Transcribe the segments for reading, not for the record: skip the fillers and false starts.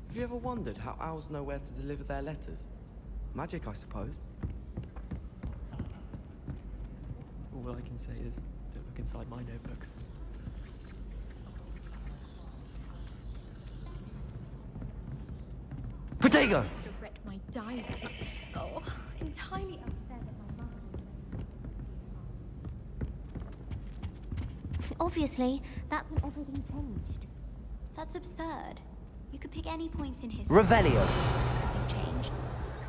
Have you ever wondered how owls know where to deliver their letters? Magic, I suppose. All I can say is, don't look inside my notebooks. Protego! To read my diary. Oh, entirely unfair that my mother. Obviously, that's when everything changed. That's absurd. You could pick any point in history. Revelio. Nothing changed.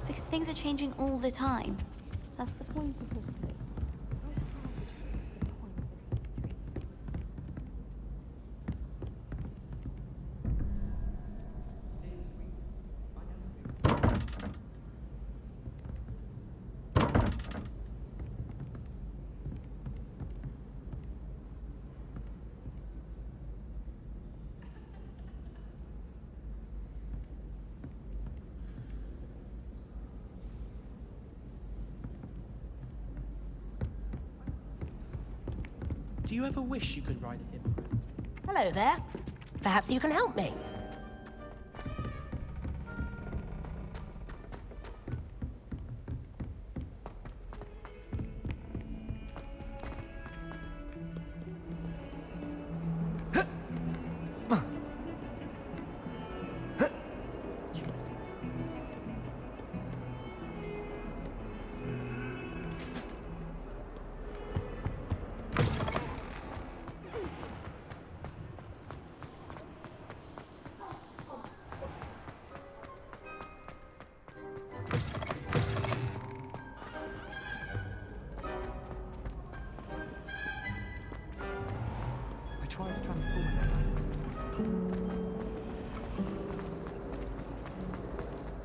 Because things are changing all the time. That's the point of history. Do you ever wish you could ride a hippo? Hello there. Perhaps you can help me.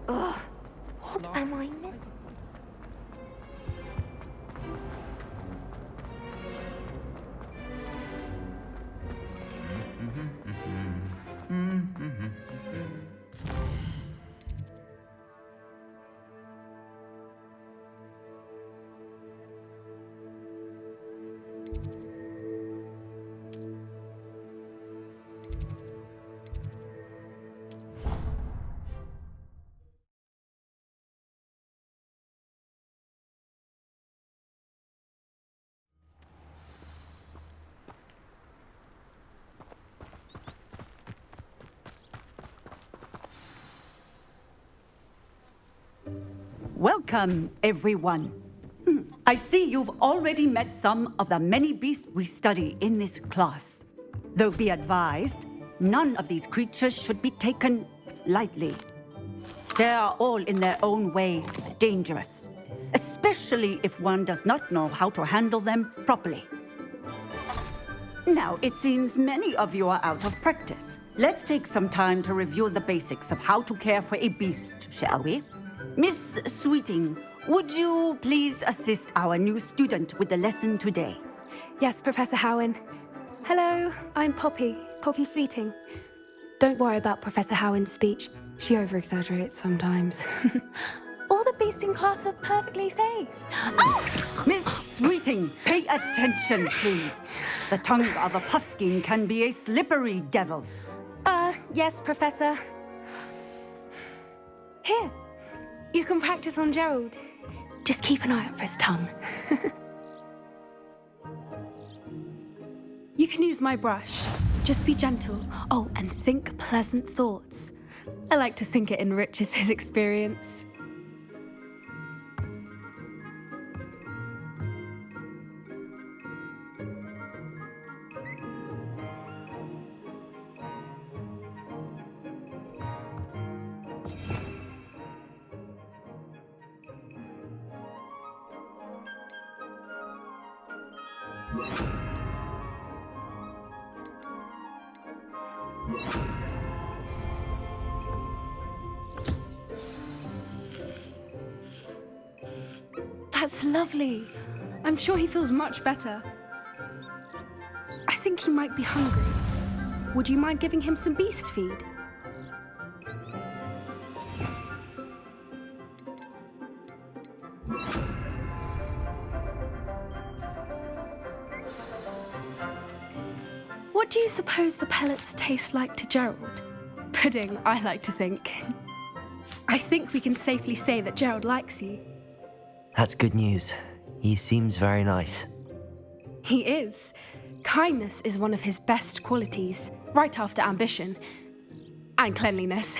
Ugh, what am I missing? Welcome, everyone. I see you've already met some of the many beasts we study in this class. Though be advised, none of these creatures should be taken lightly. They are all in their own way dangerous, especially if one does not know how to handle them properly. Now, it seems many of you are out of practice. Let's take some time to review the basics of how to care for a beast, shall we? Miss Sweeting, would you please assist our new student with the lesson today? Yes, Professor Howen. Hello, I'm Poppy Sweeting. Don't worry about Professor Howen's speech. She over-exaggerates sometimes. All the beasts in class are perfectly safe. Oh! Miss Sweeting, pay attention, please. The tongue of a puffskein can be a slippery devil. Yes, Professor. Here, you can practice on Gerald. Just keep an eye out for his tongue. You can use my brush. Just be gentle. Oh, and think pleasant thoughts. I like to think it enriches his experience. That's lovely. I'm sure he feels much better. I think he might be hungry. Would you mind giving him some beast feed? What do you suppose the pellets taste like to Gerald? pudding, I like to think. I think we can safely say that Gerald likes you. That's good news. He seems very nice. He is. Kindness is one of his best qualities, right after ambition. And cleanliness.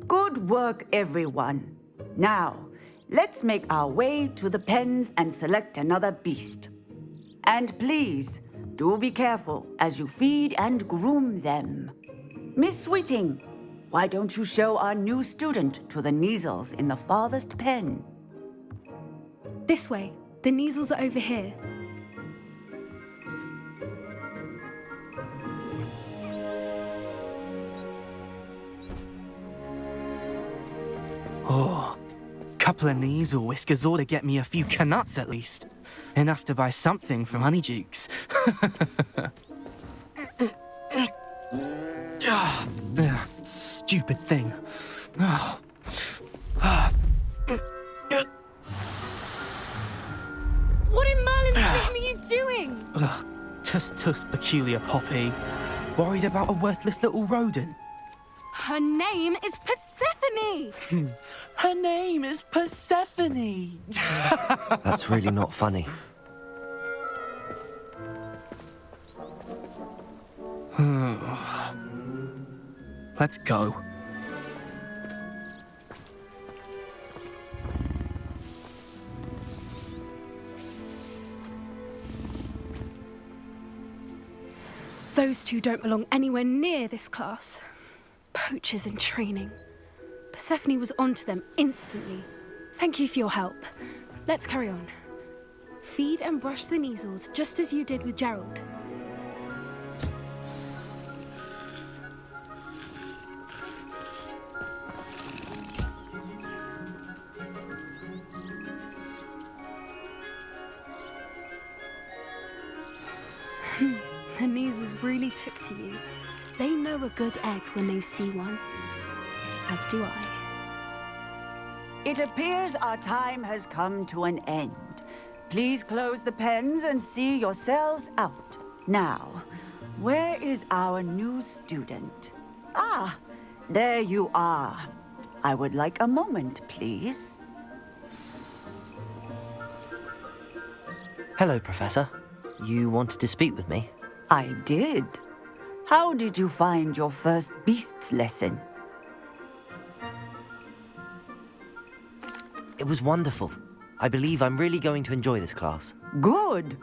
Good work, everyone. Now, let's make our way to the pens and select another beast. And please, do be careful as you feed and groom them. Miss Sweeting, why don't you show our new student to the Neasels in the farthest pen? This way. The Neasels are over here. Oh, couple of Neasel whiskers ought to get me a few canuts at least. Enough to buy something from Honeydukes. Stupid thing. What in Merlin's name are you doing? Tuss peculiar Poppy. Worried about a worthless little rodent. Her name is Persephone! Her name is Persephone! That's really not funny. Let's go. Those two don't belong anywhere near this class. Poachers in training. Persephone was onto them instantly. Thank you for your help. Let's carry on. Feed and brush the Neasels just as you did with Gerald. The Neasels really took to you. They know a good egg when they see one. As do I. It appears our time has come to an end. Please close the pens and see yourselves out. Now, where is our new student? Ah, there you are. I would like a moment, please. Hello, Professor. You wanted to speak with me? I did. How did you find your first beasts lesson? It was wonderful. I believe I'm really going to enjoy this class. Good.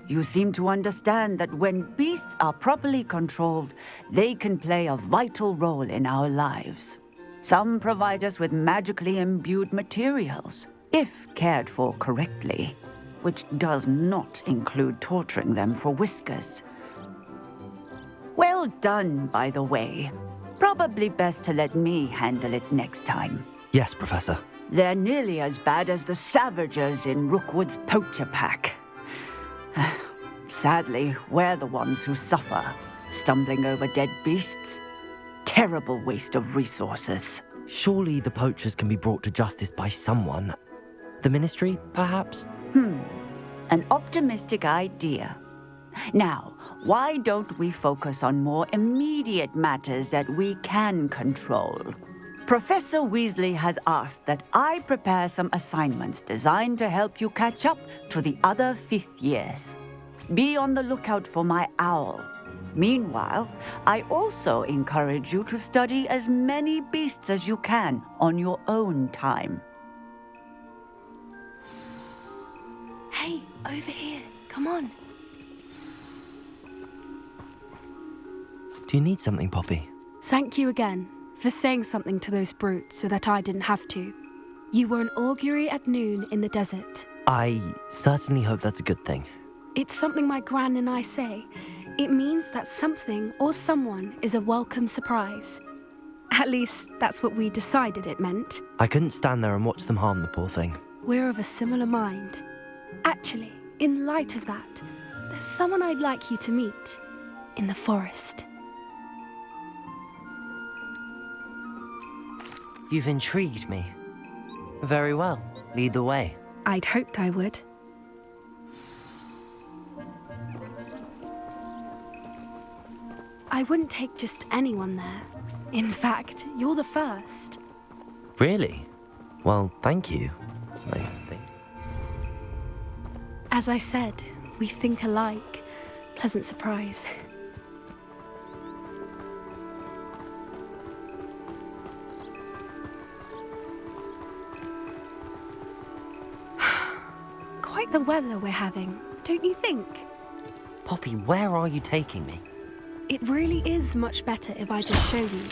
You seem to understand that when beasts are properly controlled, they can play a vital role in our lives. Some provide us with magically imbued materials, if cared for correctly, which does not include torturing them for whiskers. Well done, by the way. Probably best to let me handle it next time. Yes, Professor. They're nearly as bad as the Savagers in Rookwood's poacher pack. Sadly, we're the ones who suffer, stumbling over dead beasts. Terrible waste of resources. Surely the poachers can be brought to justice by someone. The Ministry, perhaps? An optimistic idea. Now, why don't we focus on more immediate matters that we can control? Professor Weasley has asked that I prepare some assignments designed to help you catch up to the other fifth years. Be on the lookout for my owl. Meanwhile, I also encourage you to study as many beasts as you can on your own time. Hey, over here. Come on. Do you need something, Poppy? Thank you again for saying something to those brutes so that I didn't have to. You were an augury at noon in the desert. I certainly hope that's a good thing. It's something my gran and I say. It means that something or someone is a welcome surprise. At least, that's what we decided it meant. I couldn't stand there and watch them harm the poor thing. We're of a similar mind. Actually, in light of that, there's someone I'd like you to meet in the forest. You've intrigued me. Very well. Lead the way. I'd hoped I would. I wouldn't take just anyone there. In fact, you're the first. Really? Well, thank you. I think. As I said, we think alike. Pleasant surprise. Quite the weather we're having, don't you think? Poppy, where are you taking me? It really is much better if I just show you.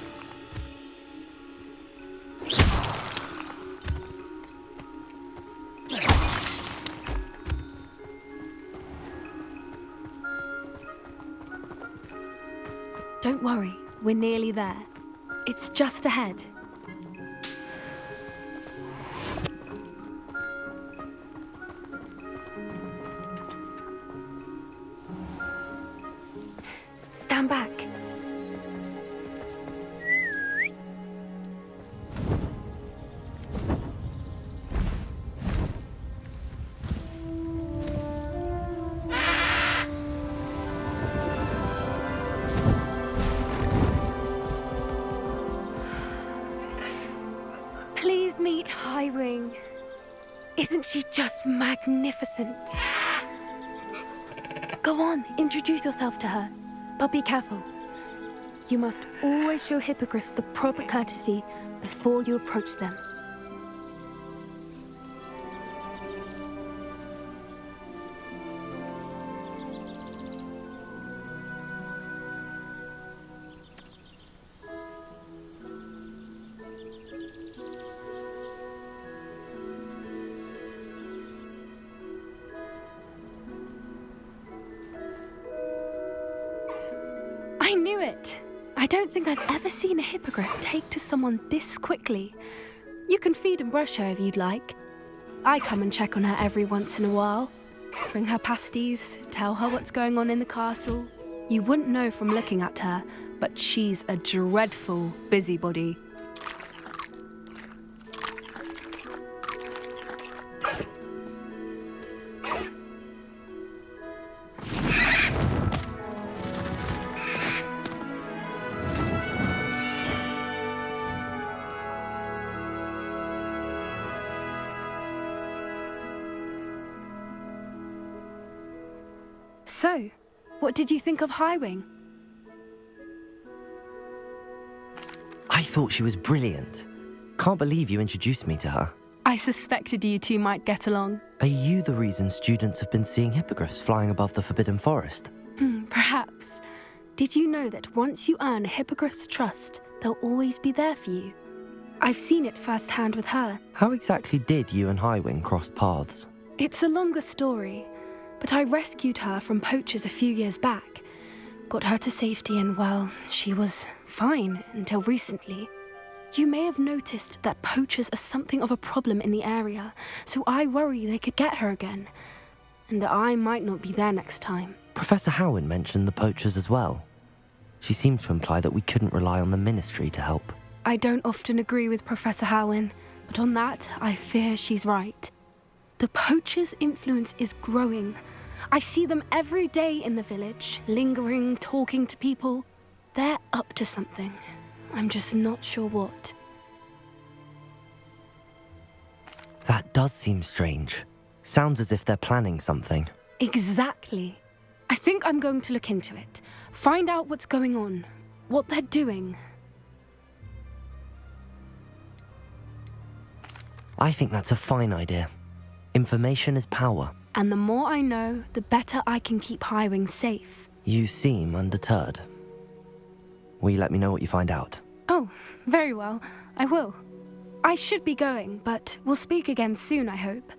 Don't worry, we're nearly there. It's just ahead. Stand back. Please meet Highwing. Isn't she just magnificent? Go on, introduce yourself to her. But be careful. You must always show hippogriffs the proper courtesy before you approach them. I knew it! I don't think I've ever seen a hippogriff take to someone this quickly. You can feed and brush her if you'd like. I come and check on her every once in a while. Bring her pasties, tell her what's going on in the castle. You wouldn't know from looking at her, but she's a dreadful busybody. So, what did you think of Highwing? I thought she was brilliant. Can't believe you introduced me to her. I suspected you two might get along. Are you the reason students have been seeing hippogriffs flying above the Forbidden Forest? Perhaps. Did you know that once you earn a hippogriff's trust, they'll always be there for you? I've seen it firsthand with her. How exactly did you and Highwing cross paths? It's a longer story, but I rescued her from poachers a few years back. Got her to safety and, well, she was fine until recently. You may have noticed that poachers are something of a problem in the area, so I worry they could get her again. And I might not be there next time. Professor Howin mentioned the poachers as well. She seemed to imply that we couldn't rely on the Ministry to help. I don't often agree with Professor Howin, but on that, I fear she's right. The poachers' influence is growing. I see them every day in the village, lingering, talking to people. They're up to something. I'm just not sure what. That does seem strange. Sounds as if they're planning something. Exactly. I think I'm going to look into it. Find out what's going on, what they're doing. I think that's a fine idea. Information is power. And the more I know, the better I can keep Highwing safe. You seem undeterred. Will you let me know what you find out? Oh, very well. I will. I should be going, but we'll speak again soon, I hope.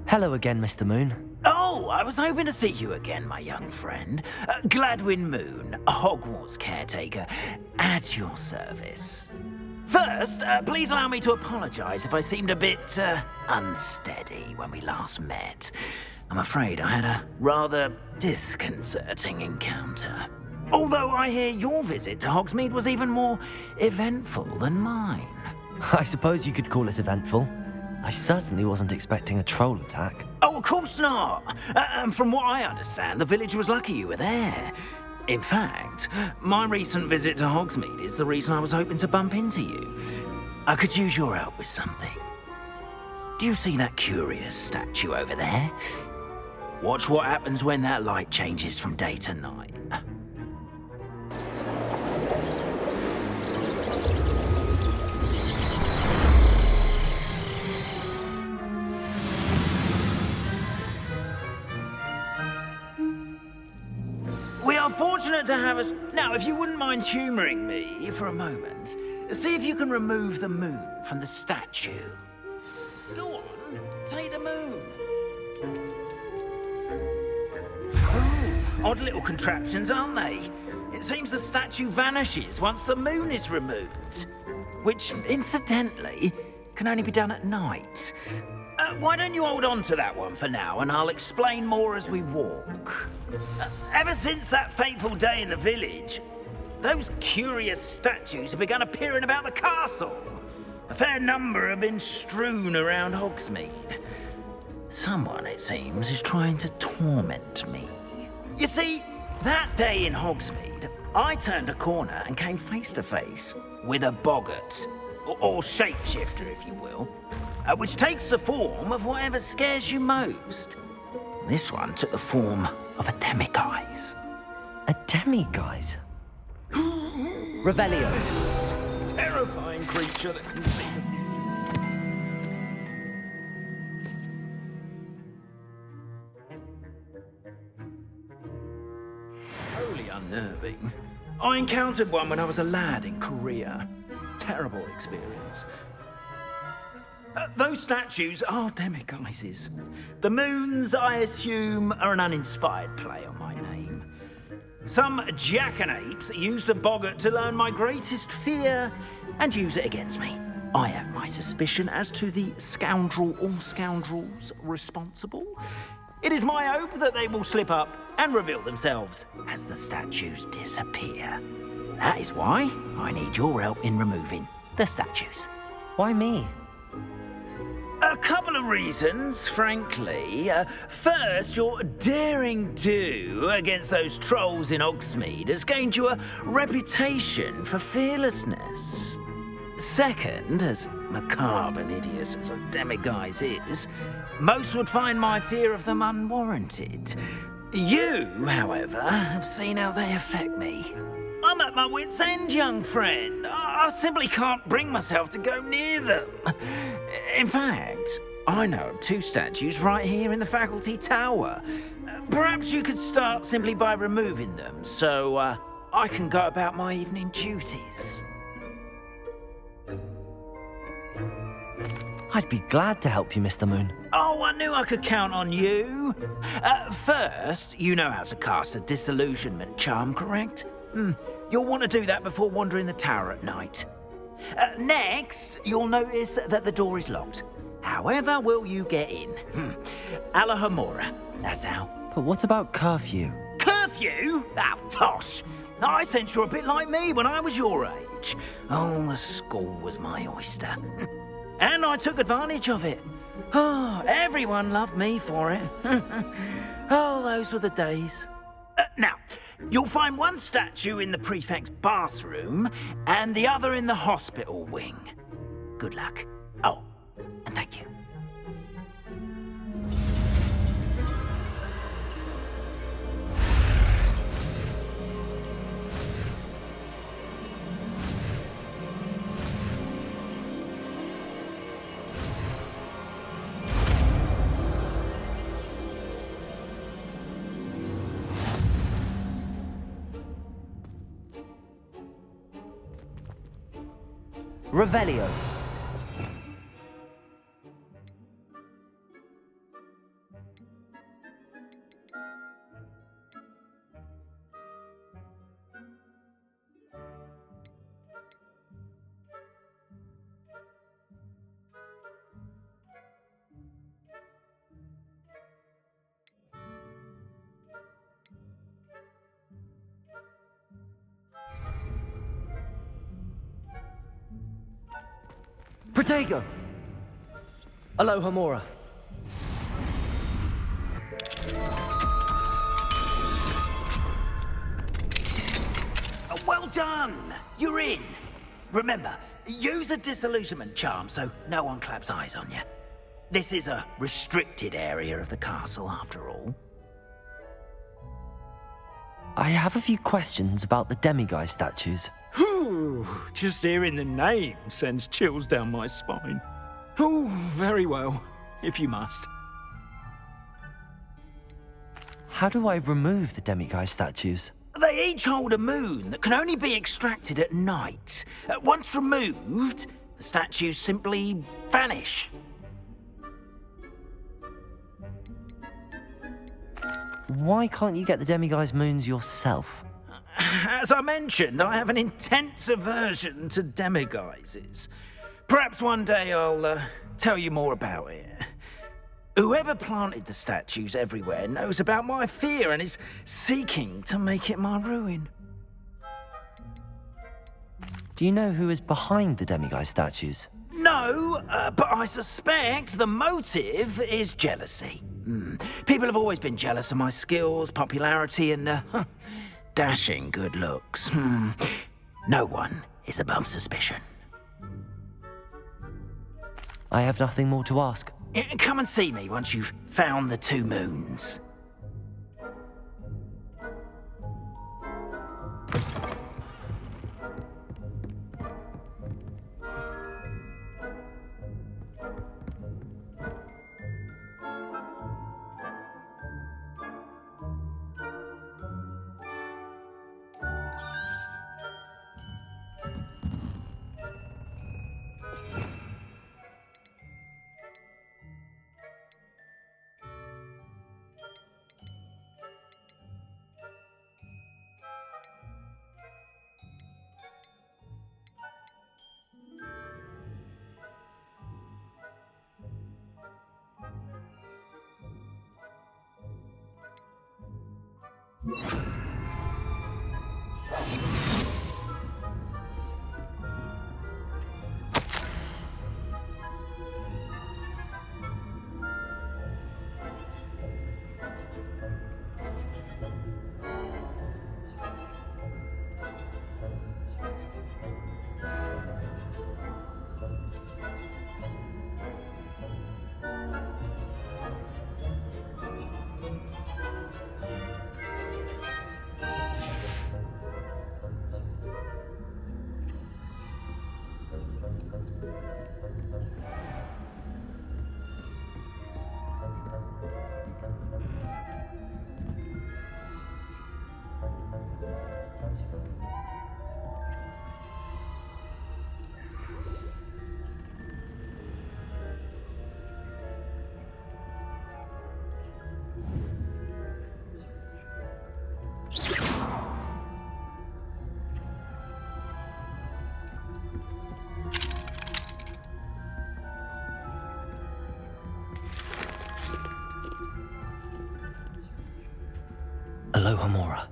Hello again, Mr. Moon. Oh, I was hoping to see you again, my young friend. Gladwin Moon, Hogwarts caretaker, at your service. First, please allow me to apologise if I seemed a bit unsteady when we last met. I'm afraid I had a rather disconcerting encounter. Although I hear your visit to Hogsmeade was even more eventful than mine. I suppose you could call it eventful. I certainly wasn't expecting a troll attack. Oh, of course not. And from what I understand, the village was lucky you were there. In fact, my recent visit to Hogsmeade is the reason I was hoping to bump into you. I could use your help with something. Do you see that curious statue over there? Watch what happens when that light changes from day to night. We are fortunate to have us... Now, if you wouldn't mind humouring me for a moment, see if you can remove the moon from the statue. Go on, take the moon. Oh, odd little contraptions, aren't they? It seems the statue vanishes once the moon is removed. Which, incidentally, can only be done at night. Why don't you hold on to that one for now, and I'll explain more as we walk. Ever since that fateful day in the village, those curious statues have begun appearing about the castle. A fair number have been strewn around Hogsmeade. Someone, it seems, is trying to torment me. You see, that day in Hogsmeade, I turned a corner and came face to face with a boggart, or shapeshifter, if you will, which takes the form of whatever scares you most. This one took the form of a demiguise. A demiguise? Revelio. Terrifying creature that can see the future. Wholly unnerving. I encountered one when I was a lad in Korea. Terrible experience. Those statues are demiguises. The moons, I assume, are an uninspired play on my name. Some jackanapes used a boggart to learn my greatest fear and use it against me. I have my suspicion as to the scoundrel or scoundrels responsible. It is my hope that they will slip up and reveal themselves as the statues disappear. That is why I need your help in removing the statues. Why me? A couple of reasons, frankly. First, your daring do against those trolls in Hogsmeade has gained you a reputation for fearlessness. Second, as macabre and hideous as a demiguise is, most would find my fear of them unwarranted. You, however, have seen how they affect me. I'm at my wit's end, young friend. I simply can't bring myself to go near them. In fact, I know of two statues right here in the faculty tower. Perhaps you could start simply by removing them, so I can go about my evening duties. I'd be glad to help you, Mr. Moon. Oh, I knew I could count on you. First, you know how to cast a disillusionment charm, correct? You'll want to do that before wandering the tower at night. Next, you'll notice that the door is locked. However will you get in? Alahomora, that's how. But what about curfew? Curfew? Oh, tosh. I sense you're a bit like me when I was your age. Oh, the school was my oyster. And I took advantage of it. Oh, everyone loved me for it. Oh, those were the days. Now, you'll find one statue in the prefect's bathroom and the other in the hospital wing. Good luck. Oh, and thank you. Revelio. Protego! Aloha Mora. Well done! You're in. Remember, use a disillusionment charm so no one claps eyes on you. This is a restricted area of the castle, after all. I have a few questions about the demiguise statues. Whew, just hearing the name sends chills down my spine. Oh, very well, if you must. How do I remove the demiguise statues? They each hold a moon that can only be extracted at night. Once removed, the statues simply vanish. Why can't you get the demiguise moons yourself? As I mentioned, I have an intense aversion to demiguises. Perhaps one day I'll tell you more about it. Whoever planted the statues everywhere knows about my fear and is seeking to make it my ruin. Do you know who is behind the demiguise statues? No, but I suspect the motive is jealousy. People have always been jealous of my skills, popularity, and dashing good looks. No one is above suspicion. I have nothing more to ask. Come and see me once you've found the 2 moons. Aloha Mora.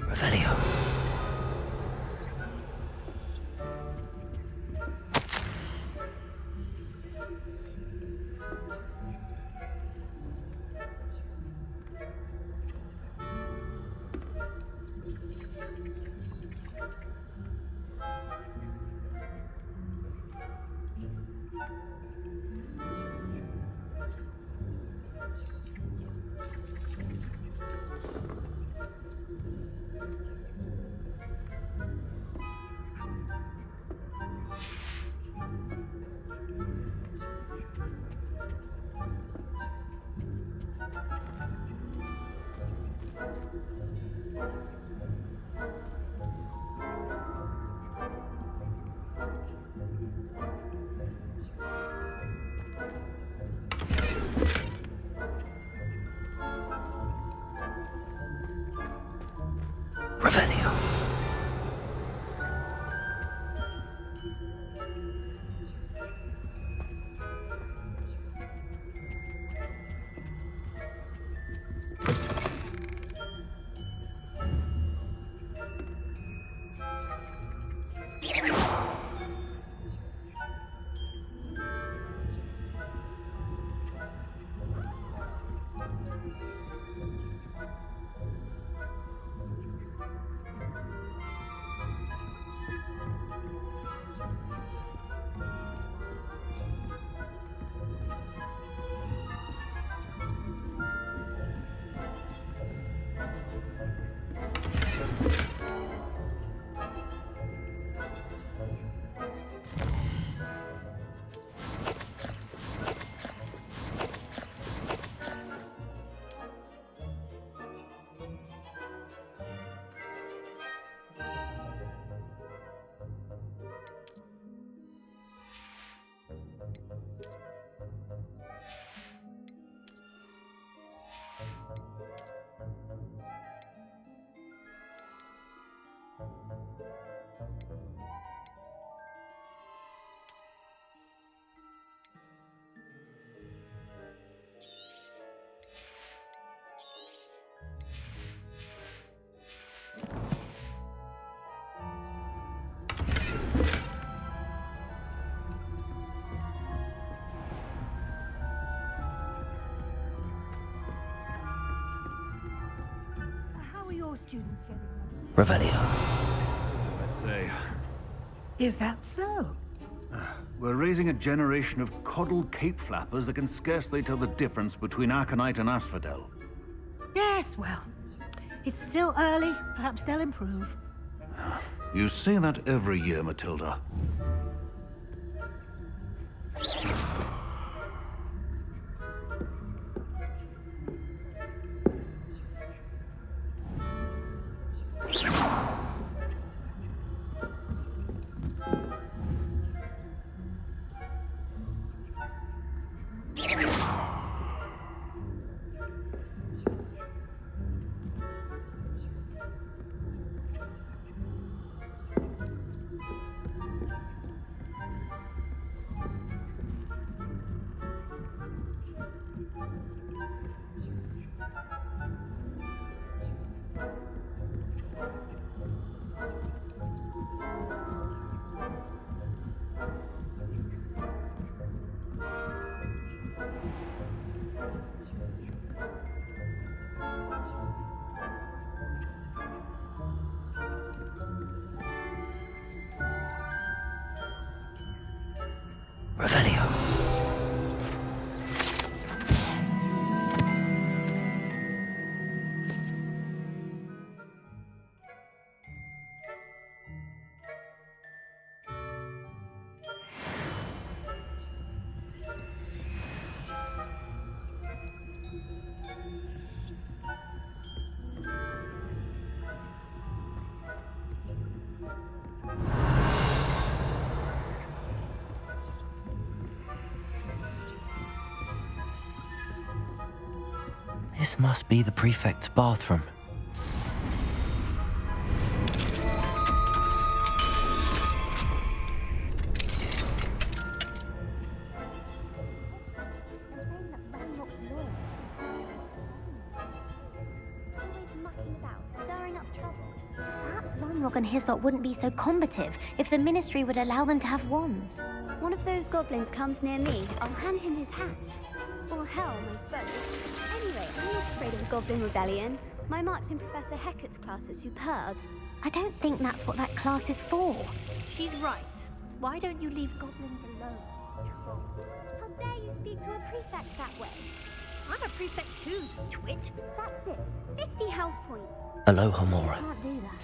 Revelio. students getting them. Revelio. Is that so? We're raising a generation of coddled cape flappers that can scarcely tell the difference between aconite and asphodel. Yes, well, it's still early. Perhaps they'll improve. You say that every year, Matilda. Revelio. This must be the prefect's bathroom. Ranrock and Hyssop wouldn't be so combative if the Ministry would allow them to have wands. One of those goblins comes near me, I'll hand him his hat. Or helm, I suppose. Anyway, I'm not afraid of a goblin rebellion. My marks in Professor Hecat's class are superb. I don't think that's what that class is for. She's right. Why don't you leave goblins alone? How dare you speak to a prefect that way? I'm a prefect too, twit. That's it. 50 house points. Aloha Mora. Can't do that.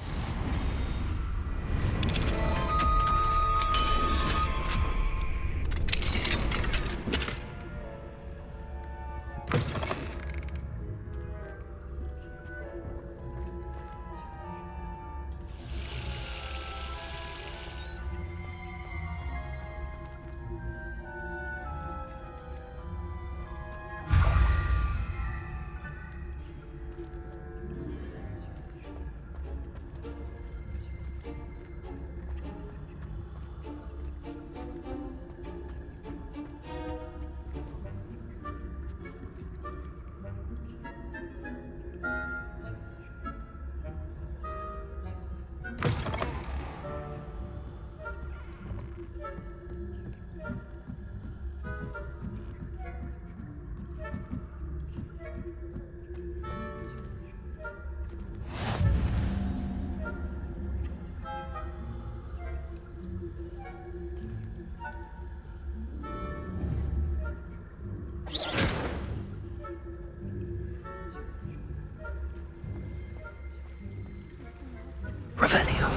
Revelio.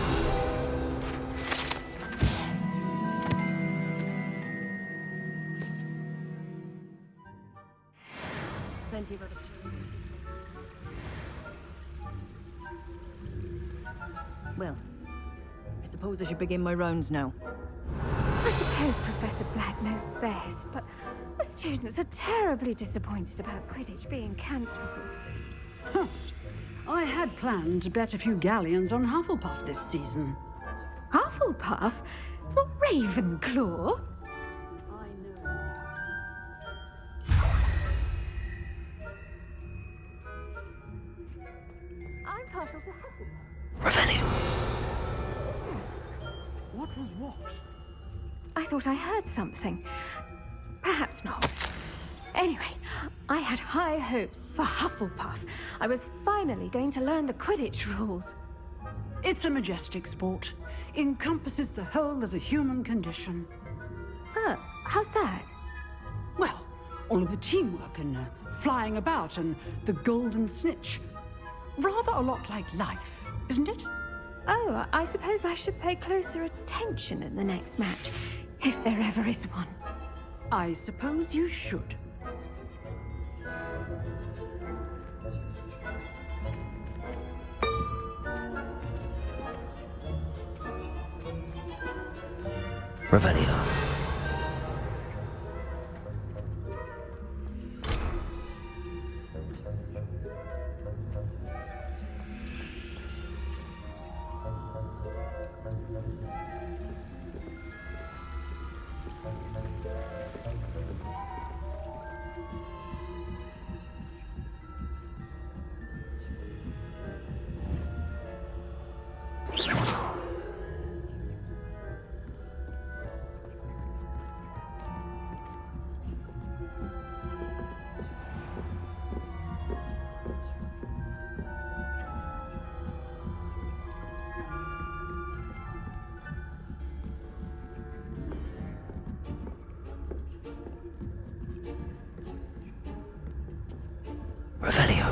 Plenty of other... Well, I suppose I should begin my rounds now. I suppose Professor Black knows best, but the students are terribly disappointed about Quidditch being cancelled. Huh. I had planned to bet a few galleons on Hufflepuff this season. Hufflepuff? Not Ravenclaw? I know. I'm partial to Hufflepuff. Revelio. What was what? I thought I heard something. Perhaps not. Anyway, I had high hopes for Hufflepuff. I was finally going to learn the Quidditch rules. It's a majestic sport. Encompasses the whole of the human condition. Oh, how's that? Well, all of the teamwork and flying about and the golden snitch. Rather a lot like life, isn't it? Oh, I suppose I should pay closer attention at the next match, if there ever is one. I suppose you should. Revelio. Revelio.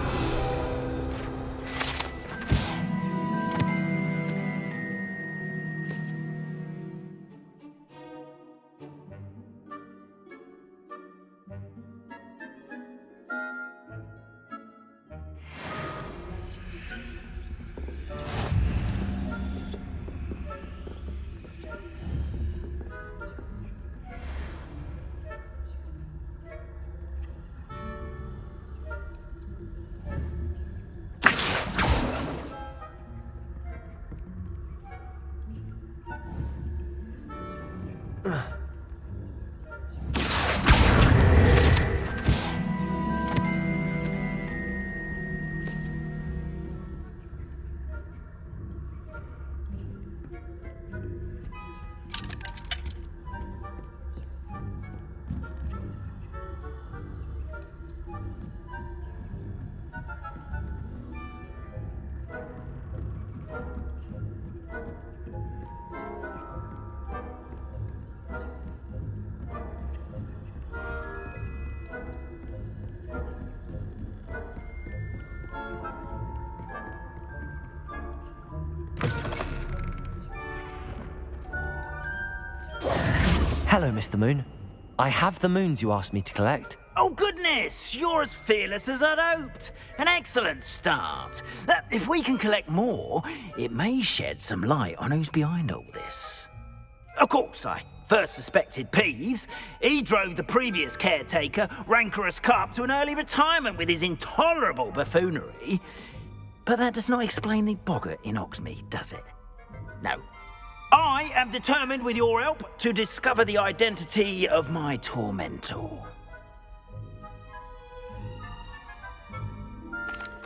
Hello, Mr. Moon. I have the moons you asked me to collect. Oh, goodness! You're as fearless as I'd hoped. An excellent start. If we can collect more, it may shed some light on who's behind all this. Of course, I first suspected Peeves. He drove the previous caretaker, Rancorous Carp, to an early retirement with his intolerable buffoonery. But that does not explain the boggart in Hogsmeade, does it? No. I am determined, with your help, to discover the identity of my tormentor.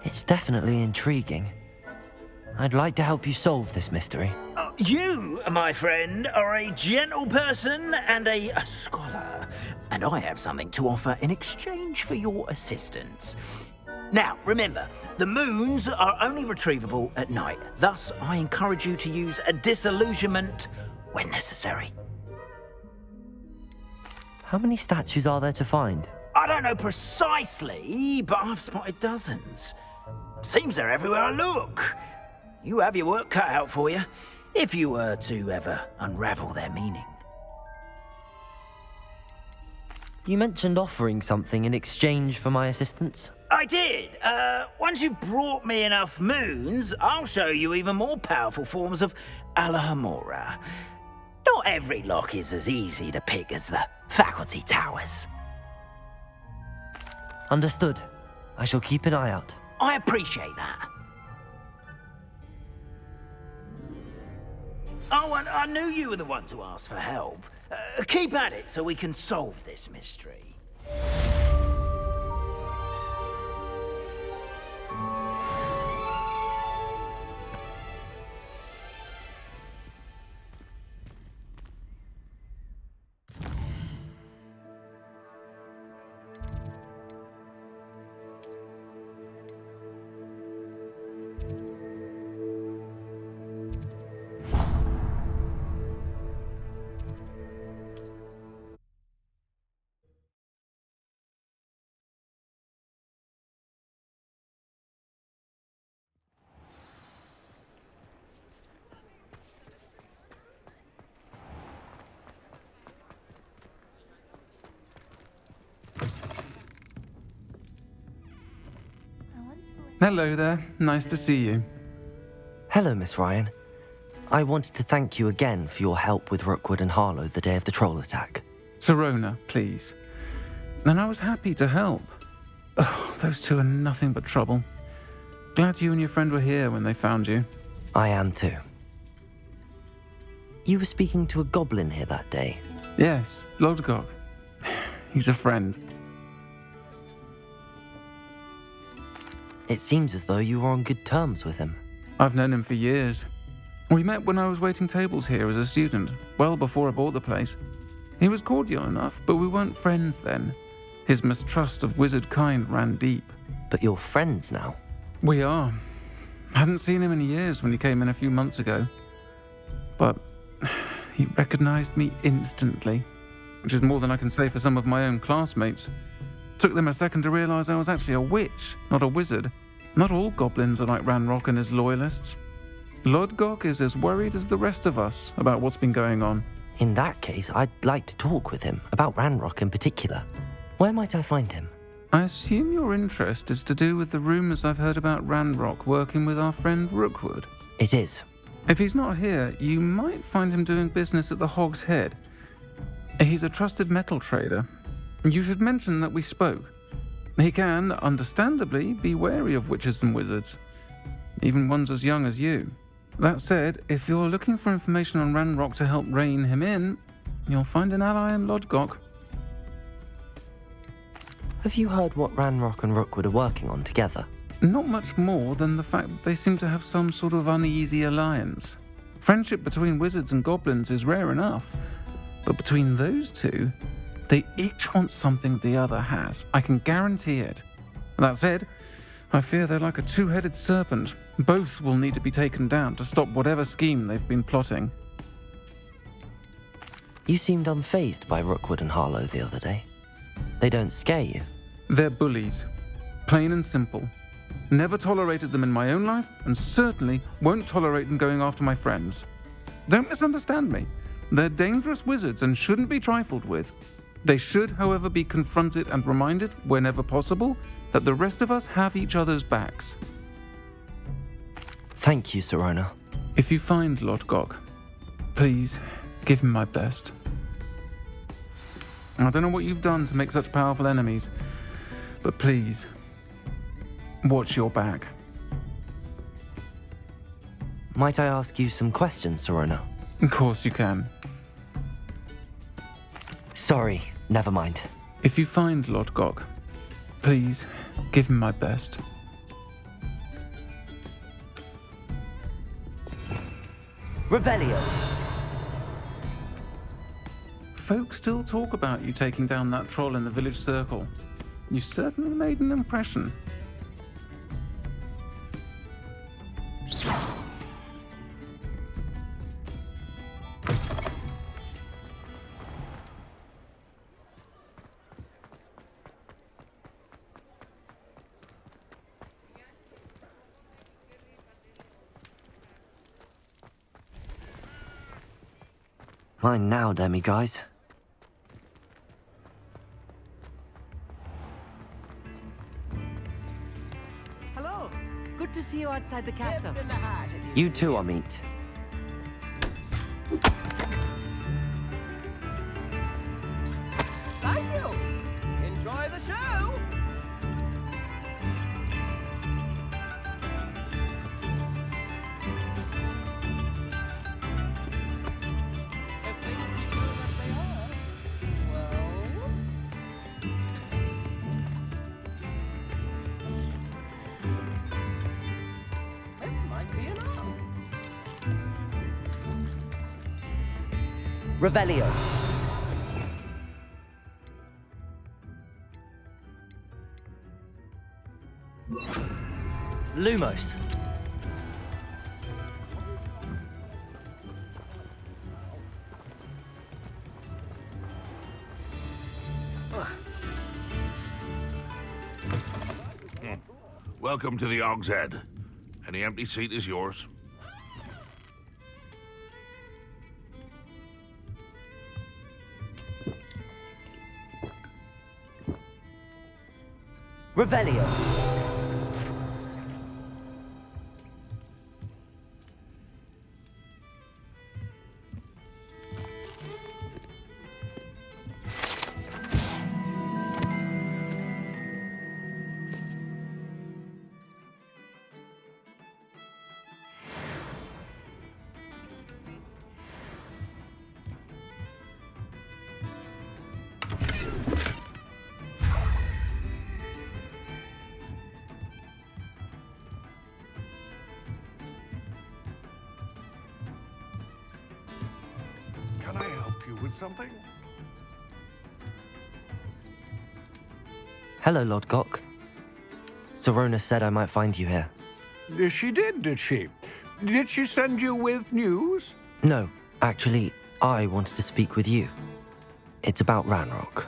It's definitely intriguing. I'd like to help you solve this mystery. You, my friend, are a gentle person and a scholar, and I have something to offer in exchange for your assistance. Now, remember, the moons are only retrievable at night. Thus, I encourage you to use a disillusionment when necessary. How many statues are there to find? I don't know precisely, but I've spotted dozens. Seems they're everywhere I look. You have your work cut out for you, if you were to ever unravel their meaning. You mentioned offering something in exchange for my assistance? I did. Once you've brought me enough moons, I'll show you even more powerful forms of Alohomora. Not every lock is as easy to pick as the faculty towers. Understood. I shall keep an eye out. I appreciate that. Oh, and I knew you were the one to ask for help. Keep at it so we can solve this mystery. Hello there. Nice to see you. Hello, Miss Ryan. I wanted to thank you again for your help with Rookwood and Harlow the day of the troll attack. Sirona, please. And I was happy to help. Oh, those two are nothing but trouble. Glad you and your friend were here when they found you. I am too. You were speaking to a goblin here that day. Yes, Lodgok. He's a friend. It seems as though you were on good terms with him. I've known him for years. We met when I was waiting tables here as a student, well before I bought the place. He was cordial enough, but we weren't friends then. His mistrust of wizard kind ran deep. But you're friends now? We are. Hadn't seen him in years when he came in a few months ago. But he recognized me instantly, which is more than I can say for some of my own classmates. Took them a second to realize I was actually a witch, not a wizard. Not all goblins are like Ranrock and his loyalists. Lodgok is as worried as the rest of us about what's been going on. In that case, I'd like to talk with him, about Ranrock in particular. Where might I find him? I assume your interest is to do with the rumors I've heard about Ranrock working with our friend Rookwood. It is. If he's not here, you might find him doing business at the Hogsheade. He's a trusted metal trader. You should mention that we spoke. He can, understandably, be wary of witches and wizards, even ones as young as you. That said, if you're looking for information on Ranrock to help rein him in, you'll find an ally in Lodgok. Have you heard what Ranrock and Rookwood are working on together? Not much more than the fact that they seem to have some sort of uneasy alliance. Friendship between wizards and goblins is rare enough, but between those two, they each want something the other has. I can guarantee it. That said, I fear they're like a two-headed serpent. Both will need to be taken down to stop whatever scheme they've been plotting. You seemed unfazed by Rookwood and Harlow the other day. They don't scare you? They're bullies. Plain and simple. Never tolerated them in my own life, and certainly won't tolerate them going after my friends. Don't misunderstand me. They're dangerous wizards and shouldn't be trifled with. They should, however, be confronted and reminded, whenever possible, that the rest of us have each other's backs. Thank you, Sirona. If you find Lodgok, please give him my best. I don't know what you've done to make such powerful enemies, but please, watch your back. Might I ask you some questions, Sirona? Of course you can. Sorry, never mind. If you find Lodgok, please give him my best. Revelio. Folk still talk about you taking down that troll in the village circle. You certainly made an impression. Mine now, demi-guys. Hello. Good to see you outside the castle. You too, Amit. Thank you. Enjoy the show. Revelio. Lumos. Welcome to the Hogsheade. Any empty seat is yours. Revelio. you with something? Hello, Lord Gok. Sorona said I might find you here. She did she? Did she send you with news? No, actually, I wanted to speak with you. It's about Ranrock.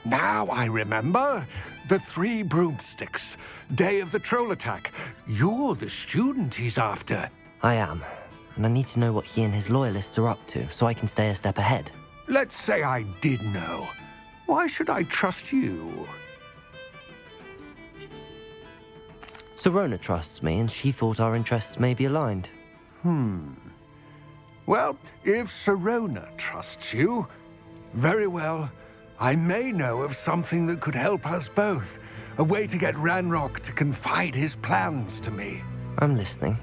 Now I remember. The 3 broomsticks. Day of the troll attack. You're the student he's after. I am, and I need to know what he and his loyalists are up to so I can stay a step ahead. Let's say I did know. Why should I trust you? Sorona trusts me, and she thought our interests may be aligned. Well, if Sorona trusts you, very well. I may know of something that could help us both. A way to get Ranrock to confide his plans to me. I'm listening.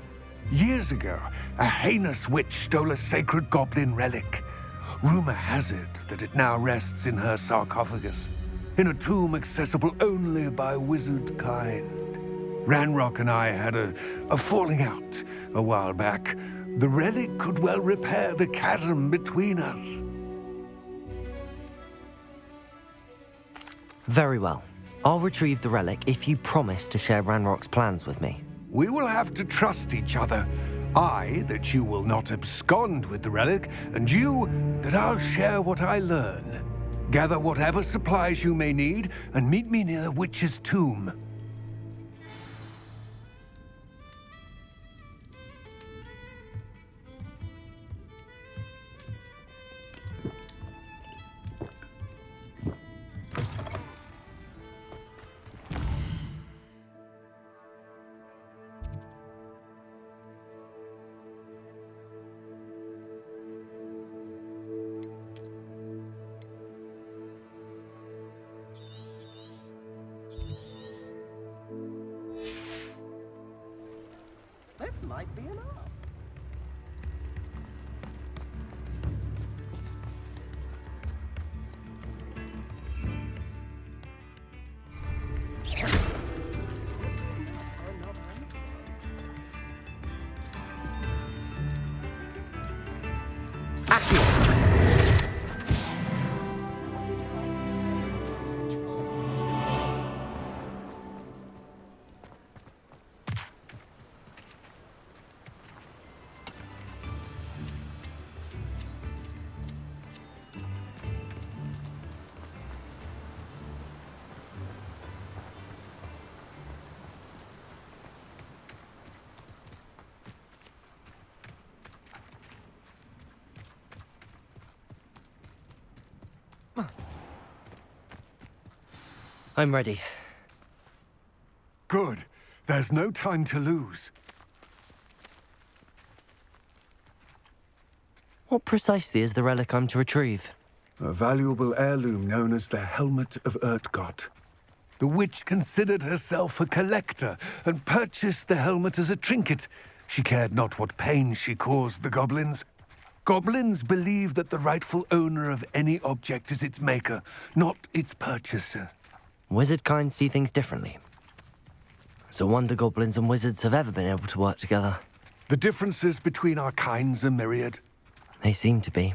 Years ago, a heinous witch stole a sacred goblin relic. Rumor has it that it now rests in her sarcophagus, in a tomb accessible only by wizard kind. Ranrock and I had a falling out a while back. The relic could well repair the chasm between us. Very well. I'll retrieve the relic if you promise to share Ranrock's plans with me. We will have to trust each other. I, that you will not abscond with the relic, and you, that I'll share what I learn. Gather whatever supplies you may need, and meet me near the witch's tomb. This might be enough. Accio! I'm ready. Good. There's no time to lose. What precisely is the relic I'm to retrieve? A valuable heirloom known as the Helmet of Urtgott. The witch considered herself a collector and purchased the helmet as a trinket. She cared not what pain she caused the goblins. Goblins believe that the rightful owner of any object is its maker, not its purchaser. Wizard kind see things differently. It's a wonder goblins and wizards have ever been able to work together. The differences between our kinds are myriad. They seem to be.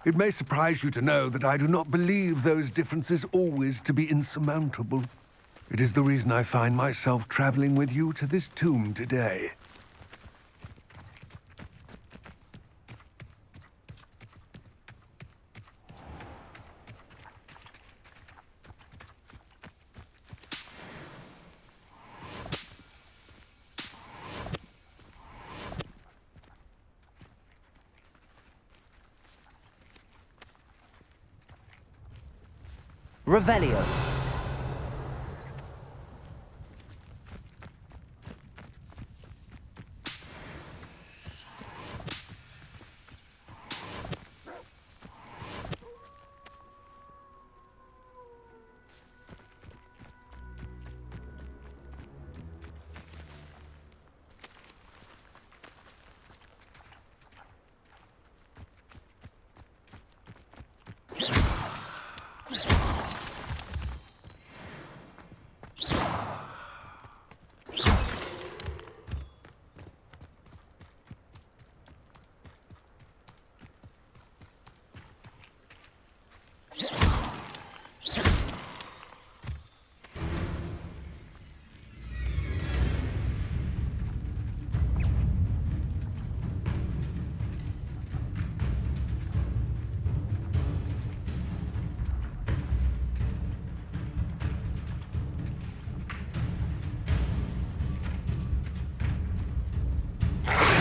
It may surprise you to know that I do not believe those differences always to be insurmountable. It is the reason I find myself traveling with you to this tomb today. Revelio.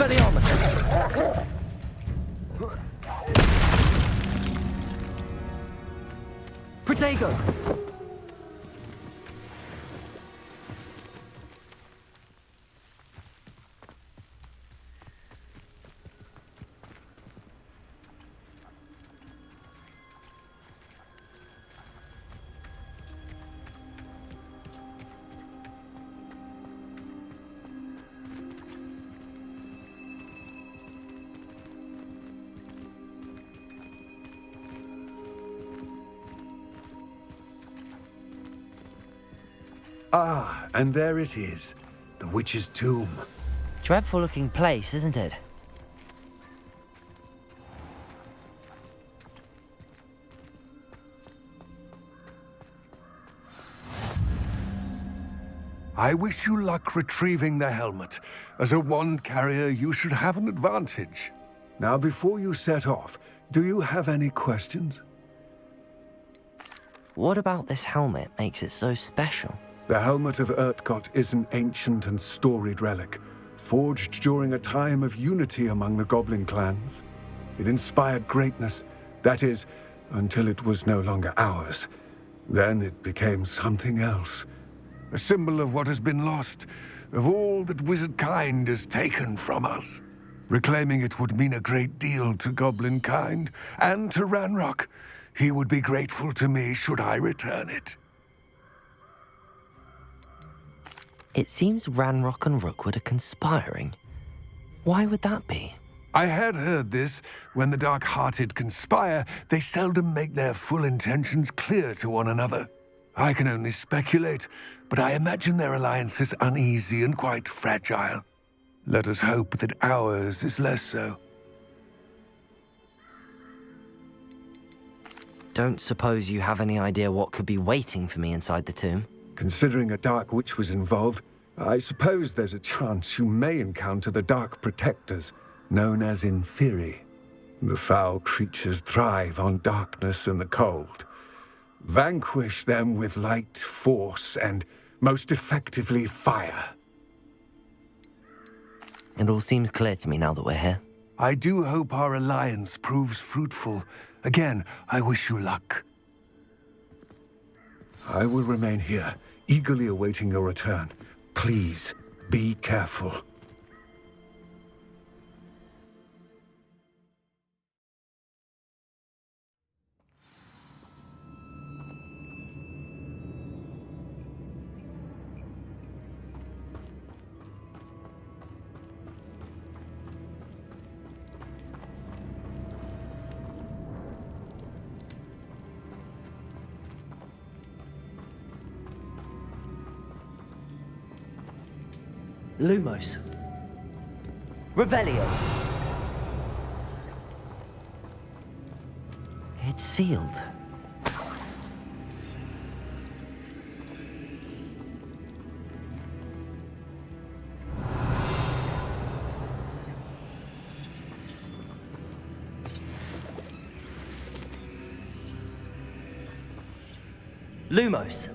Expelliarmus! Protego! Ah, and there it is. The witch's tomb. Dreadful looking place, isn't it? I wish you luck retrieving the helmet. As a wand carrier, you should have an advantage. Now, before you set off, do you have any questions? What about this helmet makes it so special? The helmet of Urtkot is an ancient and storied relic, forged during a time of unity among the goblin clans. It inspired greatness, that is, until it was no longer ours. Then it became something else. A symbol of what has been lost, of all that wizard kind has taken from us. Reclaiming it would mean a great deal to goblin kind, and to Ranrock. He would be grateful to me should I return it. It seems Ranrock and Rookwood are conspiring. Why would that be? I had heard this. When the dark-hearted conspire, they seldom make their full intentions clear to one another. I can only speculate, but I imagine their alliance is uneasy and quite fragile. Let us hope that ours is less so. Don't suppose you have any idea what could be waiting for me inside the tomb? Considering a Dark Witch was involved, I suppose there's a chance you may encounter the Dark Protectors, known as Inferi. The foul creatures thrive on darkness and the cold. Vanquish them with light, force, and, most effectively, fire. It all seems clear to me now that we're here. I do hope our alliance proves fruitful. Again, I wish you luck. I will remain here, eagerly awaiting your return. Please, be careful. Lumos. Revelio. It's sealed. Lumos.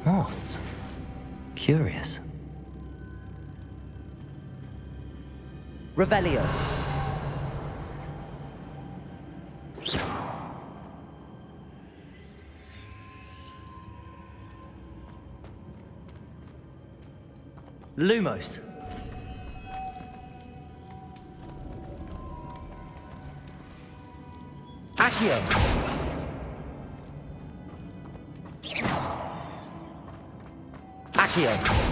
Moths. Curious. Revelio. Lumos. Accio. Accio.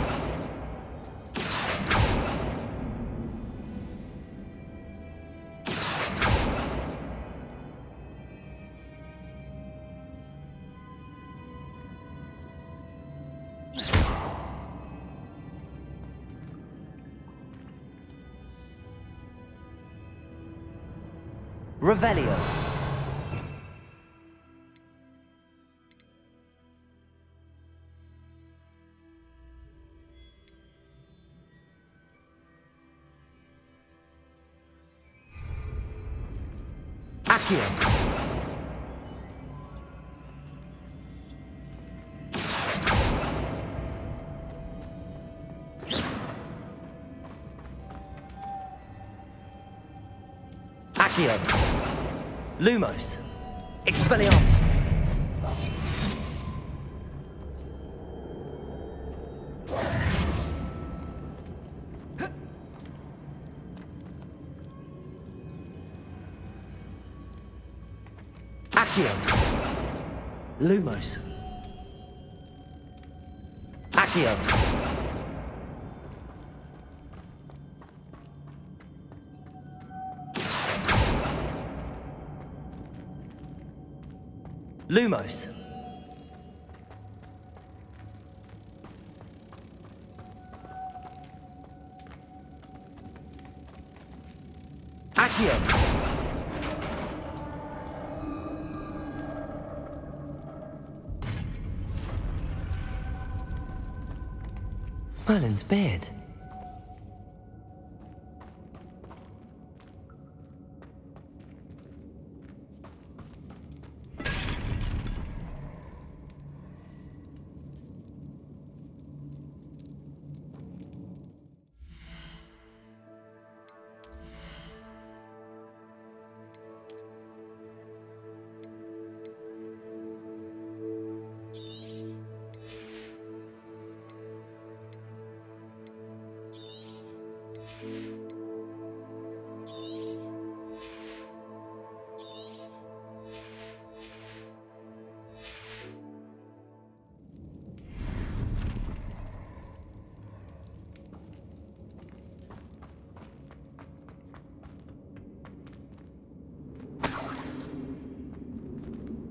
Revelio. Accio. Accio. Lumos. Expelliarmus. Accio. Lumos. Accio. Lumos. Accio. Merlin's beard.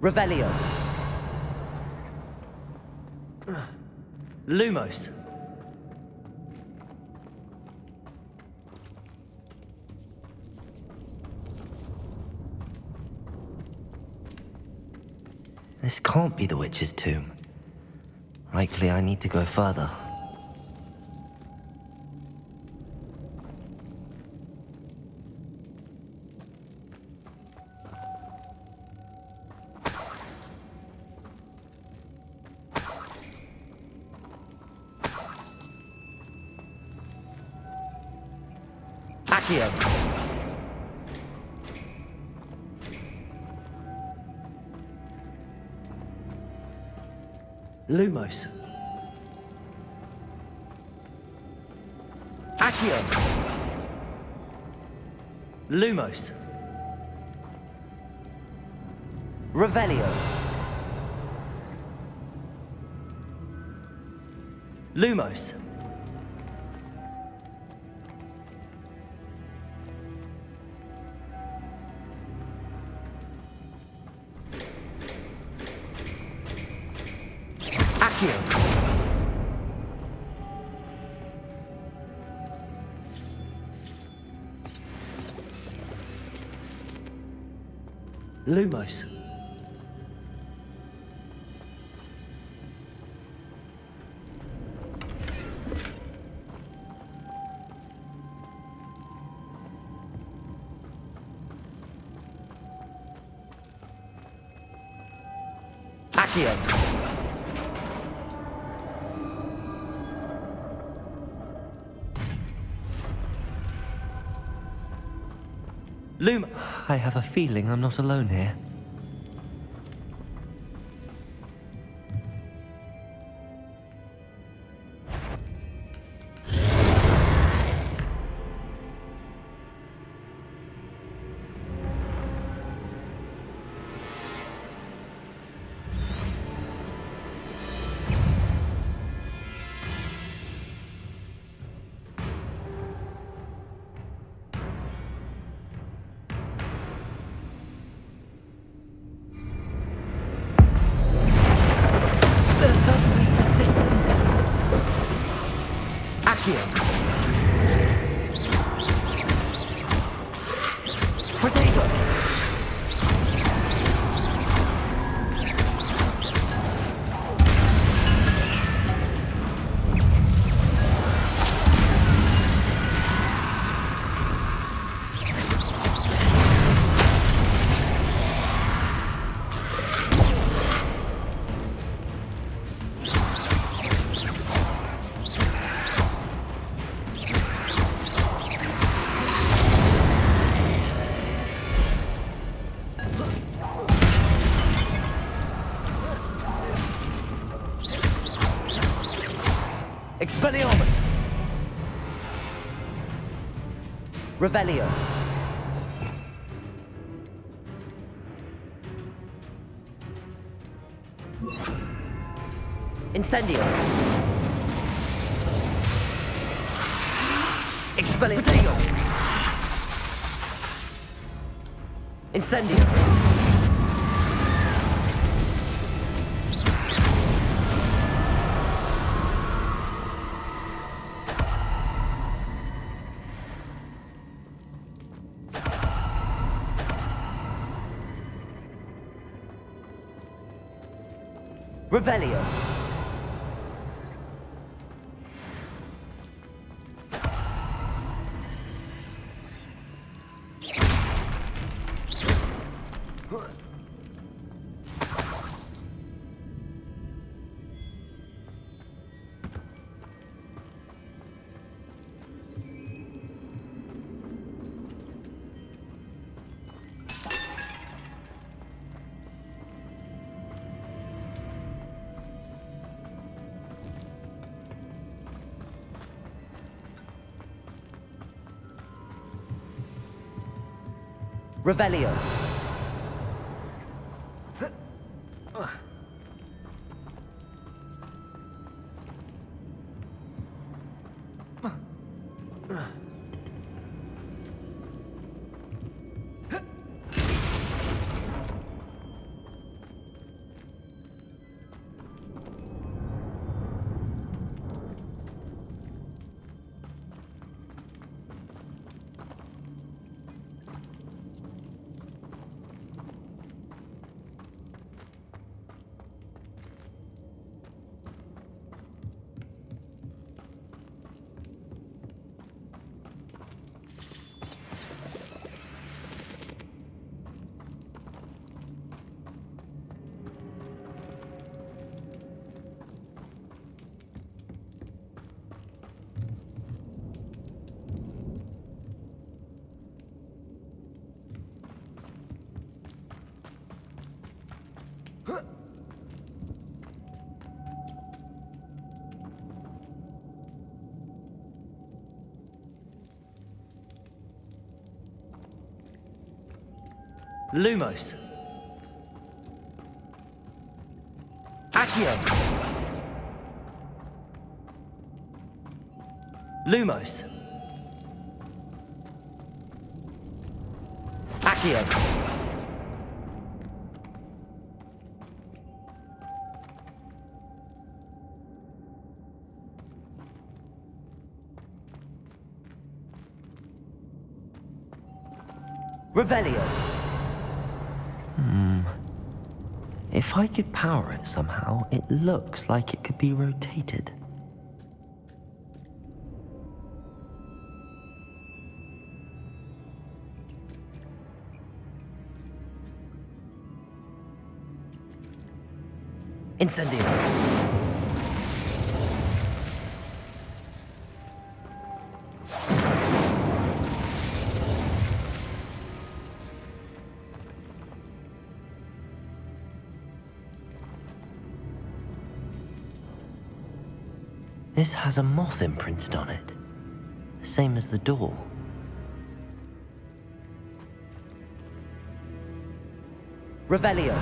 Revelio. Lumos. This can't be the witch's tomb. Likely I need to go further. Accio. Lumos. Accio. Lumos. Revelio. Lumos. Accio. Lumos. Accio. I have a feeling I'm not alone here. Certainly persistent. Accio. Protego. Expelliarmus! Revelio. Incendio. Expelliarmus. Incendio. Revelio. Revelio. Lumos. Accio. Lumos. Accio. Revelio. If I could power it somehow, it looks like it could be rotated. Incendio. This has a moth imprinted on it, the same as the door. Revelio.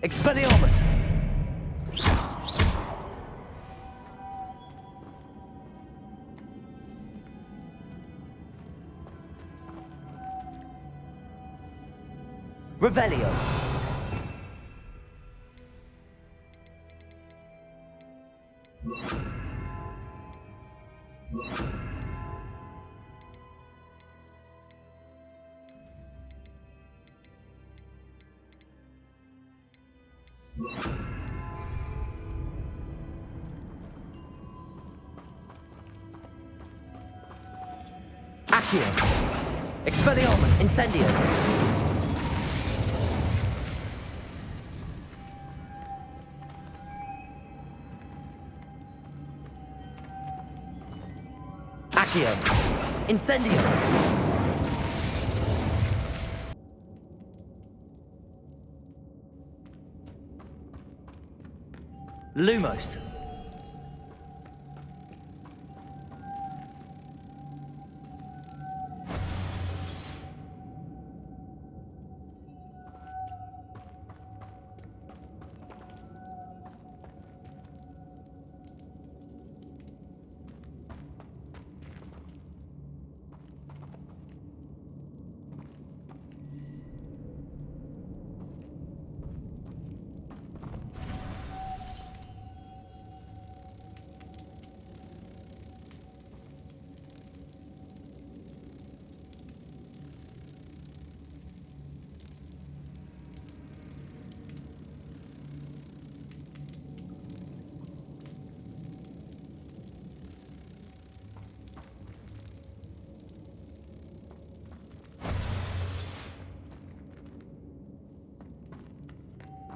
Expelliarmus! Revelio! Accio. Expelliarmus. Incendio. Accio. Incendio. Lumos.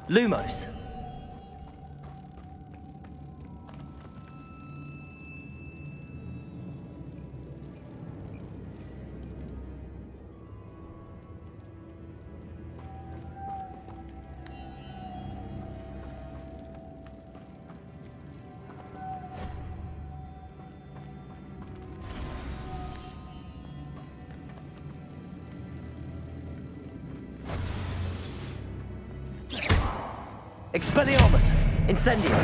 Lumos. Expelliarmus. Incendio.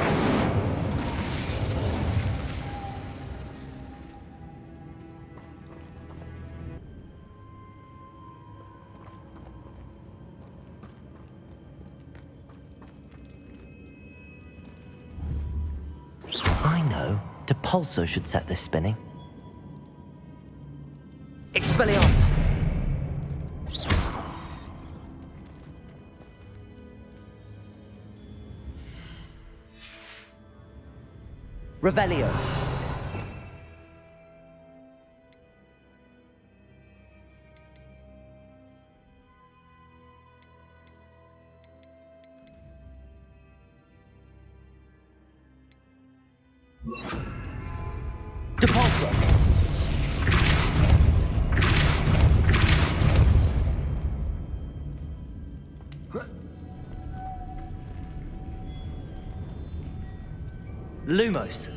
I know. Depulso should set this spinning. Expelliarmus. Revelio. Depulso. Lumos.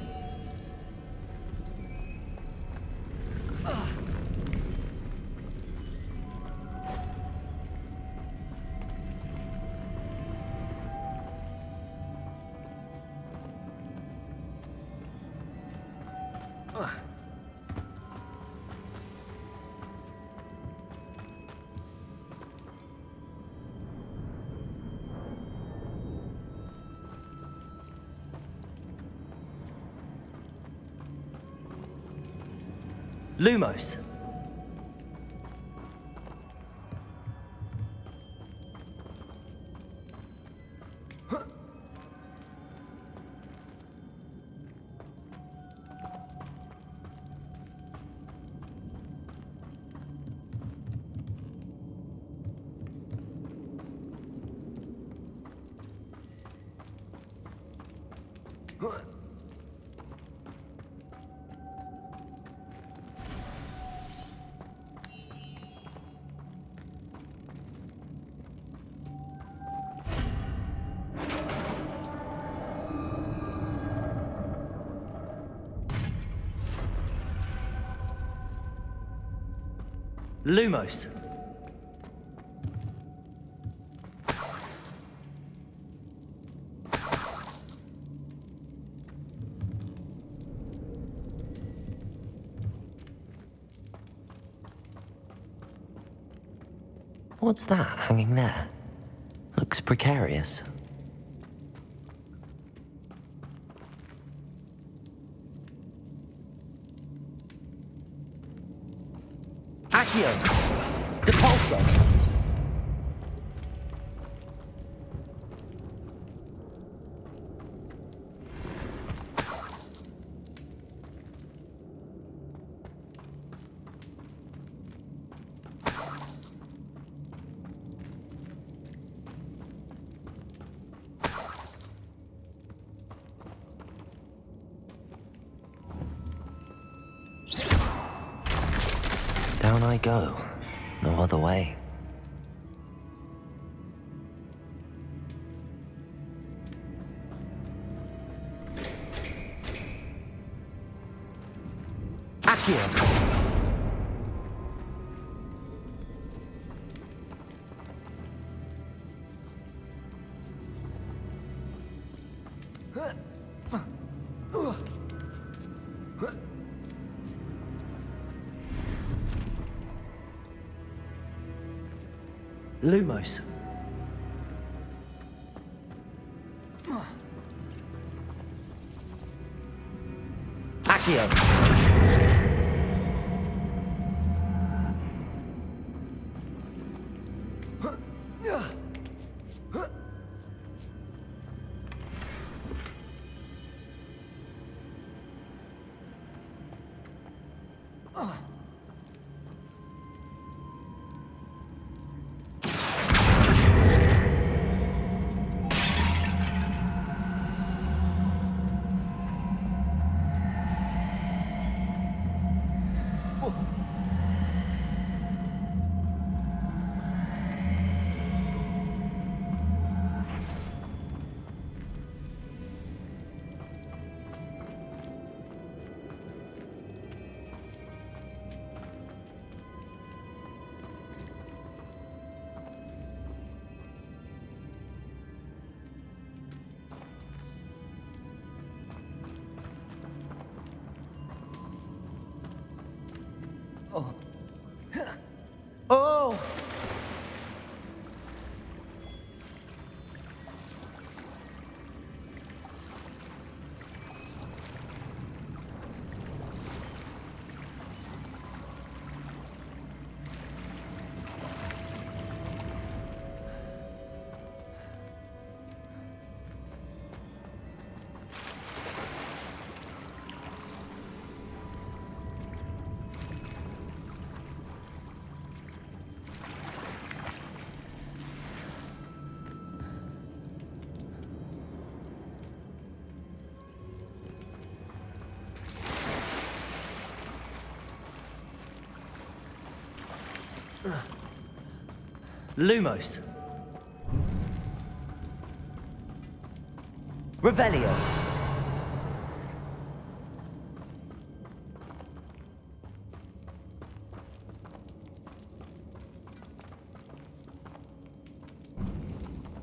Lumos. Lumos. What's that hanging there? Looks precarious. Accio. Depulso. go. No other way. Accio! Lumos. Accio. Oh. Oh! Lumos. Revelio.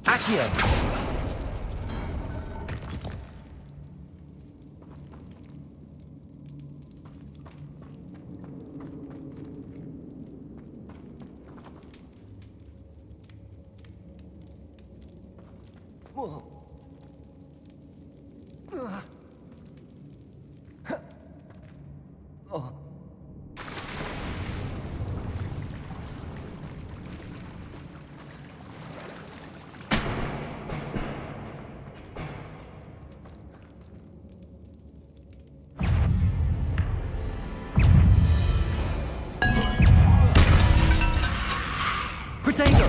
Accio. Protego!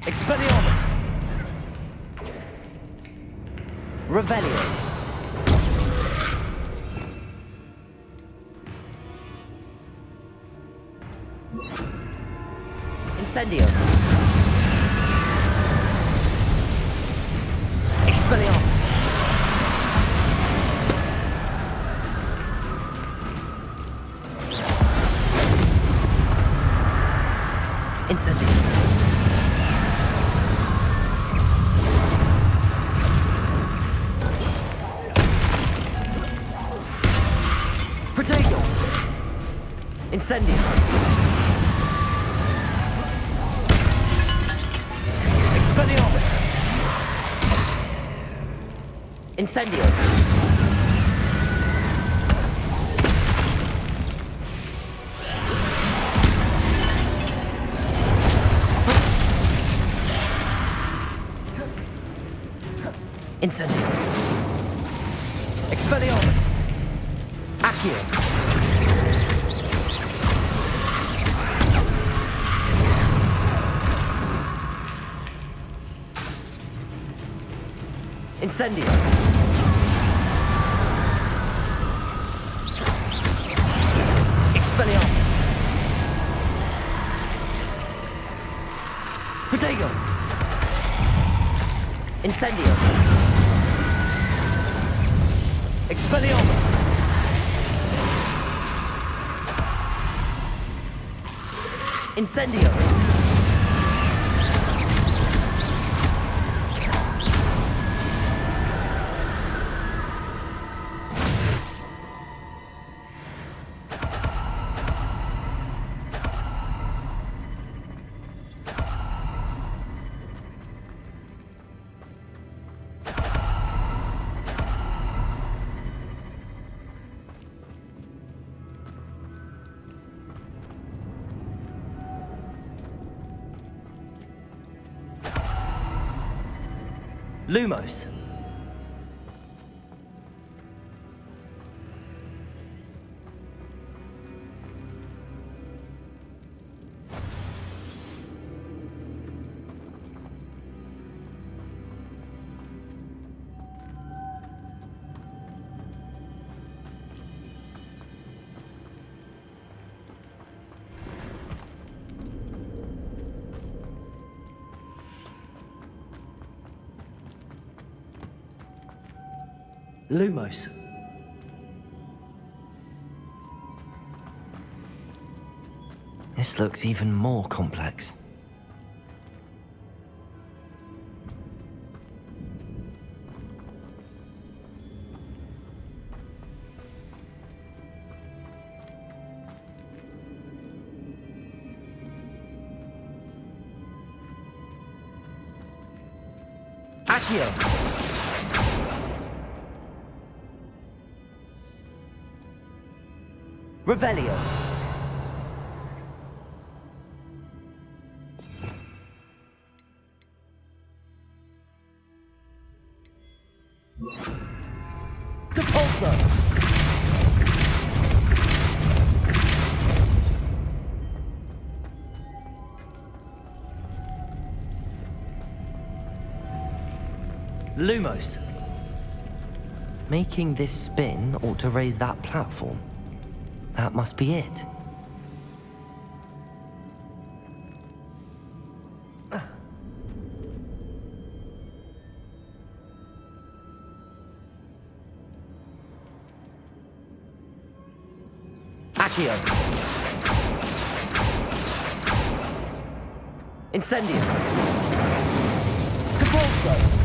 Expelliarmus! Revelio! Incendio! Expelliarmus! Incendio! Protego! Incendio! Expelliarmus! Incendio! Incendio! Expelliarmus! Accio! Incendio! Protego! Incendio! Expelliarmus! Incendio! Lumos. Lumos. This looks even more complex. Accio! Revelio. Depulso. Lumos. Making this spin ought to raise that platform. That must be it. Accio. Incendio. Depulso.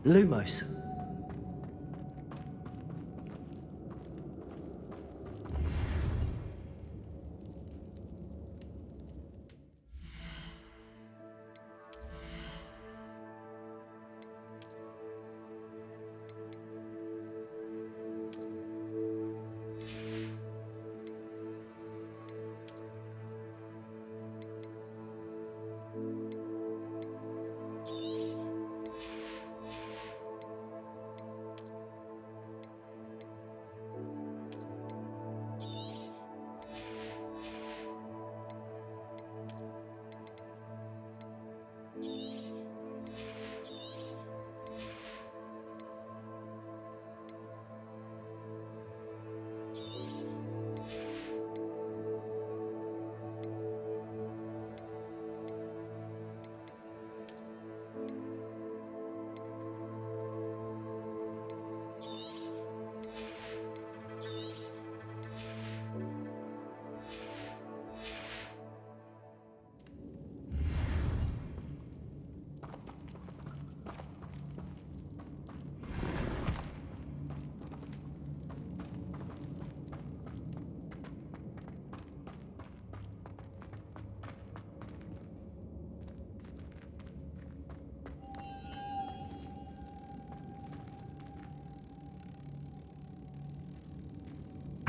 Lumos.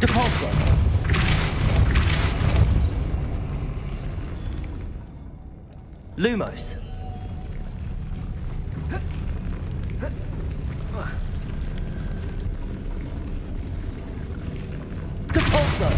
Depulso. Lumos. Depulso.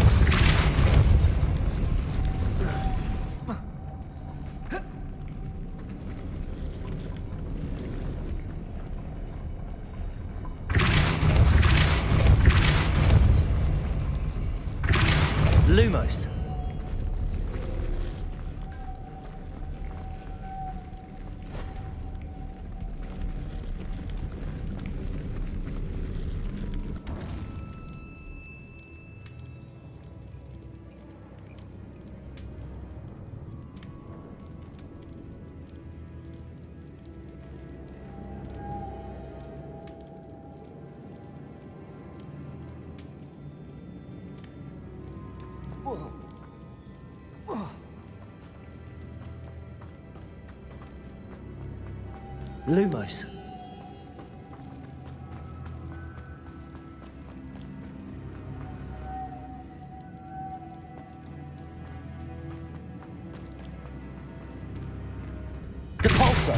Lumos. Depulso.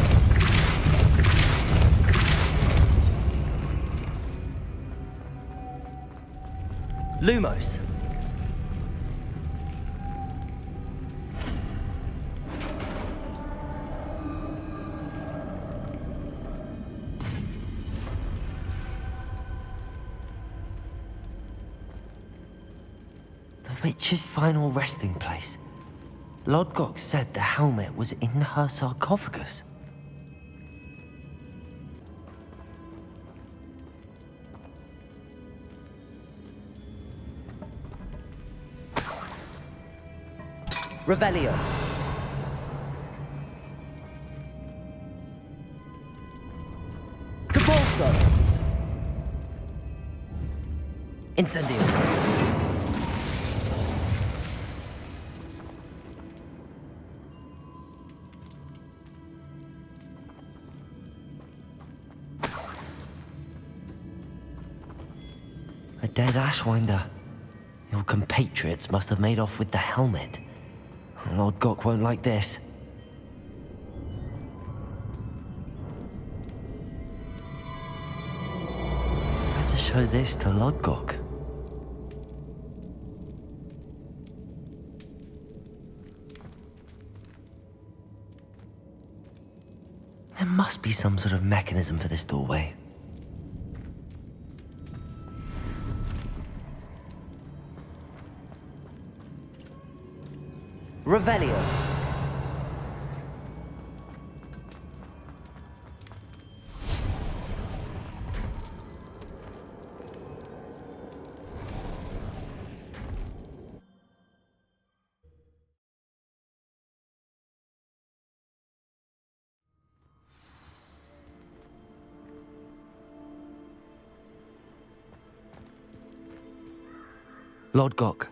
Lumos. The witch's final resting place. Lodgok said the helmet was in her sarcophagus. Revelio. Depulso. Incendio. A dead Ashwinder. Your compatriots must have made off with the helmet. Lord Gok won't like this. Better show this to Lord Gok. There must be some sort of mechanism for this doorway. Revelio. Lord Gok,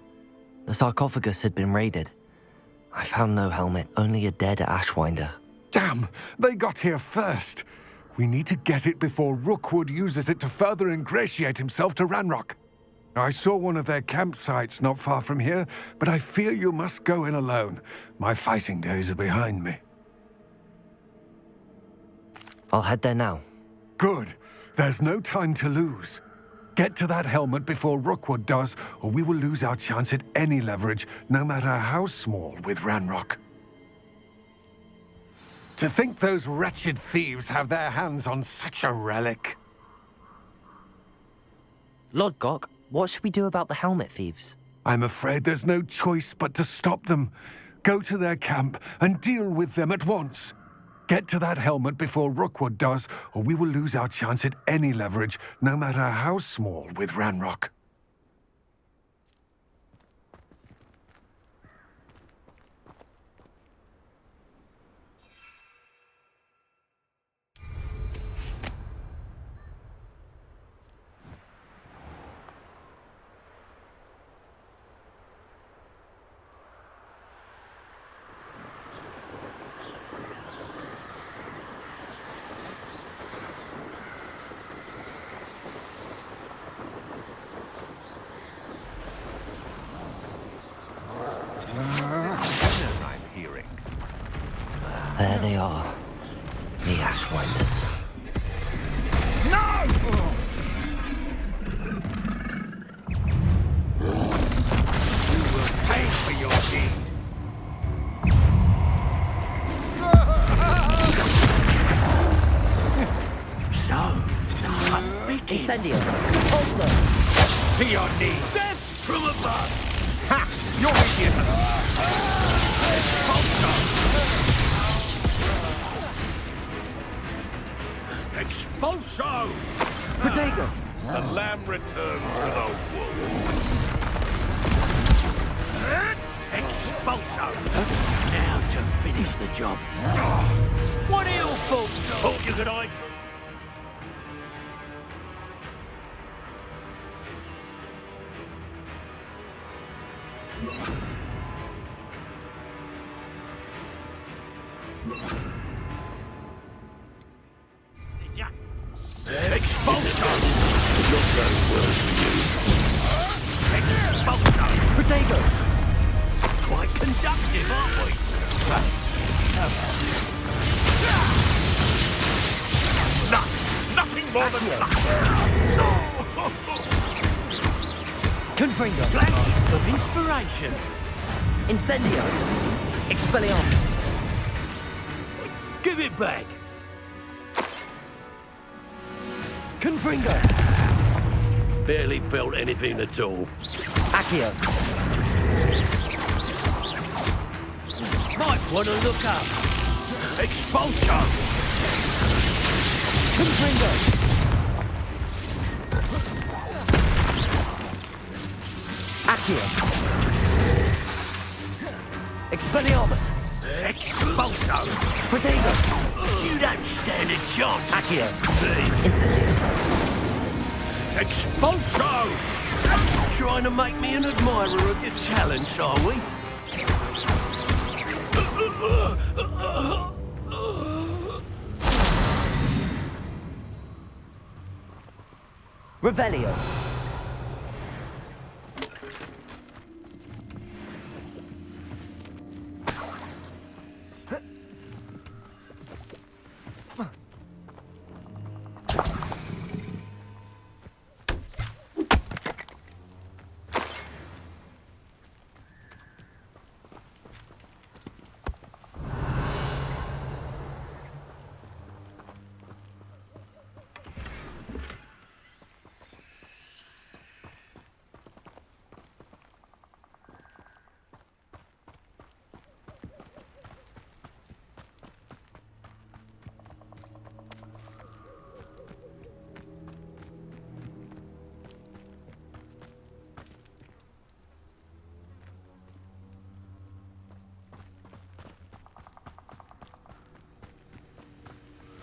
the sarcophagus had been raided. I found no helmet, only a dead Ashwinder. Damn! They got here first. We need to get it before Rookwood uses it to further ingratiate himself to Ranrock. I saw one of their campsites not far from here, but I fear you must go in alone. My fighting days are behind me. I'll head there now. Good. There's no time to lose. Get to that helmet before Rookwood does, or we will lose our chance at any leverage, no matter how small, with Ranrock. To think those wretched thieves have their hands on such a relic. Lord Gok, what should we do about the helmet thieves? I'm afraid there's no choice but to stop them. Go to their camp and deal with them at once. Get to that helmet before Rookwood does, or we will lose our chance at any leverage, no matter how small, with Ranrock. There they are. The Ashwinders. No! You will pay for your deed. So, the hunt begins. Incendio. Also. To your knees. Death from above. Ha! You're idiot. Expulso! Protego! The lamb returns to the wolf. Expulso! Now to finish the job. What are your thoughts? Thought you could hide. conductive, aren't we? Nothing more than Confringo. Flash of inspiration. Incendio. Expelliarmus. Give it back. Confringo. Barely felt anything at all. Accio. Might want to look up. Expulsion. Confringo. Accio. Expelliarmus. Expulso. Protego. You don't stand a chance. Accio. Incendio. Expulso. Trying to make me an admirer of your talents, are we? Revelio.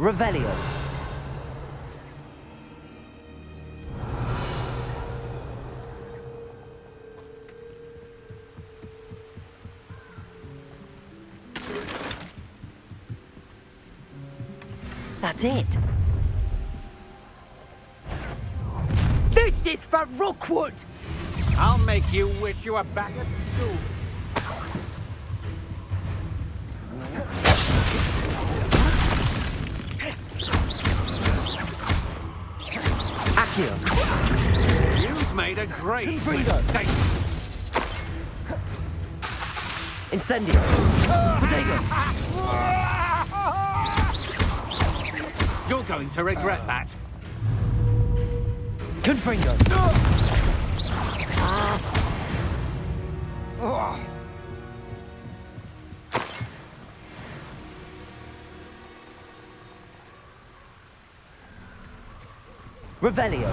Revelio. That's it. This is for Rookwood! I'll make you wish you were back at school. Accio. You've made a great Confringo. mistake. Incendio. Protego. You're going to regret that. Confringo. Revelio.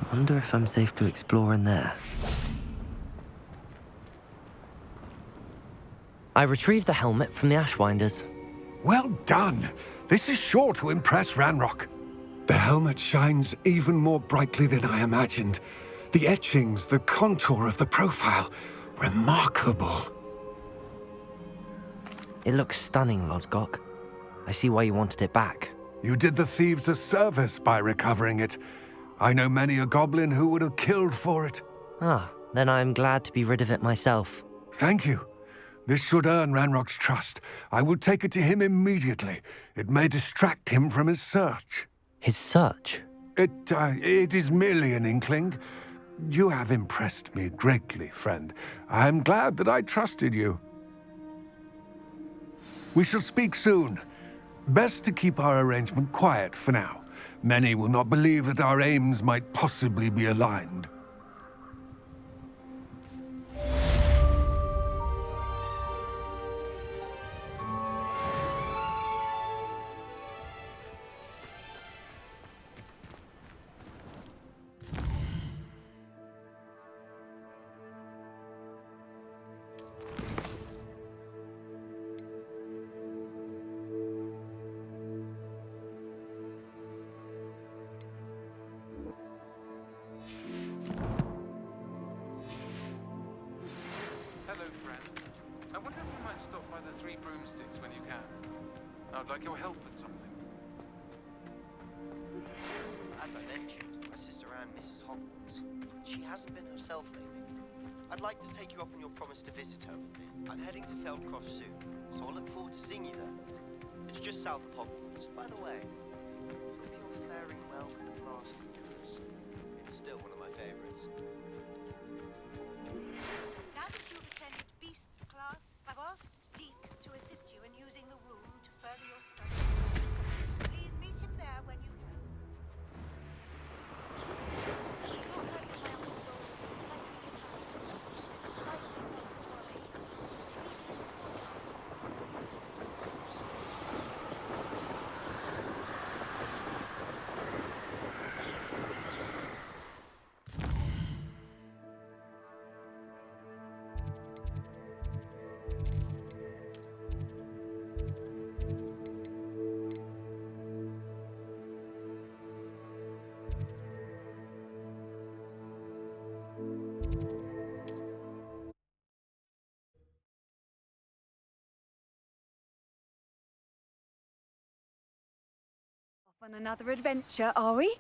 I wonder if I'm safe to explore in there. I retrieved the helmet from the Ashwinders. Well done. This is sure to impress Ranrock. The helmet shines even more brightly than I imagined. The etchings, the contour of the profile. Remarkable. It looks stunning, Lodgok. I see why you wanted it back. You did the thieves a service by recovering it. I know many a goblin who would have killed for it. Ah, then I'm glad to be rid of it myself. Thank you. This should earn Ranrock's trust. I will take it to him immediately. It may distract him from his search. His search? It is merely an inkling. You have impressed me greatly, friend. I am glad that I trusted you. We shall speak soon. Best to keep our arrangement quiet for now. Many will not believe that our aims might possibly be aligned. Hello, friend. I wonder if you might stop by the Three Broomsticks when you can. I'd like your help with something. As I mentioned, my sister Anne misses Hogwarts. She hasn't been herself lately. I'd like to take you up on your promise to visit her with me. I'm heading to Feldcroft soon, so I'll look forward to seeing you there. It's just south of Hogwarts. By the way, hope you're faring well with the Blaster Wars. It's still one of my favorites. Now that you've attended Beasts class, I've asked Deek to assist you in using the room to further your studies. Please meet him there when you can. On another adventure, are we?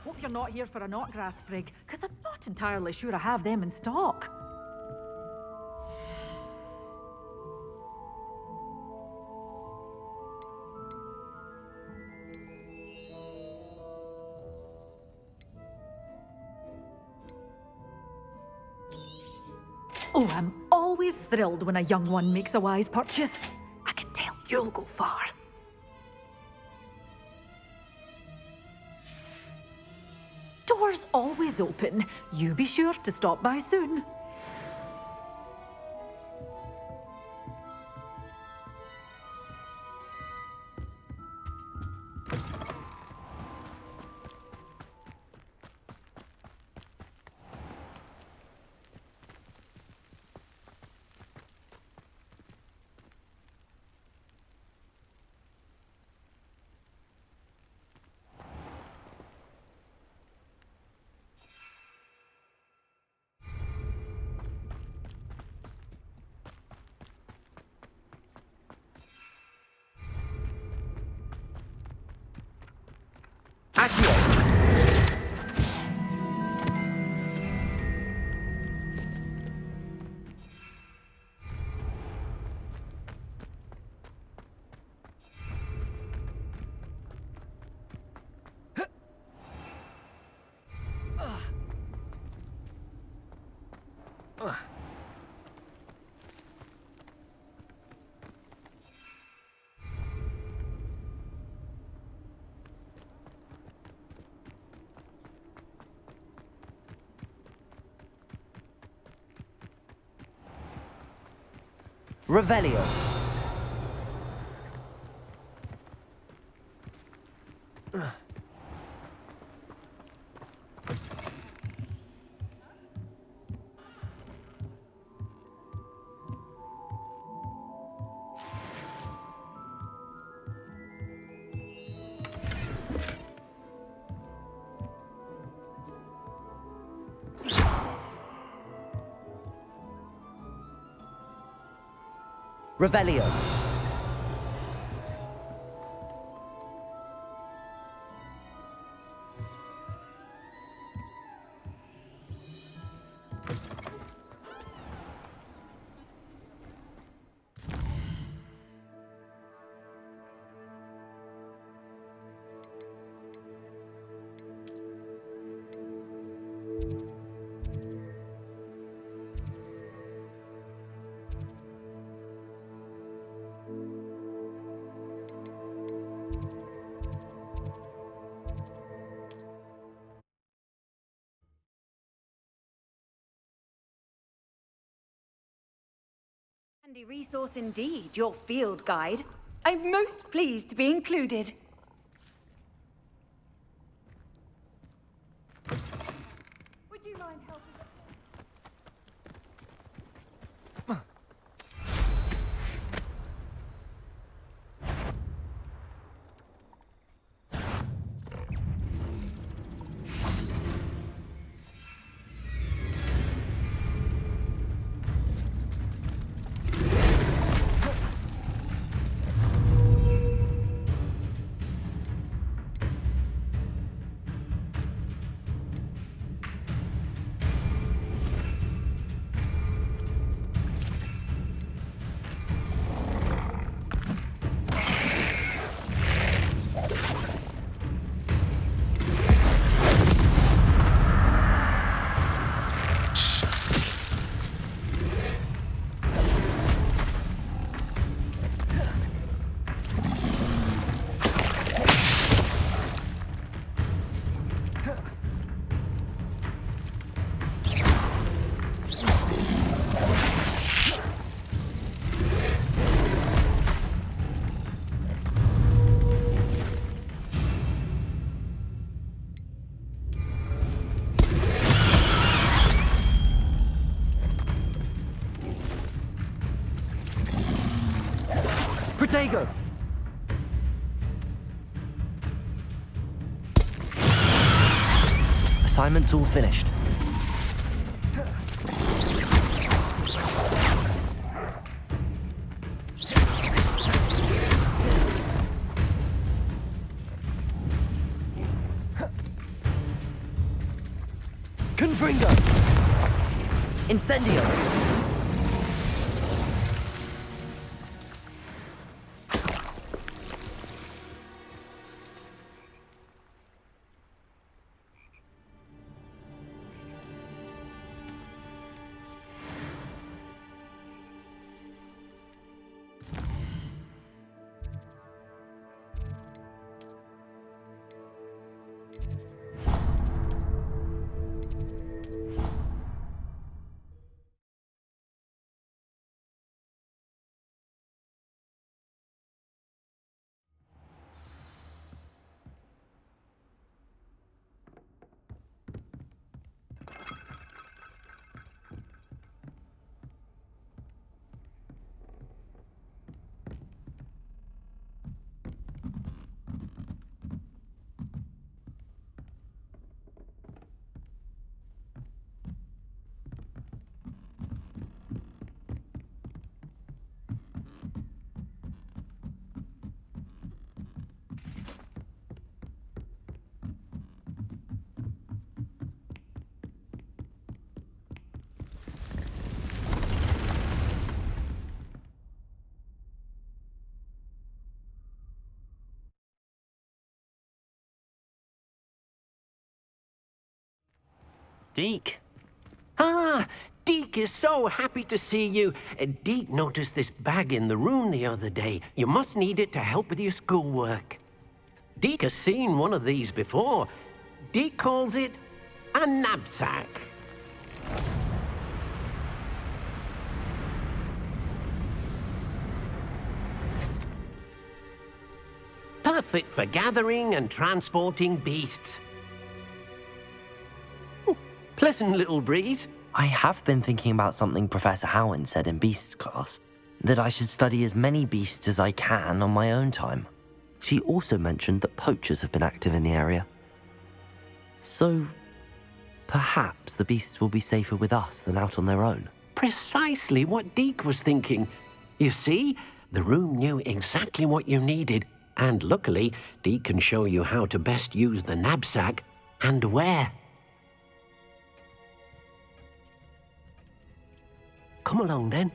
Hope you're not here for a knotgrass sprig, because I'm not entirely sure I have them in stock. Oh, I'm always thrilled when a young one makes a wise purchase. I can tell you'll go far. Doors always open. You be sure to stop by soon. Accio! Revelio. Revelio. Handy resource indeed, your field guide. I'm most pleased to be included. Would you mind helping? Protego! Assignment's all finished. Confringo! Incendio! Deke. Ah, Deke is so happy to see you. Deke noticed this bag in the room the other day. You must need it to help with your schoolwork. Deke has seen one of these before. Deke calls it a knapsack. Perfect for gathering and transporting beasts. Pleasant little breeze. I have been thinking about something Professor Howin said in Beasts class, that I should study as many beasts as I can on my own time. She also mentioned that poachers have been active in the area. So, perhaps the beasts will be safer with us than out on their own. Precisely what Deke was thinking. You see, the room knew exactly what you needed, and luckily, Deke can show you how to best use the knapsack and where. Come along, then.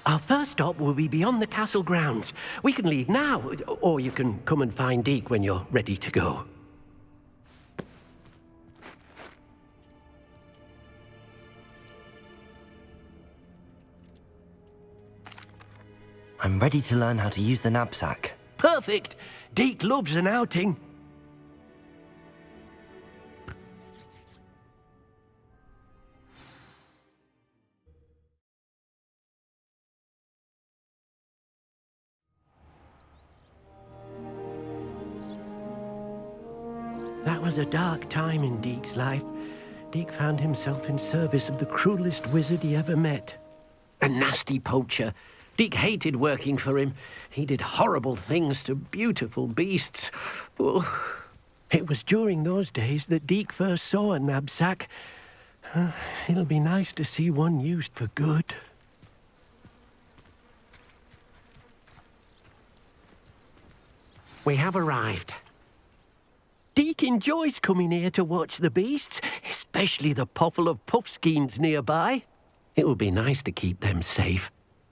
Our first stop will be beyond the castle grounds. We can leave now, or you can come and find Deke when you're ready to go. I'm ready to learn how to use the knapsack. Perfect! Deke loves an outing. That was a dark time in Deke's life. Deke found himself in service of the cruelest wizard he ever met. A nasty poacher. Deke hated working for him. He did horrible things to beautiful beasts. Oh. It was during those days that Deke first saw a knapsack. It'll be nice to see one used for good. We have arrived. Deke enjoys coming here to watch the beasts, especially the potful of puffskeins nearby. It will be nice to keep them safe.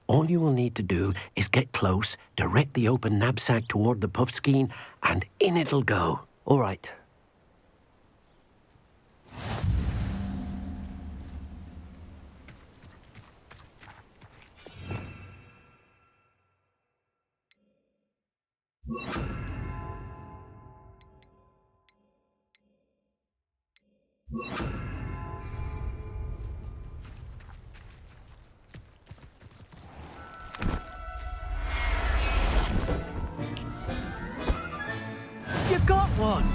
All you will need to do is get close, direct the open knapsack toward the puffskein, and in it'll go. All right. You got one!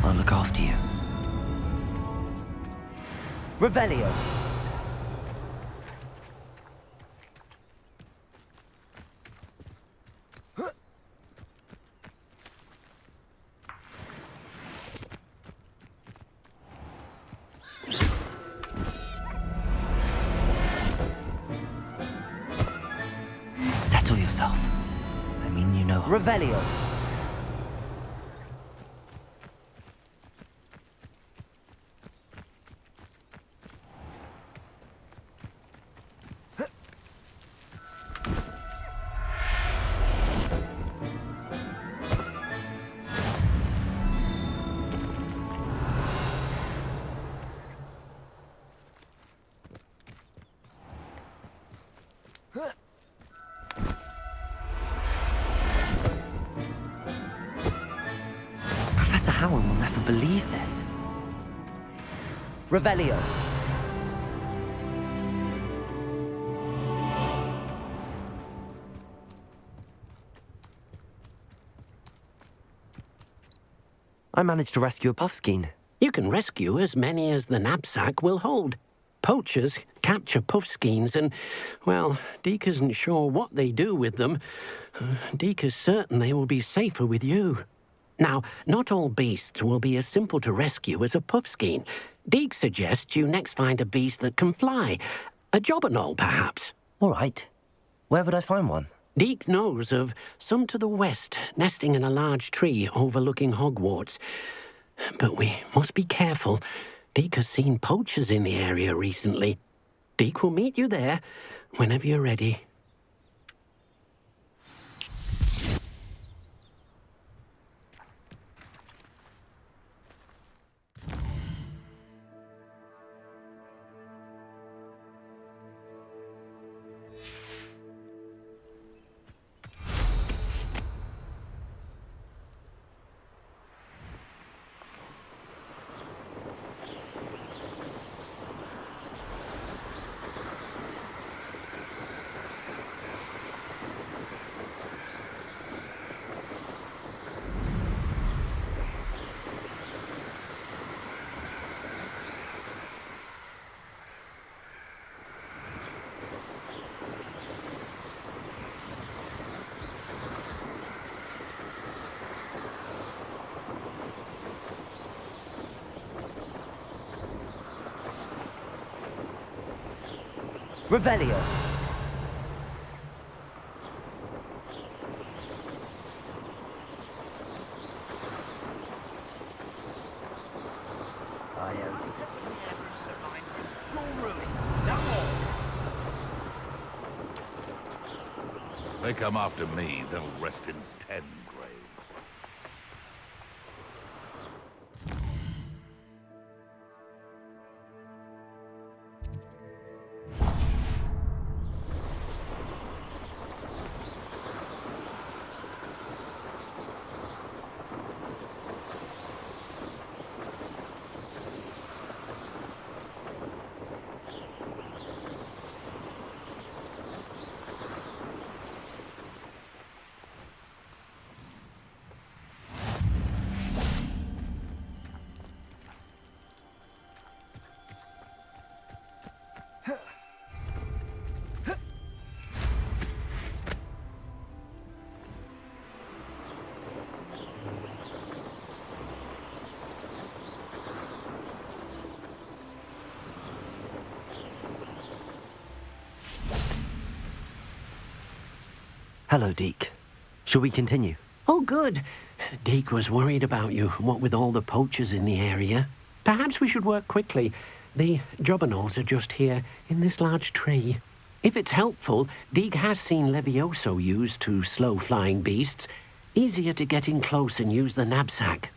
I'll look after you. Revelio. Settle yourself. I mean, you know. Revelio. Professor Howin will never believe this. Revelio. I managed to rescue a puffskein. You can rescue as many as the knapsack will hold. Poachers capture puffskeins and, well, Deke isn't sure what they do with them. Deke is certain they will be safer with you. Now, not all beasts will be as simple to rescue as a puffskein. Deke suggests you next find a beast that can fly. A jobberknoll, perhaps. All right. Where would I find one? Deke knows of some to the west, nesting in a large tree overlooking Hogwarts. But we must be careful. Deke has seen poachers in the area recently. Deke will meet you there whenever you're ready. Revelio. They come after me, they'll rest in 10 graves. Hello, Deke. Shall we continue? Oh, good. Deke was worried about you, what with all the poachers in the area. Perhaps we should work quickly. The jobberknolls are just here, in this large tree. If it's helpful, Deke has seen Levioso used to slow flying beasts. Easier to get in close and use the knapsack.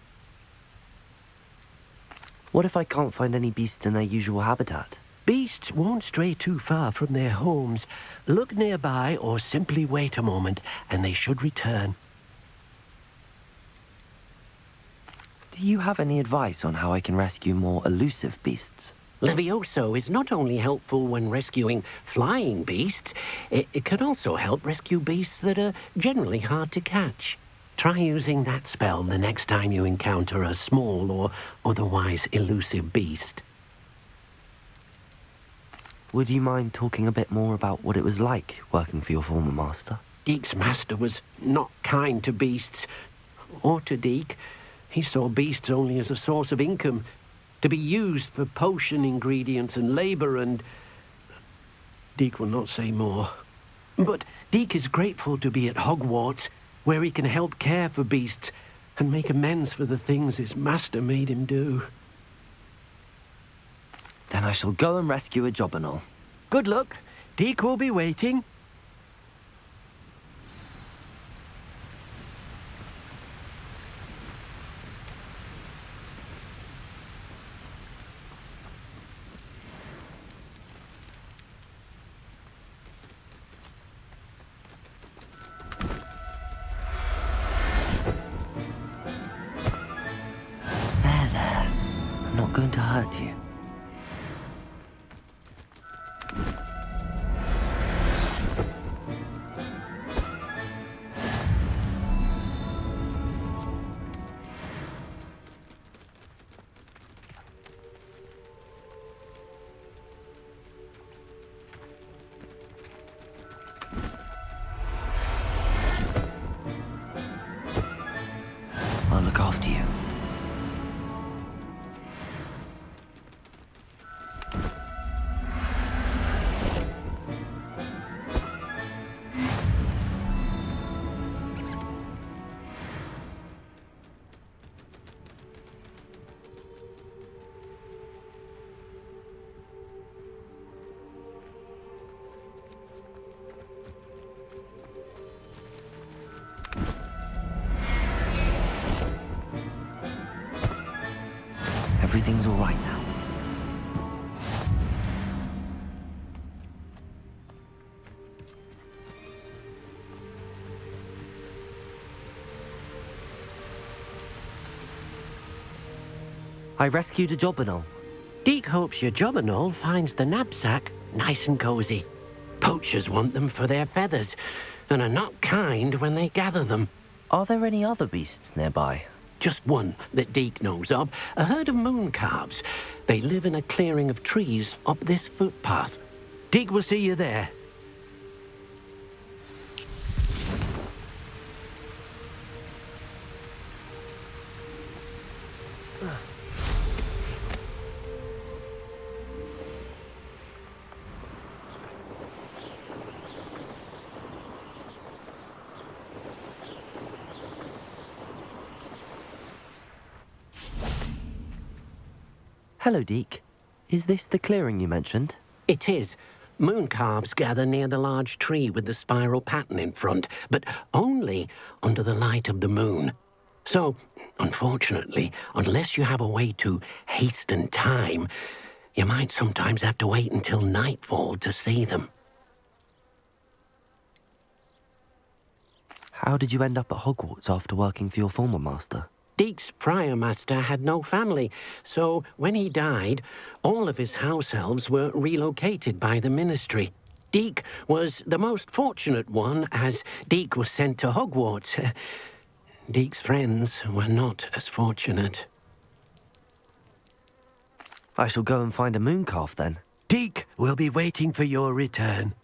What if I can't find any beasts in their usual habitat? Beasts won't stray too far from their homes. Look nearby or simply wait a moment, and they should return. Do you have any advice on how I can rescue more elusive beasts? Levioso is not only helpful when rescuing flying beasts, it can also help rescue beasts that are generally hard to catch. Try using that spell the next time you encounter a small or otherwise elusive beast. Would you mind talking a bit more about what it was like working for your former master? Deke's master was not kind to beasts, or to Deke. He saw beasts only as a source of income, to be used for potion ingredients and labour, and Deke will not say more. But Deke is grateful to be at Hogwarts, where he can help care for beasts and make amends for the things his master made him do. Then I shall go and rescue a jobberknoll. Good luck. Deke will be waiting. There. I'm not going to hurt you. I'll look after you. Everything's all right now. I rescued a jobberknoll. Deke hopes your jobberknoll finds the knapsack nice and cozy. Poachers want them for their feathers, and are not kind when they gather them. Are there any other beasts nearby? Just one that Deke knows of, a herd of moon calves. They live in a clearing of trees up this footpath. Deke will see you there. Hello, Deke. Is this the clearing you mentioned? It is. Moon calves gather near the large tree with the spiral pattern in front, but only under the light of the moon. So, unfortunately, unless you have a way to hasten time, you might sometimes have to wait until nightfall to see them. How did you end up at Hogwarts after working for your former master? Deke's prior master had no family, so when he died, all of his house elves were relocated by the ministry. Deke was the most fortunate one, as Deke was sent to Hogwarts. Deke's friends were not as fortunate. I shall go and find a moon calf then. Deke will be waiting for your return.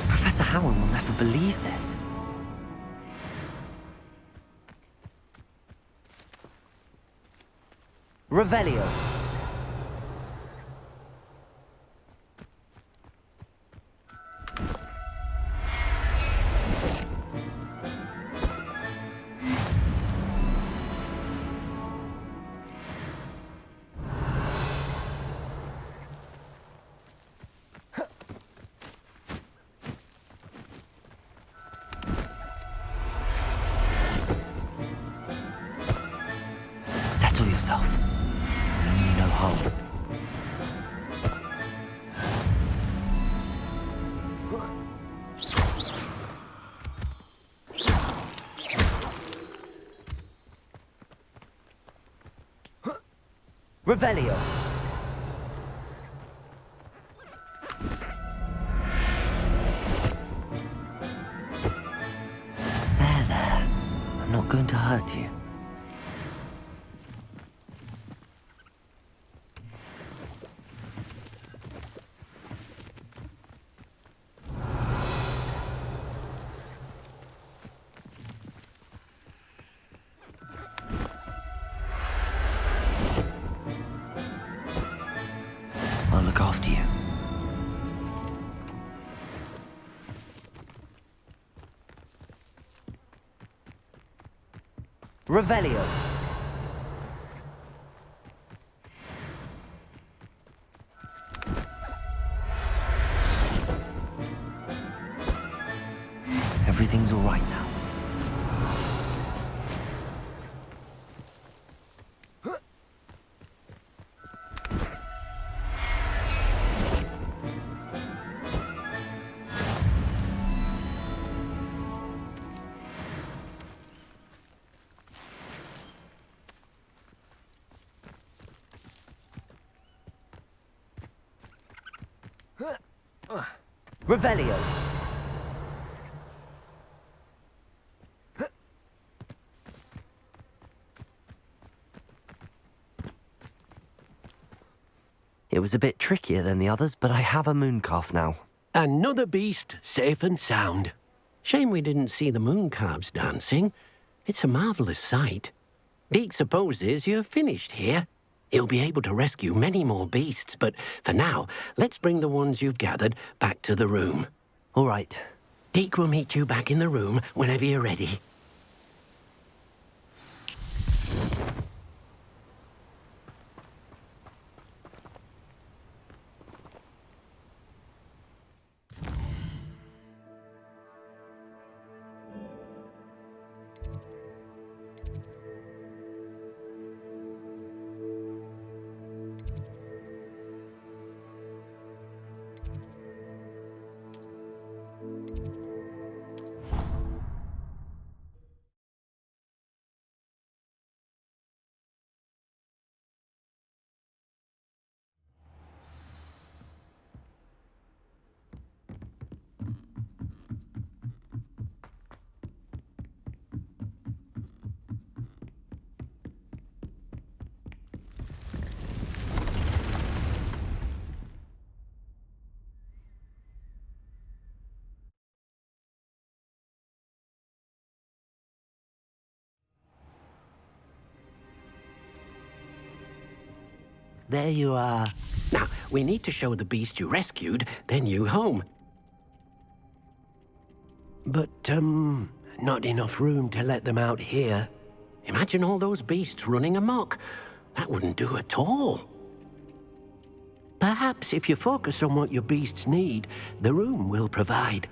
Professor Howard will never believe this. Revelio. Settle yourself. I mean you no harm. Revelio. There. I'm not going to hurt you. I'll look after you. Revelio. Everything's all right now. Revelio. It was a bit trickier than the others, but I have a mooncalf now. Another beast, safe and sound. Shame we didn't see the mooncalves dancing. It's a marvellous sight. Deke supposes you're finished here. He'll be able to rescue many more beasts, but for now, let's bring the ones you've gathered back to the room. All right. Deke will meet you back in the room whenever you're ready. There you are. Now, we need to show the beast you rescued their new home. But, not enough room to let them out here. Imagine all those beasts running amok. That wouldn't do at all. Perhaps if you focus on what your beasts need, the room will provide.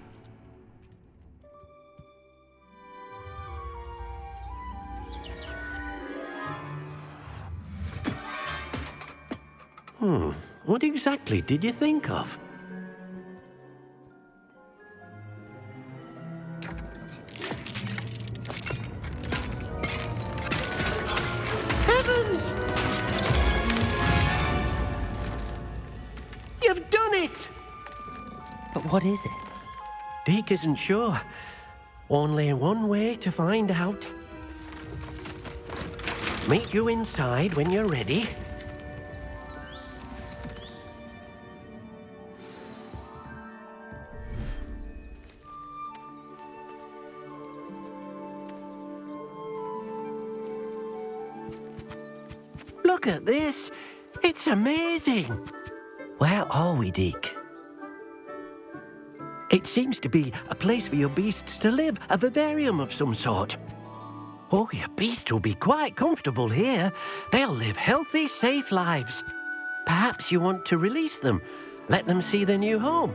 What exactly did you think of? Heavens! You've done it! But what is it? Deke isn't sure. Only one way to find out. Meet you inside when you're ready. Look at this. It's amazing. Where are we, Deke? It seems to be a place for your beasts to live, a vivarium of some sort. Oh, your beasts will be quite comfortable here. They'll live healthy, safe lives. Perhaps you want to release them, let them see their new home.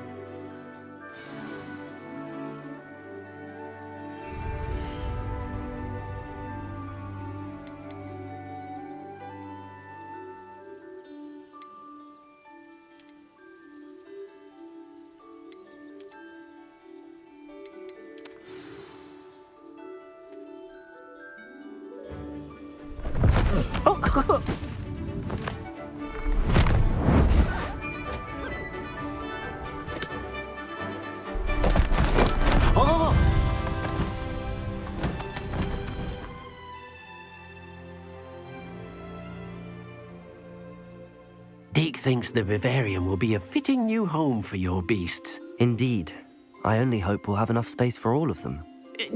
thinks the vivarium will be a fitting new home for your beasts. Indeed. I only hope we'll have enough space for all of them.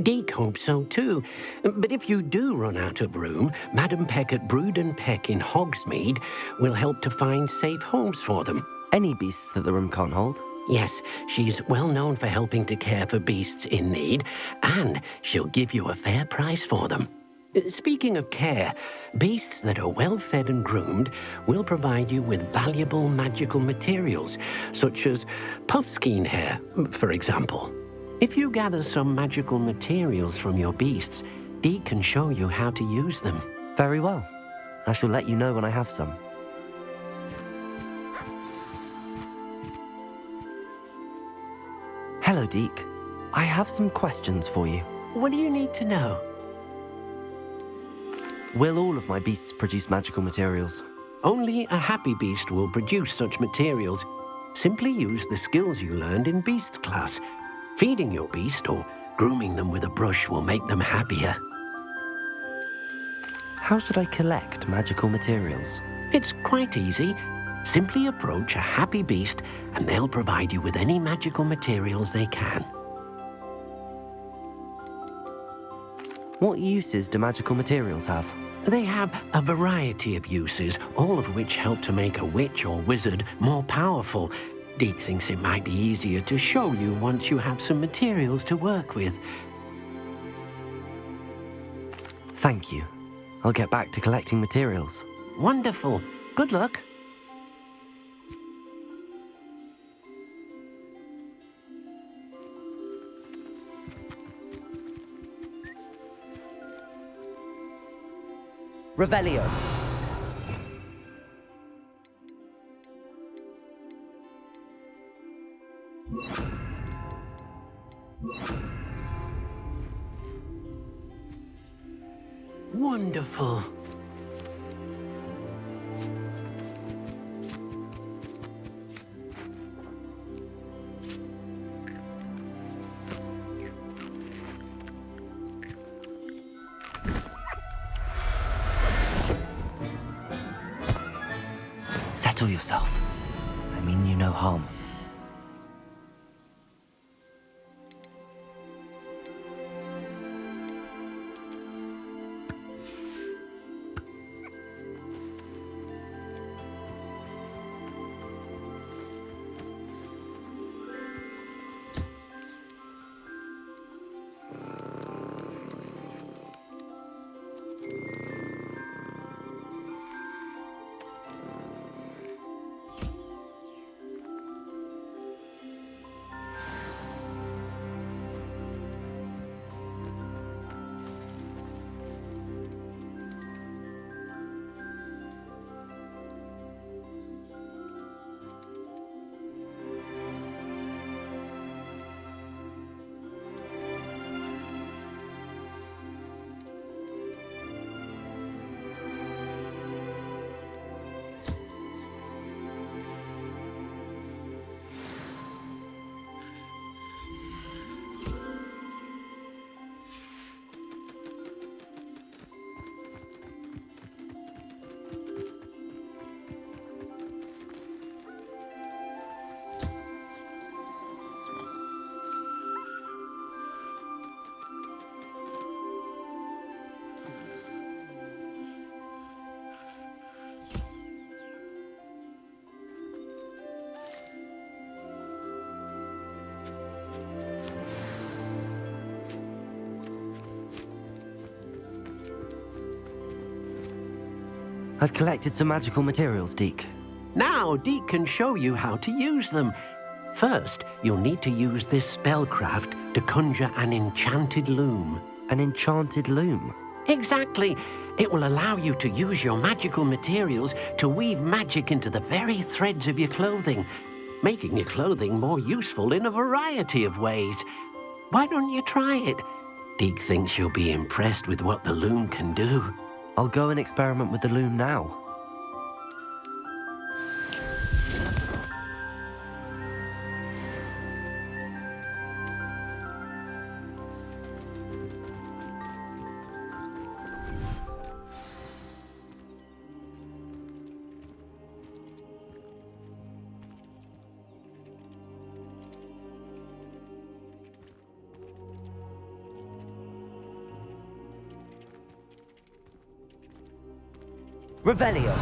Deke hopes so too. But if you do run out of room, Madam Peck at Brood and Peck in Hogsmeade will help to find safe homes for them. Any beasts that the room can't hold? Yes, she's well known for helping to care for beasts in need, and she'll give you a fair price for them. Speaking of care, beasts that are well fed and groomed will provide you with valuable magical materials, such as puffskein hair, for example. If you gather some magical materials from your beasts, Dee can show you how to use them. Very well. I shall let you know when I have some. Hello, Deke. I have some questions for you. What do you need to know? Will all of my beasts produce magical materials? Only a happy beast will produce such materials. Simply use the skills you learned in beast class. Feeding your beast or grooming them with a brush will make them happier. How should I collect magical materials? It's quite easy. Simply approach a happy beast and they'll provide you with any magical materials they can. What uses do magical materials have? They have a variety of uses, all of which help to make a witch or wizard more powerful. Deke thinks it might be easier to show you once you have some materials to work with. Thank you. I'll get back to collecting materials. Wonderful. Good luck. Revelio. Wonderful. Settle yourself. I mean you no harm. I've collected some magical materials, Deke. Now Deke can show you how to use them. First, you'll need to use this spellcraft to conjure an enchanted loom. An enchanted loom? Exactly. It will allow you to use your magical materials to weave magic into the very threads of your clothing, making your clothing more useful in a variety of ways. Why don't you try it? Deke thinks you'll be impressed with what the loom can do. I'll go and experiment with the loom now. Revelio.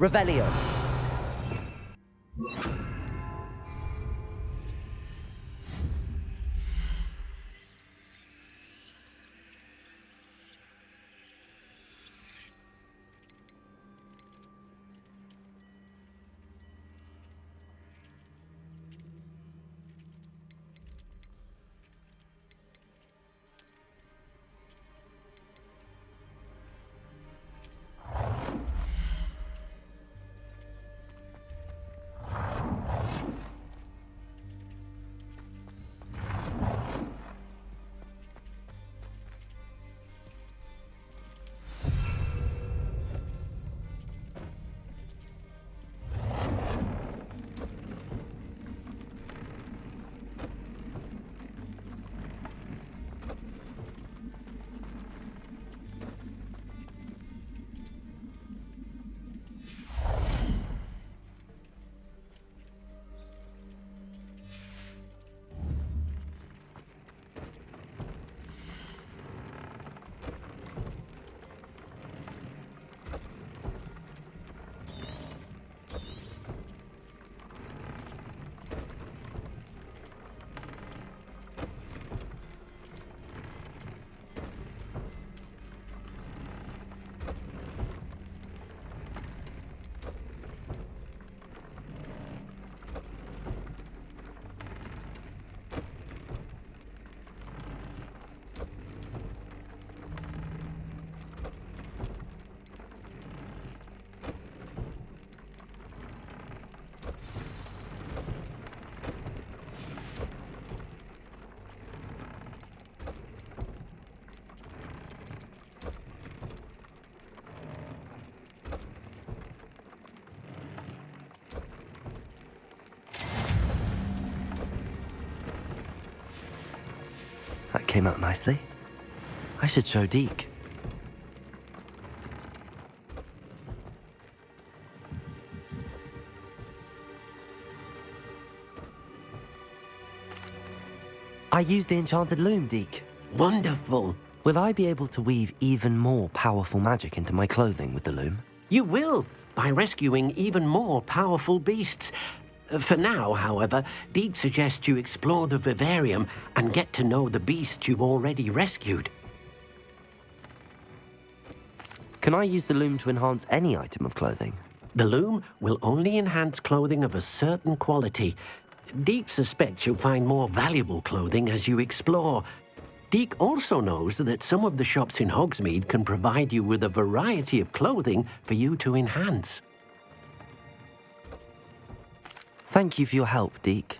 Revelio. That came out nicely. I should show Deke. I used the enchanted loom, Deke. Wonderful. Will I be able to weave even more powerful magic into my clothing with the loom? You will, by rescuing even more powerful beasts. For now, however, Deke suggests you explore the vivarium and get to know the beasts you've already rescued. Can I use the loom to enhance any item of clothing? The loom will only enhance clothing of a certain quality. Deke suspects you'll find more valuable clothing as you explore. Deke also knows that some of the shops in Hogsmeade can provide you with a variety of clothing for you to enhance. Thank you for your help, Deke.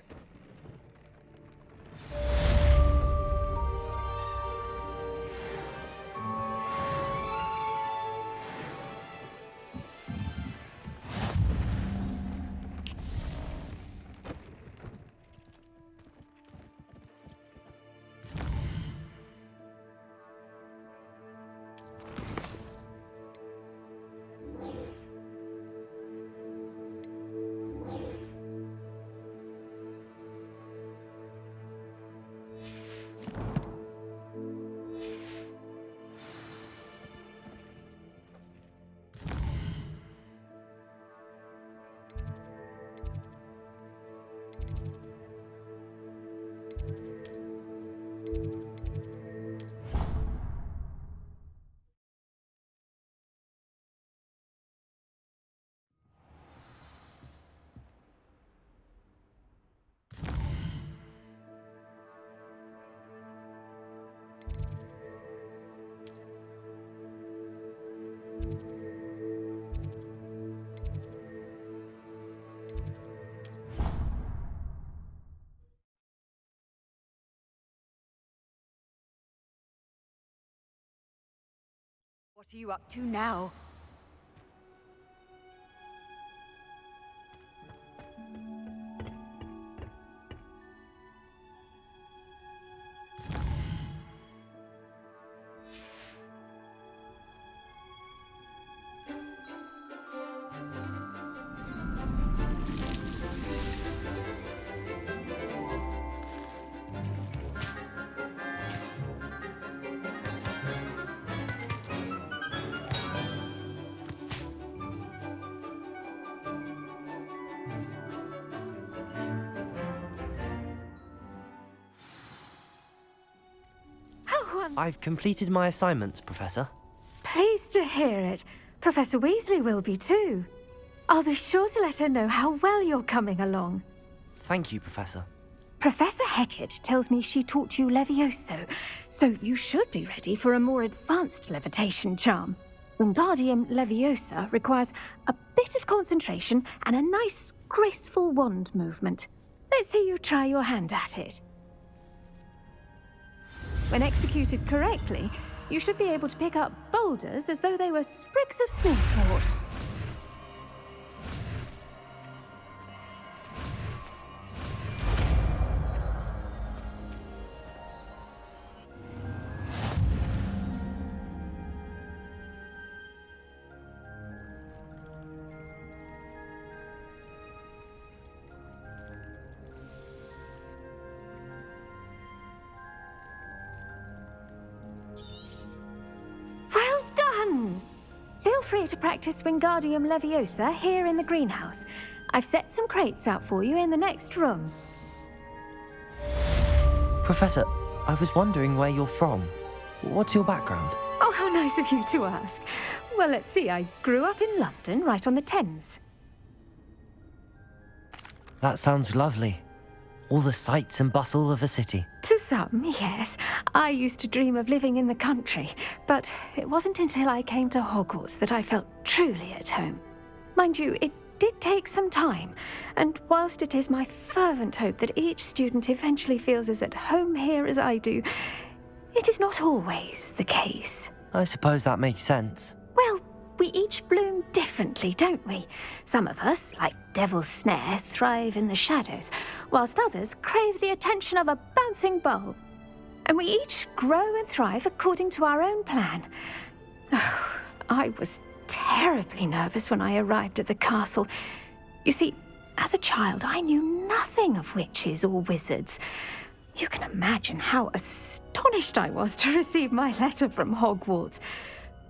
What are you up to now? I've completed my assignments, Professor. Pleased to hear it. Professor Weasley will be too. I'll be sure to let her know how well you're coming along. Thank you, Professor. Professor Hecat tells me she taught you Levioso, so you should be ready for a more advanced levitation charm. Wingardium Leviosa requires a bit of concentration and a nice, graceful wand movement. Let's see you try your hand at it. When executed correctly, you should be able to pick up boulders as though they were sprigs of sneezewort. Feel free to practice Wingardium Leviosa here in the greenhouse. I've set some crates out for you in the next room. Professor, I was wondering where you're from. What's your background? Oh, how nice of you to ask. Well, let's see. I grew up in London, right on the Thames. That sounds lovely. All the sights and bustle of a city. To some, yes. I used to dream of living in the country, but it wasn't until I came to Hogwarts that I felt truly at home. Mind you, it did take some time, and whilst it is my fervent hope that each student eventually feels as at home here as I do, it is not always the case. I suppose that makes sense. Well, we each bloom differently, don't we? Some of us, like Devil's Snare, thrive in the shadows, whilst others crave the attention of a bouncing bulb. And we each grow and thrive according to our own plan. Oh, I was terribly nervous when I arrived at the castle. You see, as a child, I knew nothing of witches or wizards. You can imagine how astonished I was to receive my letter from Hogwarts.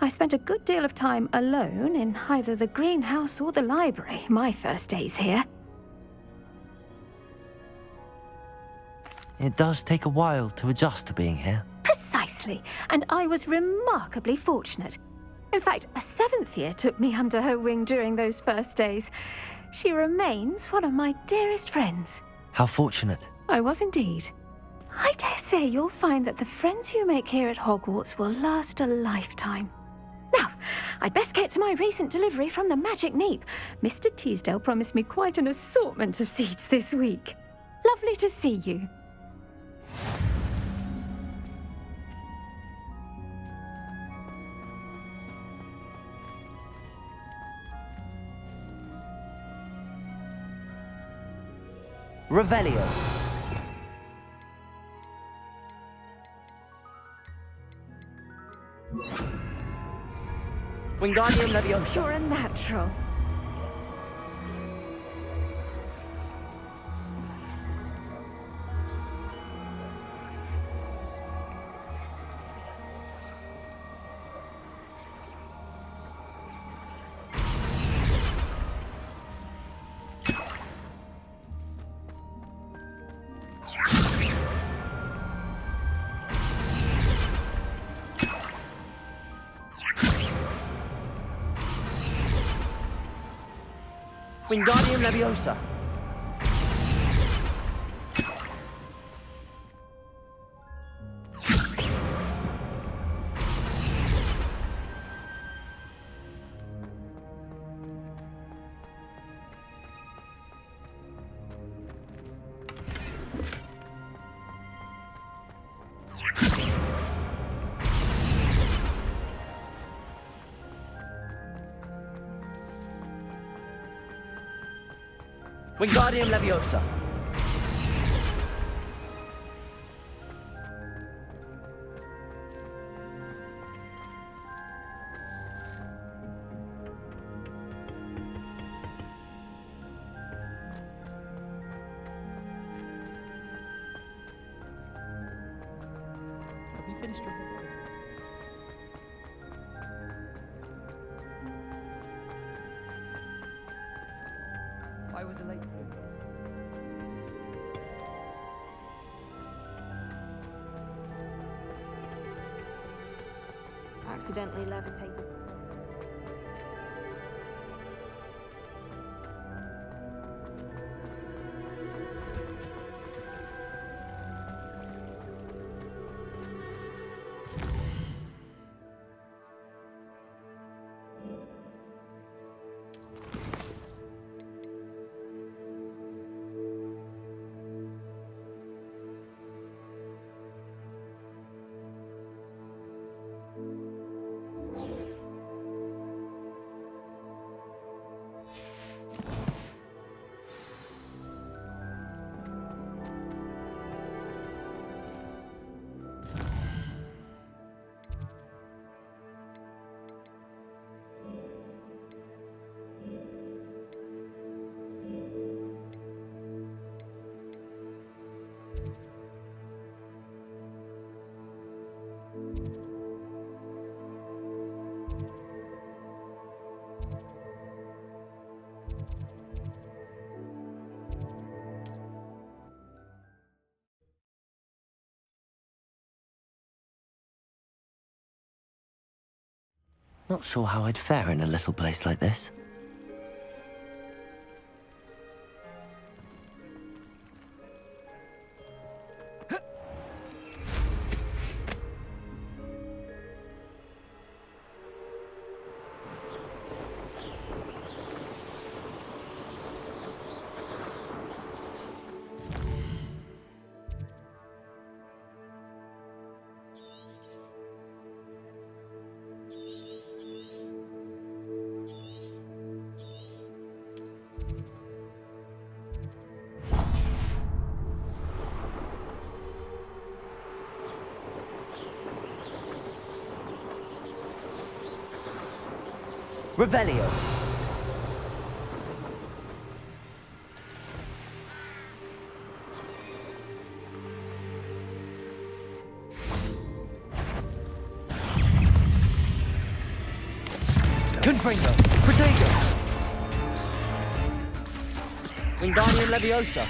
I spent a good deal of time alone in either the greenhouse or the library my first days here. It does take a while to adjust to being here. Precisely, and I was remarkably fortunate. In fact, a 7th year took me under her wing during those first days. She remains one of my dearest friends. How fortunate. I was indeed. I dare say you'll find that the friends you make here at Hogwarts will last a lifetime. Now, I'd best get to my recent delivery from the Magic Neep. Mr. Teasdale promised me quite an assortment of seeds this week. Lovely to see you. Revelio. Wingardium Leviosa. You're a natural. Wingardium Leviosa. Wingardium Leviosa. Have you finished your book? Why was it late? Accidentally levitated. Not sure how I'd fare in a little place like this. Revelio. Confringo. Protego. Wingardium Leviosa.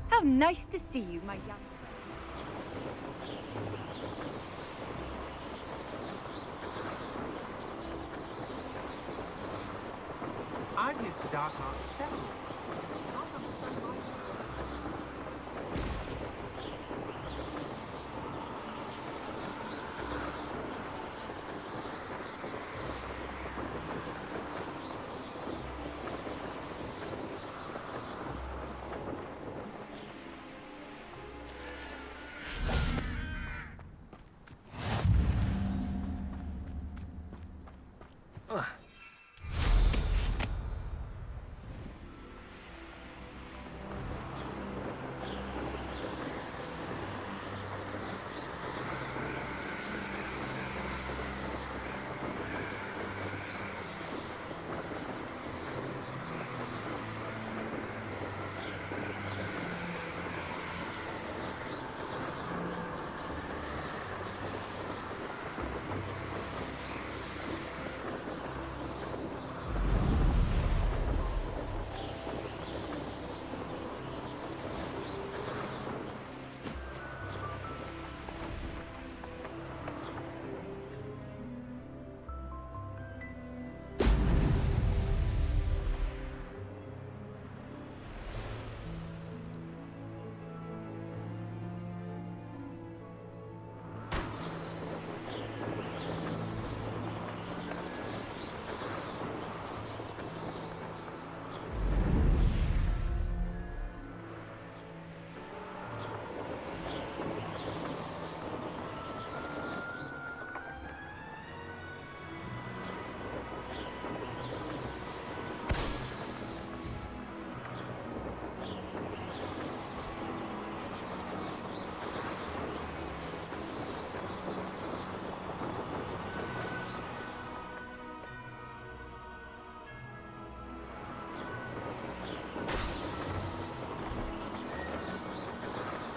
How nice to see you, my young I've used the dark arts several. Not on the sunlight.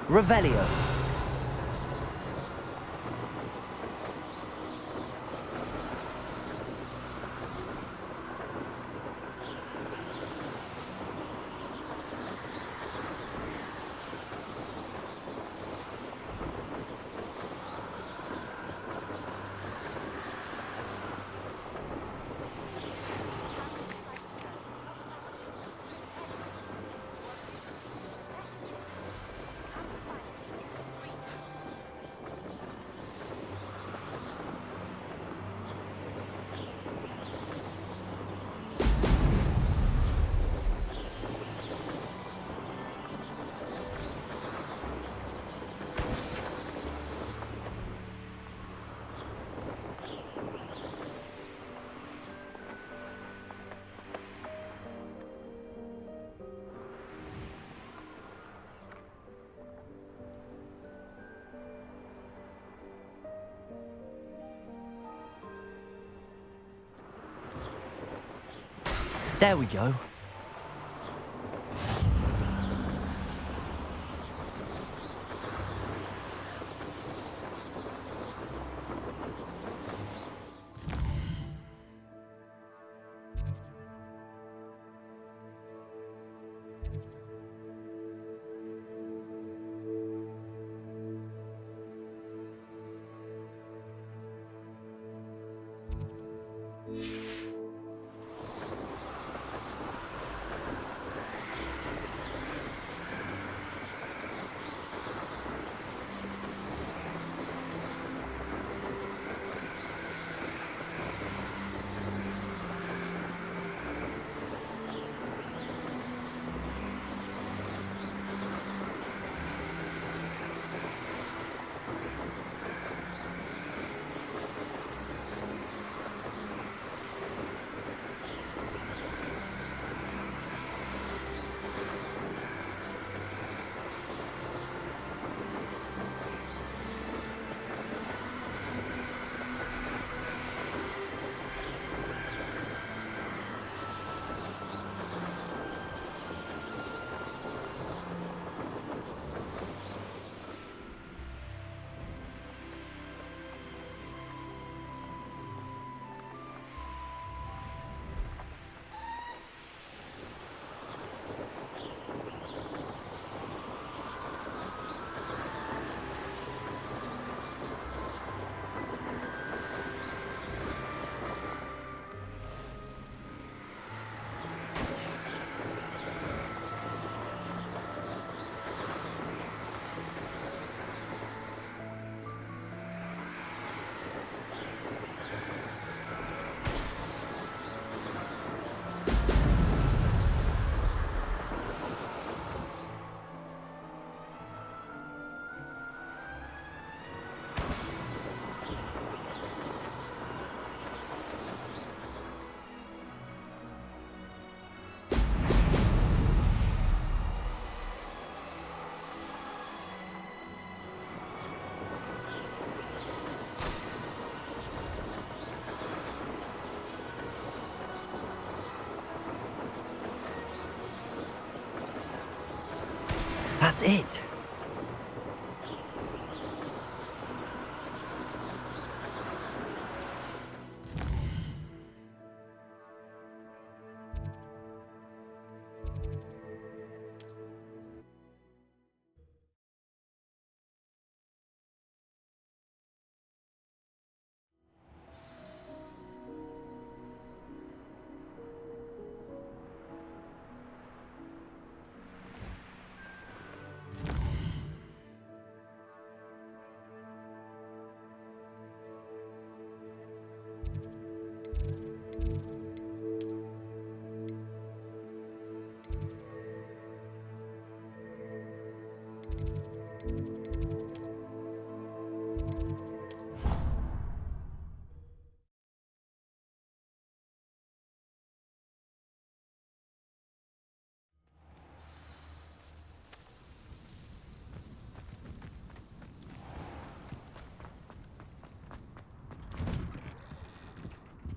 Revelio. There we go. That's it.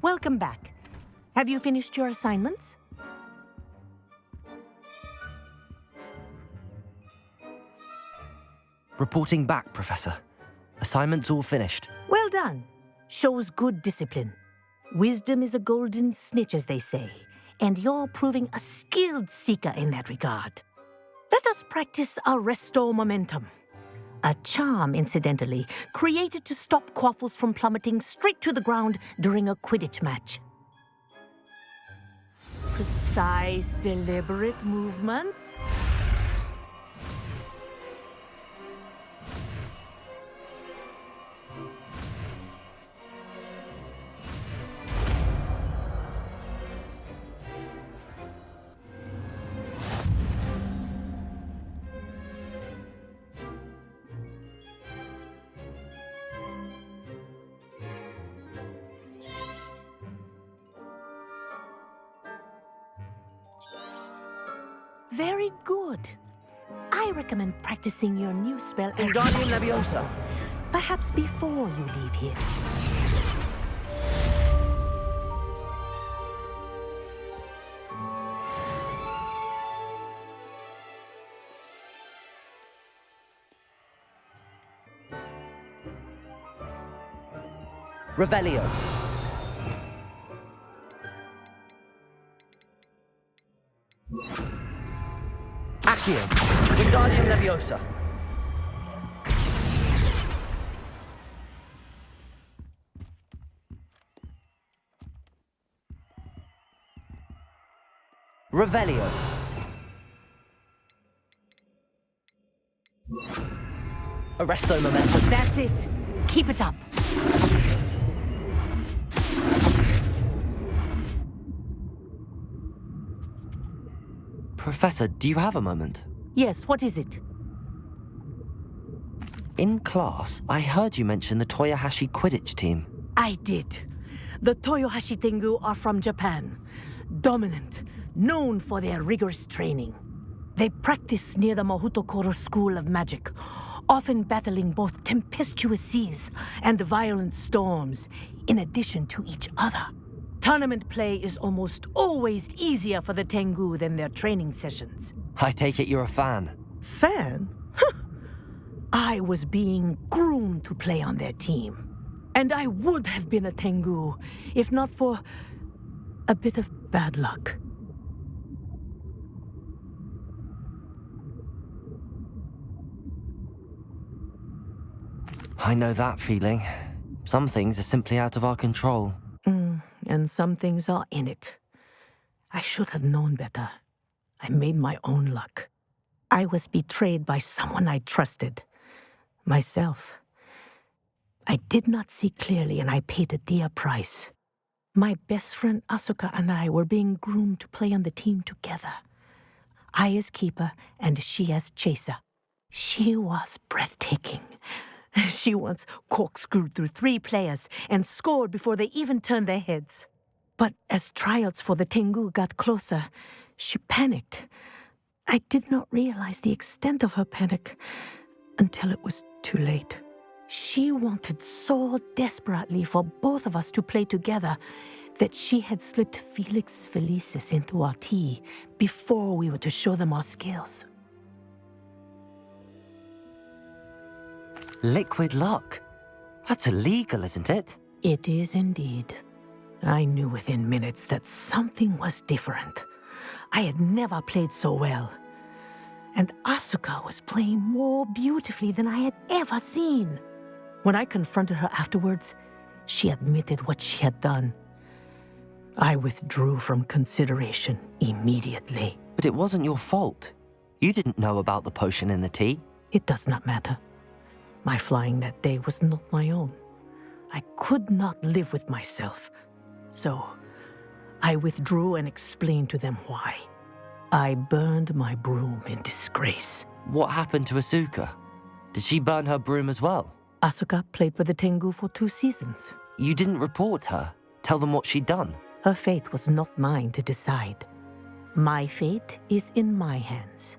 Welcome back. Have you finished your assignments? Reporting back, Professor. Assignment's all finished. Well done. Shows good discipline. Wisdom is a golden snitch, as they say, and you're proving a skilled seeker in that regard. Let us practice Arresto Momentum. A charm, incidentally, created to stop quaffles from plummeting straight to the ground during a Quidditch match. Precise, deliberate movements. Very good. I recommend practicing your new spell Incendio Levioso. perhaps before you leave here. Revelio. Accio. Wingardium Leviosa. Revelio. Arresto Momentum. That's it. Keep it up. Professor, do you have a moment? Yes, what is it? In class, I heard you mention the Toyohashi Quidditch team. I did. The Toyohashi Tengu are from Japan. Dominant, known for their rigorous training. They practice near the Mahutokoro School of Magic, often battling both tempestuous seas and violent storms, in addition to each other. Tournament play is almost always easier for the Tengu than their training sessions. I take it you're a fan. Fan? I was being groomed to play on their team. And I would have been a Tengu, if not for a bit of bad luck. I know that feeling. Some things are simply out of our control. And some things are in it. I should have known better. I made my own luck. I was betrayed by someone I trusted. Myself. I did not see clearly, and I paid a dear price. My best friend Asuka and I were being groomed to play on the team together. I as keeper, and she as chaser. She was breathtaking. She once corkscrewed through 3 players and scored before they even turned their heads. But as tryouts for the Tengu got closer, she panicked. I did not realize the extent of her panic until it was too late. She wanted so desperately for both of us to play together that she had slipped Felix Felicis into our tea before we were to show them our skills. Liquid luck? That's illegal, isn't it? It is indeed. I knew within minutes that something was different. I had never played so well. And Asuka was playing more beautifully than I had ever seen. When I confronted her afterwards, she admitted what she had done. I withdrew from consideration immediately. But it wasn't your fault. You didn't know about the potion in the tea. It does not matter. My flying that day was not my own. I could not live with myself. So, I withdrew and explained to them why. I burned my broom in disgrace. What happened to Asuka? Did she burn her broom as well? Asuka played for the Tengu for 2 seasons. You didn't report her? Tell them what she'd done? Her fate was not mine to decide. My fate is in my hands,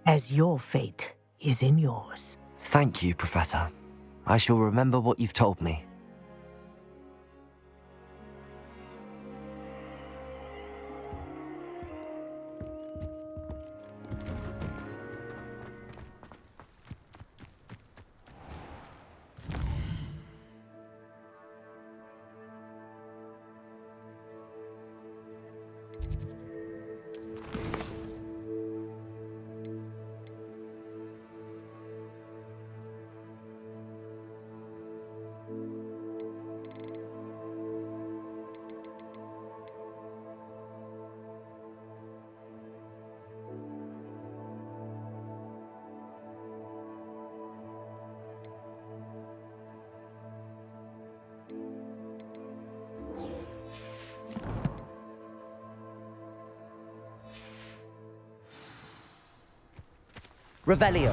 as your fate is in yours. Thank you, Professor. I shall remember what you've told me. Revelio.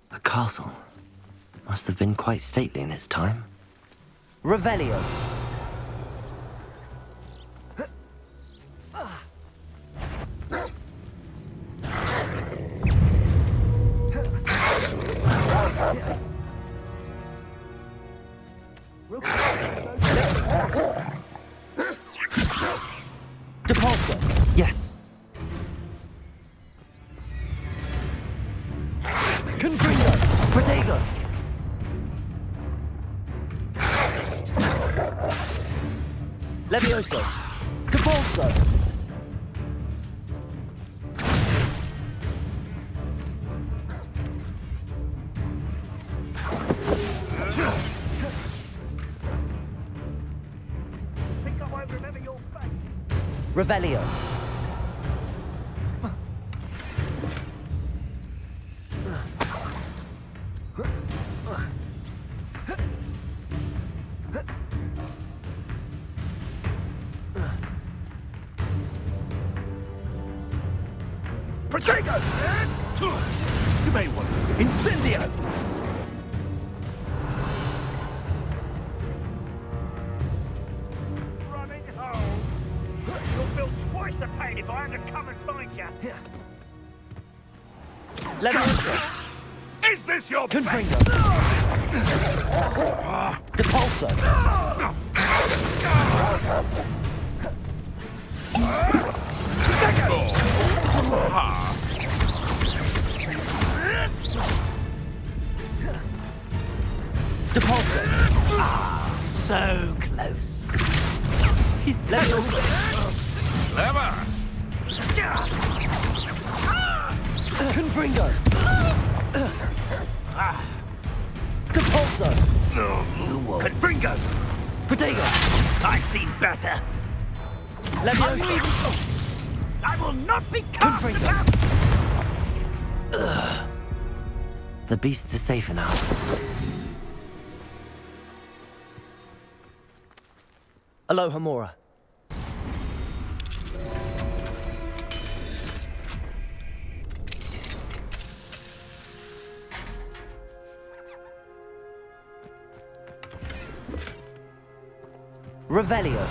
The castle must have been quite stately in its time. Revelio. Depulso. Yes. Confringo. Protego. Levioso. Depulso. Think I won't remember your face. Revelio. Protego! You may want to. Incendio! Running home. You'll feel twice the pain if I had to come and find you. Levioso. Is this your Confringo. Depulso. Depulso. Ah, so close. He's Levioso! Clever! Confringo! Capulso! Confringo! Protego! I've seen better! Levioso! I will not be cast Confringo! The beasts are safer now. Aloha, Mora. Revelio.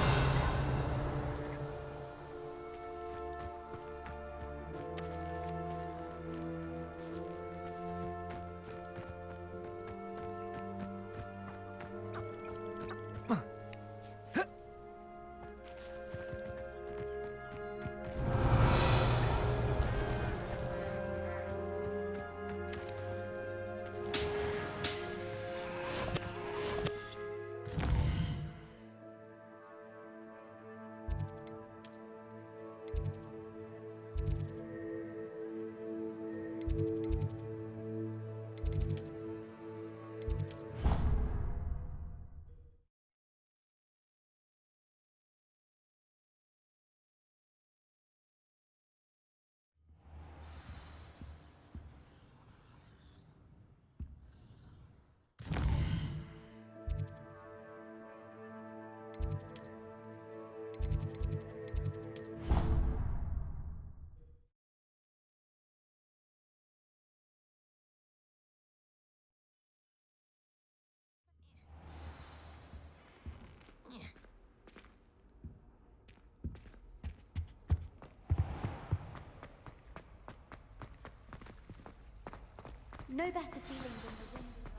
No better feeling than the wind in your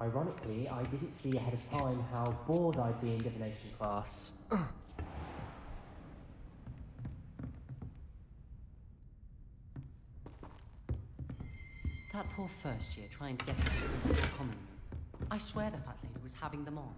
Ironically, I didn't see ahead of time how bored I'd be in divination class. That poor first year trying to get into the common room. I swear the fat lady was having them on.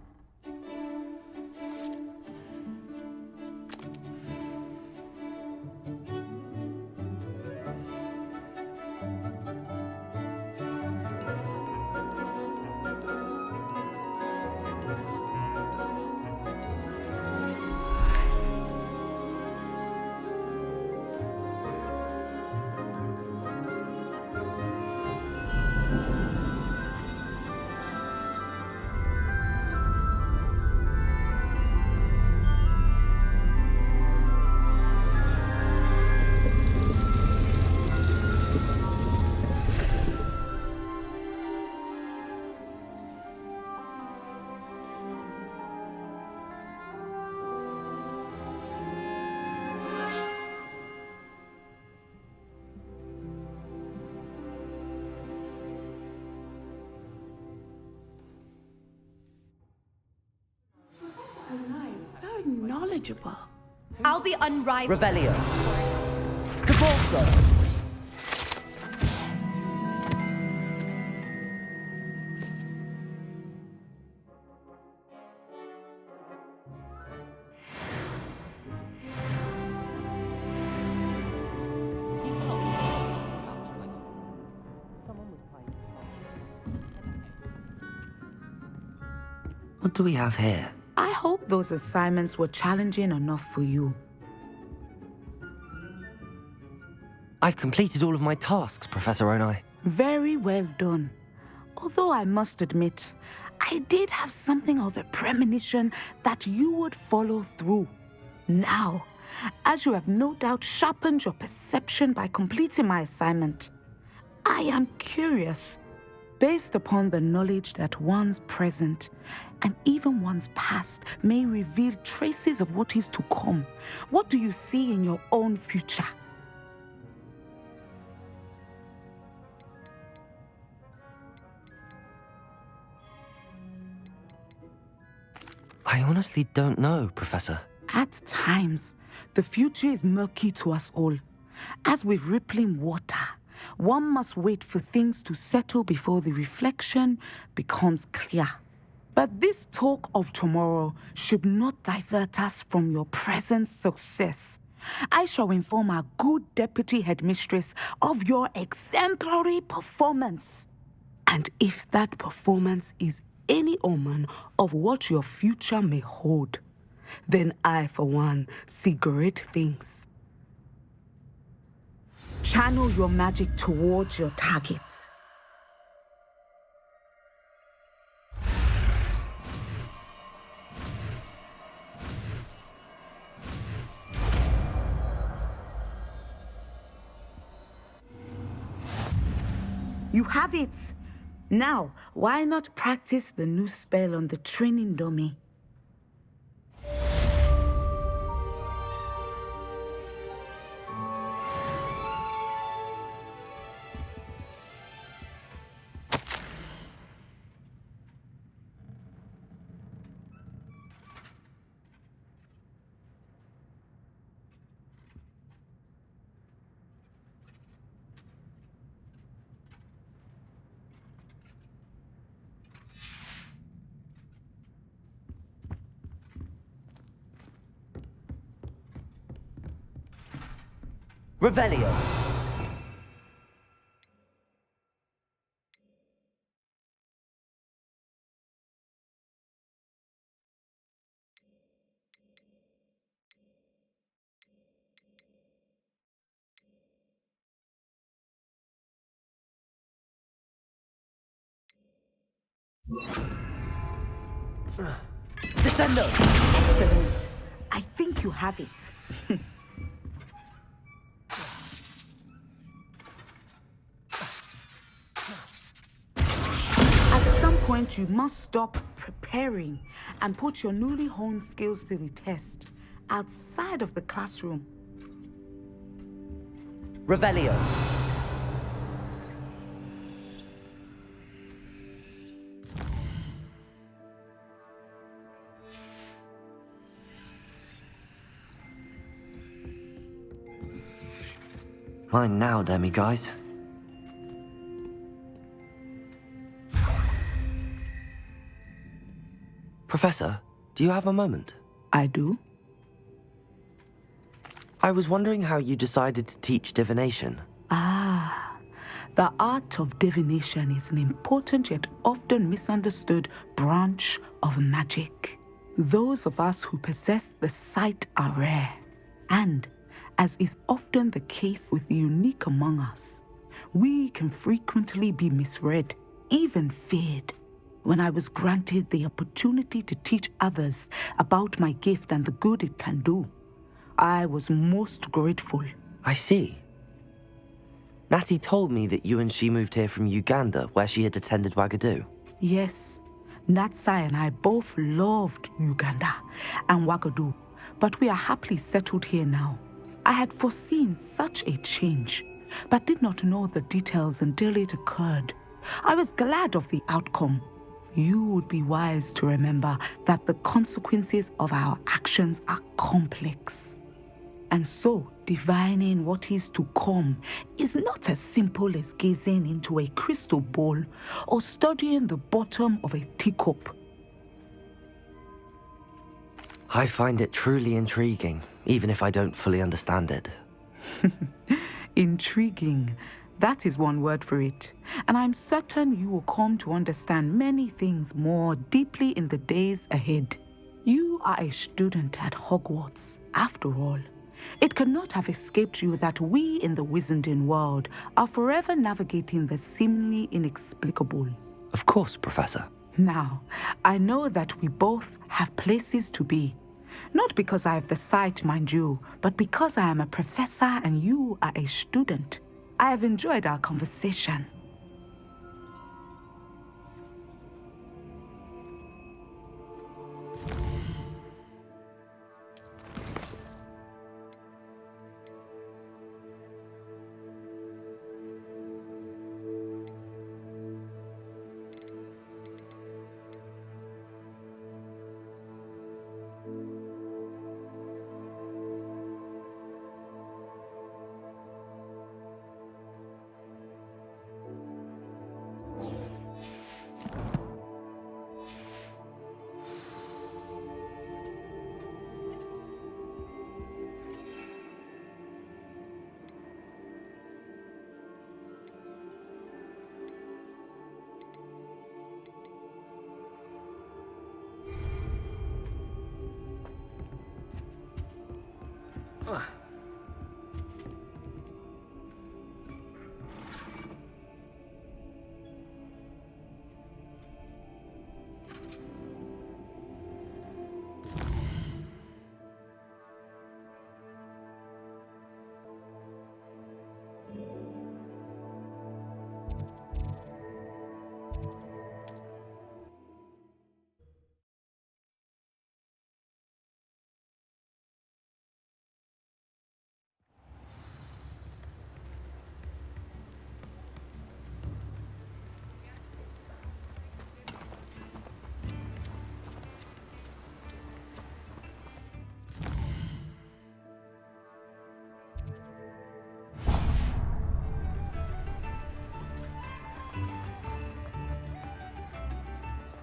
So knowledgeable. I'll be unrivaled. Revelio. Capulso. What do we have here? I hope those assignments were challenging enough for you. I've completed all of my tasks, Professor Onai. Very well done. Although I must admit, I did have something of a premonition that you would follow through. Now, as you have no doubt sharpened your perception by completing my assignment, I am curious. based upon the knowledge that one's present and even one's past may reveal traces of what is to come. What do you see in your own future? I honestly don't know, Professor. At times, the future is murky to us all. As with rippling water, one must wait for things to settle before the reflection becomes clear. But this talk of tomorrow should not divert us from your present success. I shall inform our good deputy headmistress of your exemplary performance. And if that performance is any omen of what your future may hold, then I, for one, see great things. Channel your magic towards your targets. You have it! Now, why not practice the new spell on the training dummy? Revelio. Descendo! Excellent. I think you have it. At some point, you must stop preparing and put your newly honed skills to the test outside of the classroom. Revelio. Mine now, demi-guys. Professor, do you have a moment? I do. I was wondering how you decided to teach divination. Ah, the art of divination is an important yet often misunderstood branch of magic. Those of us who possess the sight are rare, and as is often the case with the unique among us, we can frequently be misread, even feared. When I was granted the opportunity to teach others about my gift and the good it can do, I was most grateful. I see. Natty told me that you and she moved here from Uganda, where she had attended Wagadu. Yes, Natsai and I both loved Uganda and Wagadu, but we are happily settled here now. I had foreseen such a change, but did not know the details until it occurred. I was glad of the outcome. You would be wise to remember that the consequences of our actions are complex. And so, divining what is to come is not as simple as gazing into a crystal ball or studying the bottom of a teacup. I find it truly intriguing, even if I don't fully understand it. Intriguing. That is one word for it. And I'm certain you will come to understand many things more deeply in the days ahead. You are a student at Hogwarts, after all. It cannot have escaped you that we in the Wizarding world are forever navigating the seemingly inexplicable. Of course, Professor. Now, I know that we both have places to be. Not because I have the sight, mind you, but because I am a professor and you are a student. I have enjoyed our conversation.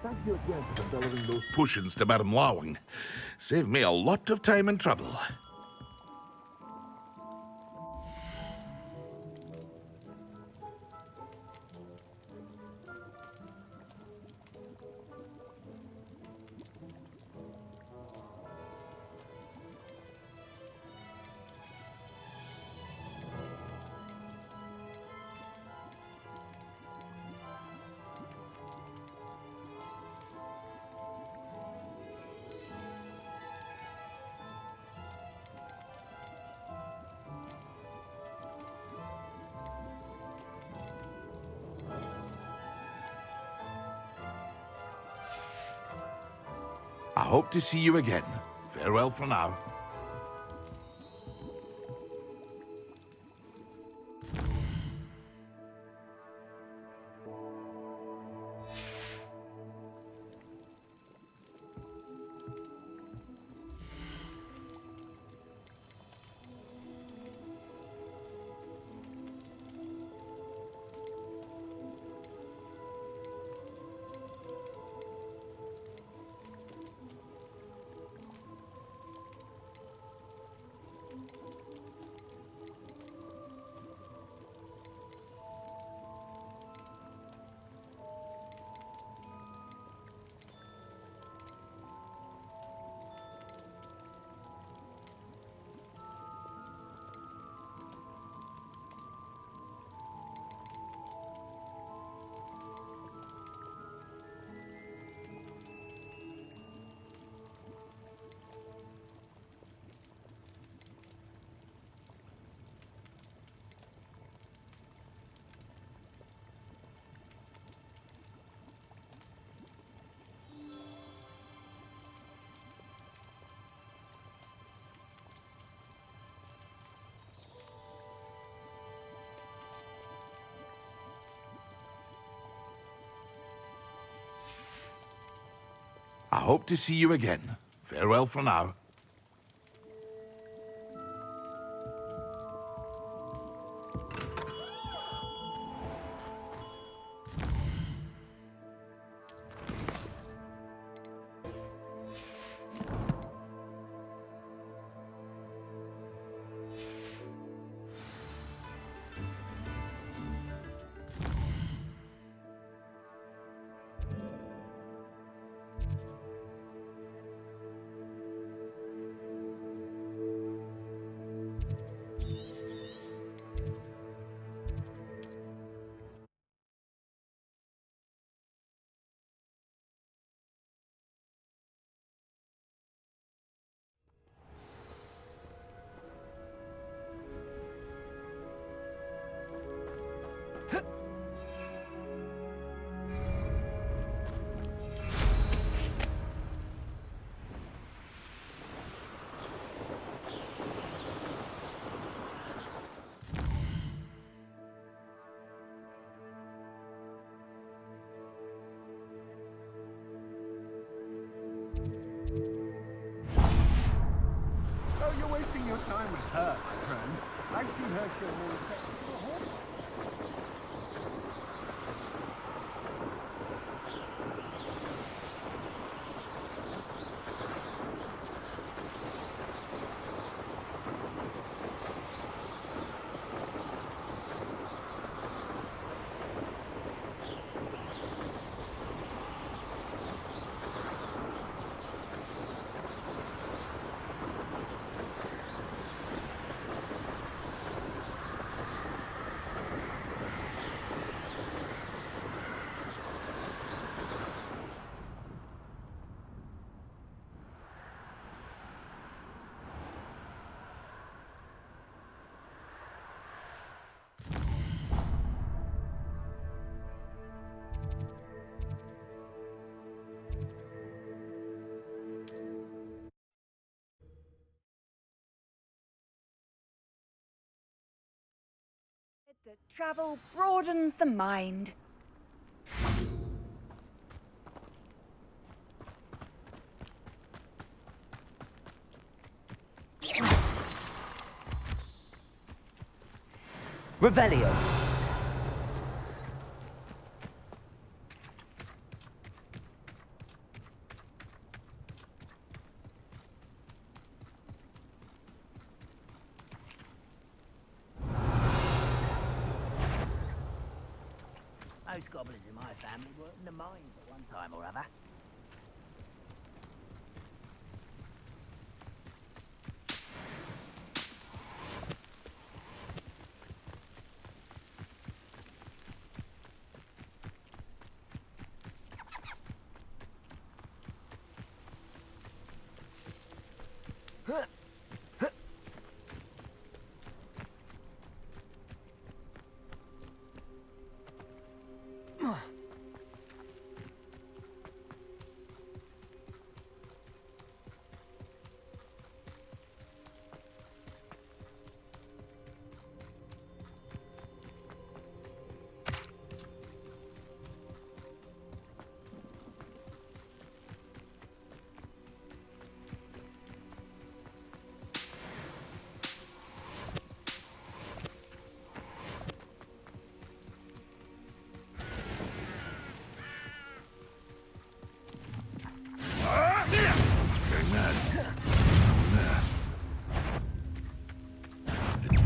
Thank you again for delivering those potions to Madame Lawing. Saved me a lot of time and trouble. I hope to see you again. Farewell for now. I hope to see you again. Farewell for now. Oh, you're wasting your time with her, my friend. I've seen her show more affection for That travel broadens the mind. Revelio. Most goblins in my family worked in the mines at one time or other.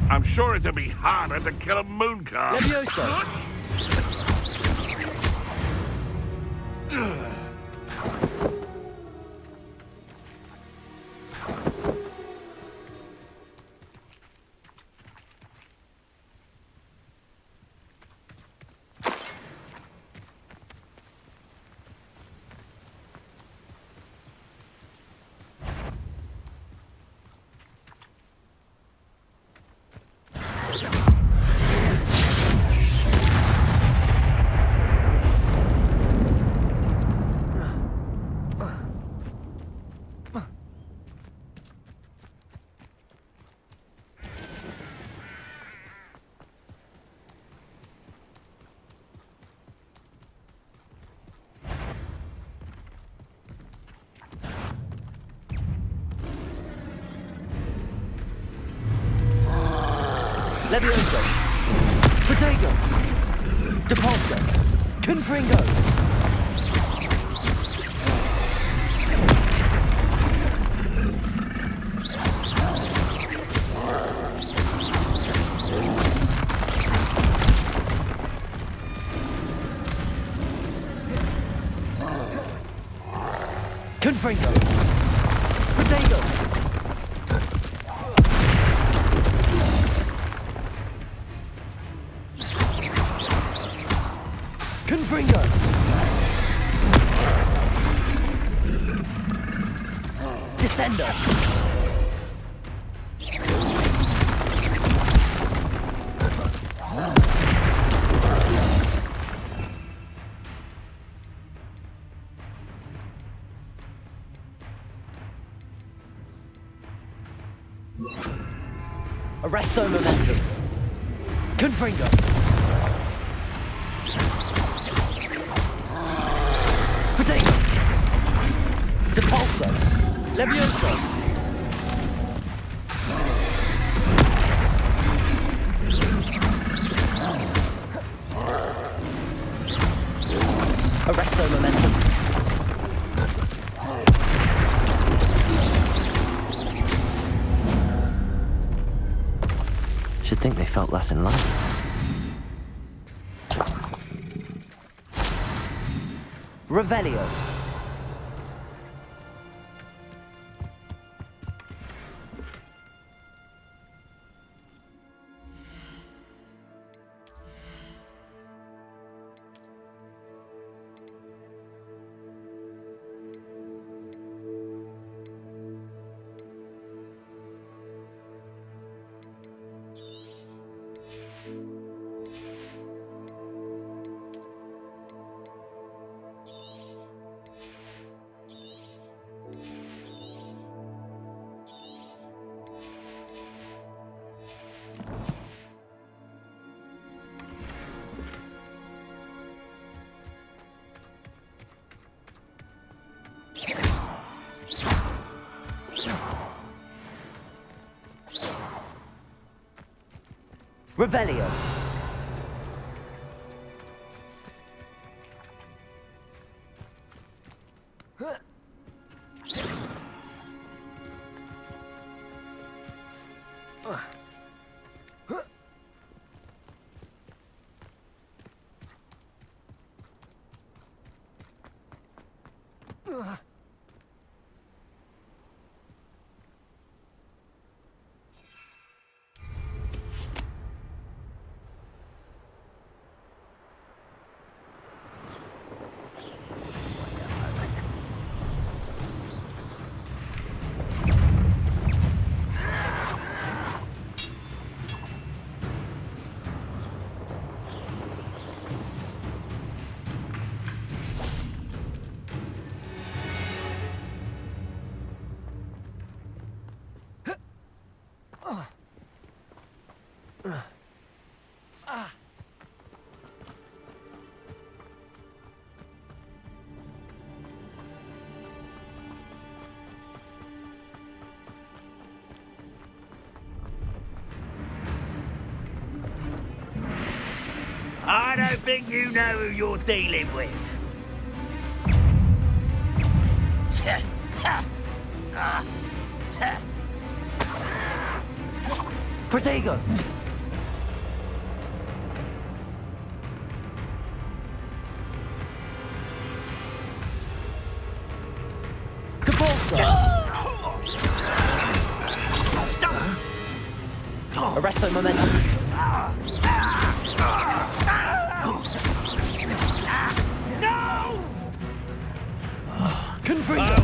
I'm sure it'd be harder to kill a mooncalf. Levioso. Levioso. Protego. Depulso. Confringo. Confringo. Protego. Confringo. Descendo. Arresto momentum. Confringo. Protego. Depulso. Levioso. Arresto momentum. Should think they felt that in life. Revelio. Revelio. I don't think you know who you're dealing with. Protego. Stop! Arresto momentum. No! Confringo.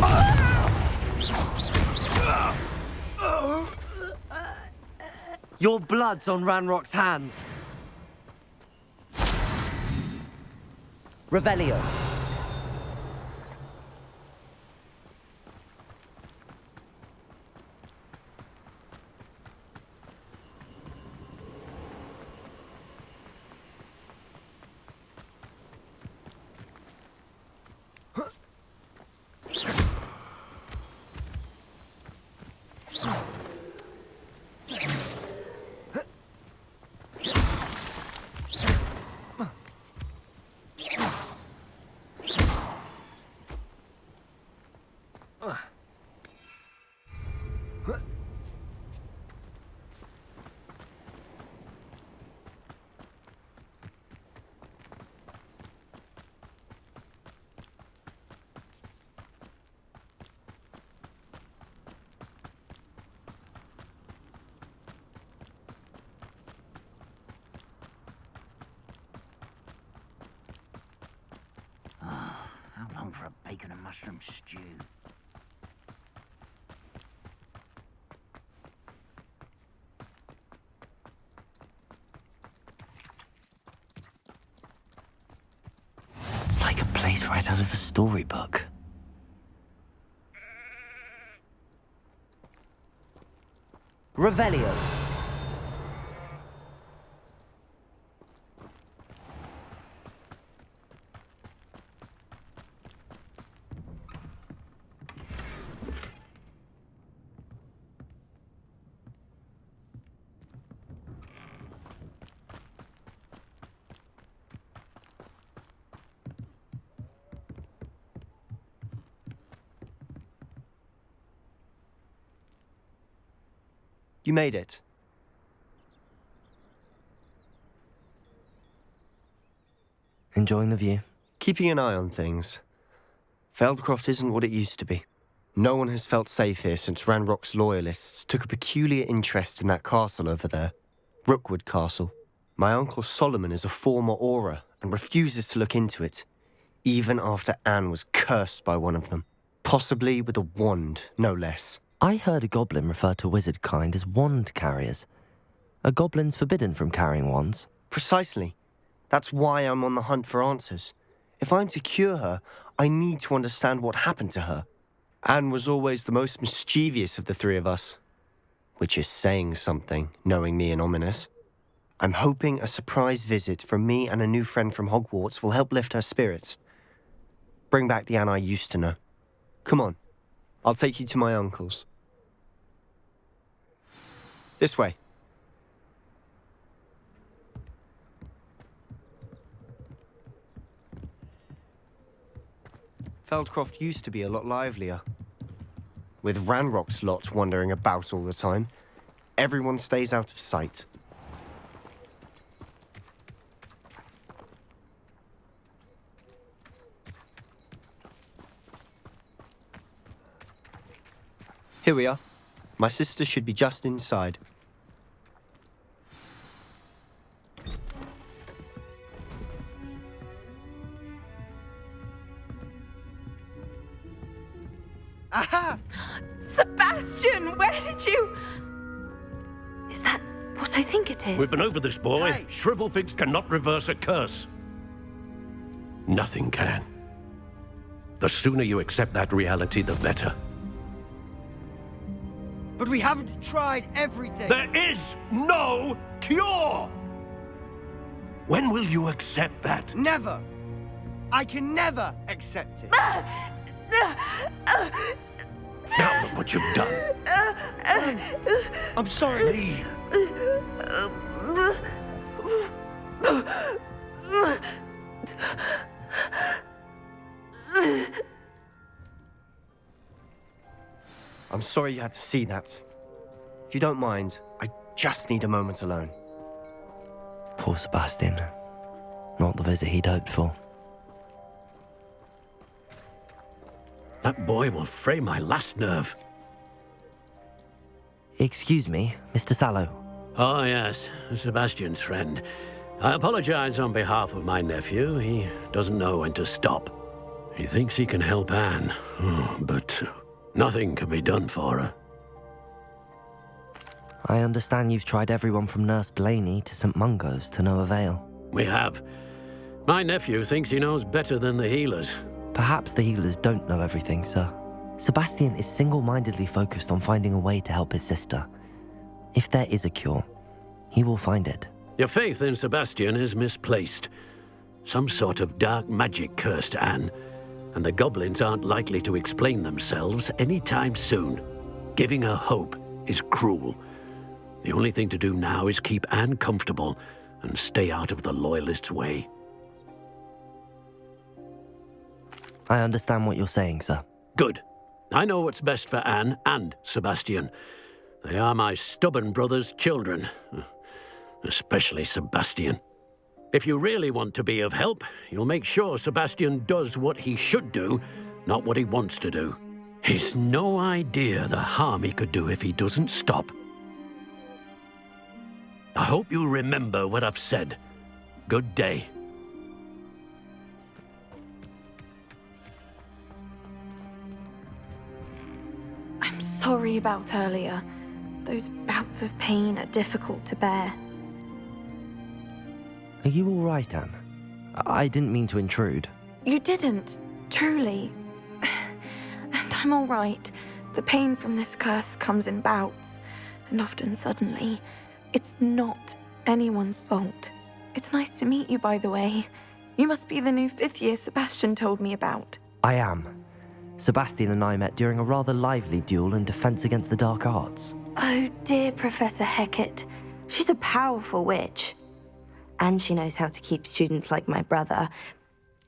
Your blood's on Ranrock's hands. Revelio. How long for a bacon and mushroom stew? It's like a place right out of a storybook. Revelio. You made it. Enjoying the view? Keeping an eye on things. Feldcroft isn't what it used to be. No one has felt safe here since Ranrock's loyalists took a peculiar interest in that castle over there. Rookwood Castle. My uncle Solomon is a former Auror and refuses to look into it, even after Anne was cursed by one of them. Possibly with a wand, no less. I heard a goblin refer to wizard kind as wand carriers. Are goblins forbidden from carrying wands? Precisely. That's why I'm on the hunt for answers. If I'm to cure her, I need to understand what happened to her. Anne was always the most mischievous of the three of us. Which is saying something, knowing me and ominous. I'm hoping a surprise visit from me and a new friend from Hogwarts will help lift her spirits. Bring back the Anne I used to know. Come on, I'll take you to my uncle's. This way. Feldcroft used to be a lot livelier. With Ranrock's lot wandering about all the time, everyone stays out of sight. Here we are. My sister should be just inside. Aha! Sebastian, where did you... Is that what I think it is? We've been over this, boy. Hey. Shrivelfigs cannot reverse a curse. Nothing can. The sooner you accept that reality, the better. But we haven't tried everything. There is no cure! When will you accept that? Never. I can never accept it. Now look what you've done. I'm sorry. I'm sorry you had to see that. If you don't mind, I just need a moment alone. Poor Sebastian. Not the visit he'd hoped for. That boy will fray my last nerve. Excuse me, Mr. Sallow. Oh, yes, Sebastian's friend. I apologize on behalf of my nephew. He doesn't know when to stop. He thinks he can help Anne, but nothing can be done for her. I understand you've tried everyone from Nurse Blaney to St. Mungo's to no avail. We have. My nephew thinks he knows better than the healers. Perhaps the healers don't know everything, sir. Sebastian is single-mindedly focused on finding a way to help his sister. If there is a cure, he will find it. Your faith in Sebastian is misplaced. Some sort of dark magic cursed Anne, and the goblins aren't likely to explain themselves anytime soon. Giving her hope is cruel. The only thing to do now is keep Anne comfortable and stay out of the Loyalists' way. I understand what you're saying, sir. Good. I know what's best for Anne and Sebastian. They are my stubborn brother's children. Especially Sebastian. If you really want to be of help, you'll make sure Sebastian does what he should do, not what he wants to do. He's no idea the harm he could do if he doesn't stop. I hope you remember what I've said. Good day. I'm sorry about earlier. Those bouts of pain are difficult to bear. Are you all right, Anne? I didn't mean to intrude. You didn't, truly. And I'm all right. The pain from this curse comes in bouts, and often suddenly. It's not anyone's fault. It's nice to meet you, by the way. You must be the new 5th year Sebastian told me about. I am. Sebastian and I met during a rather lively duel in defense against the dark arts. Oh dear, Professor Hecat. She's a powerful witch. And she knows how to keep students like my brother,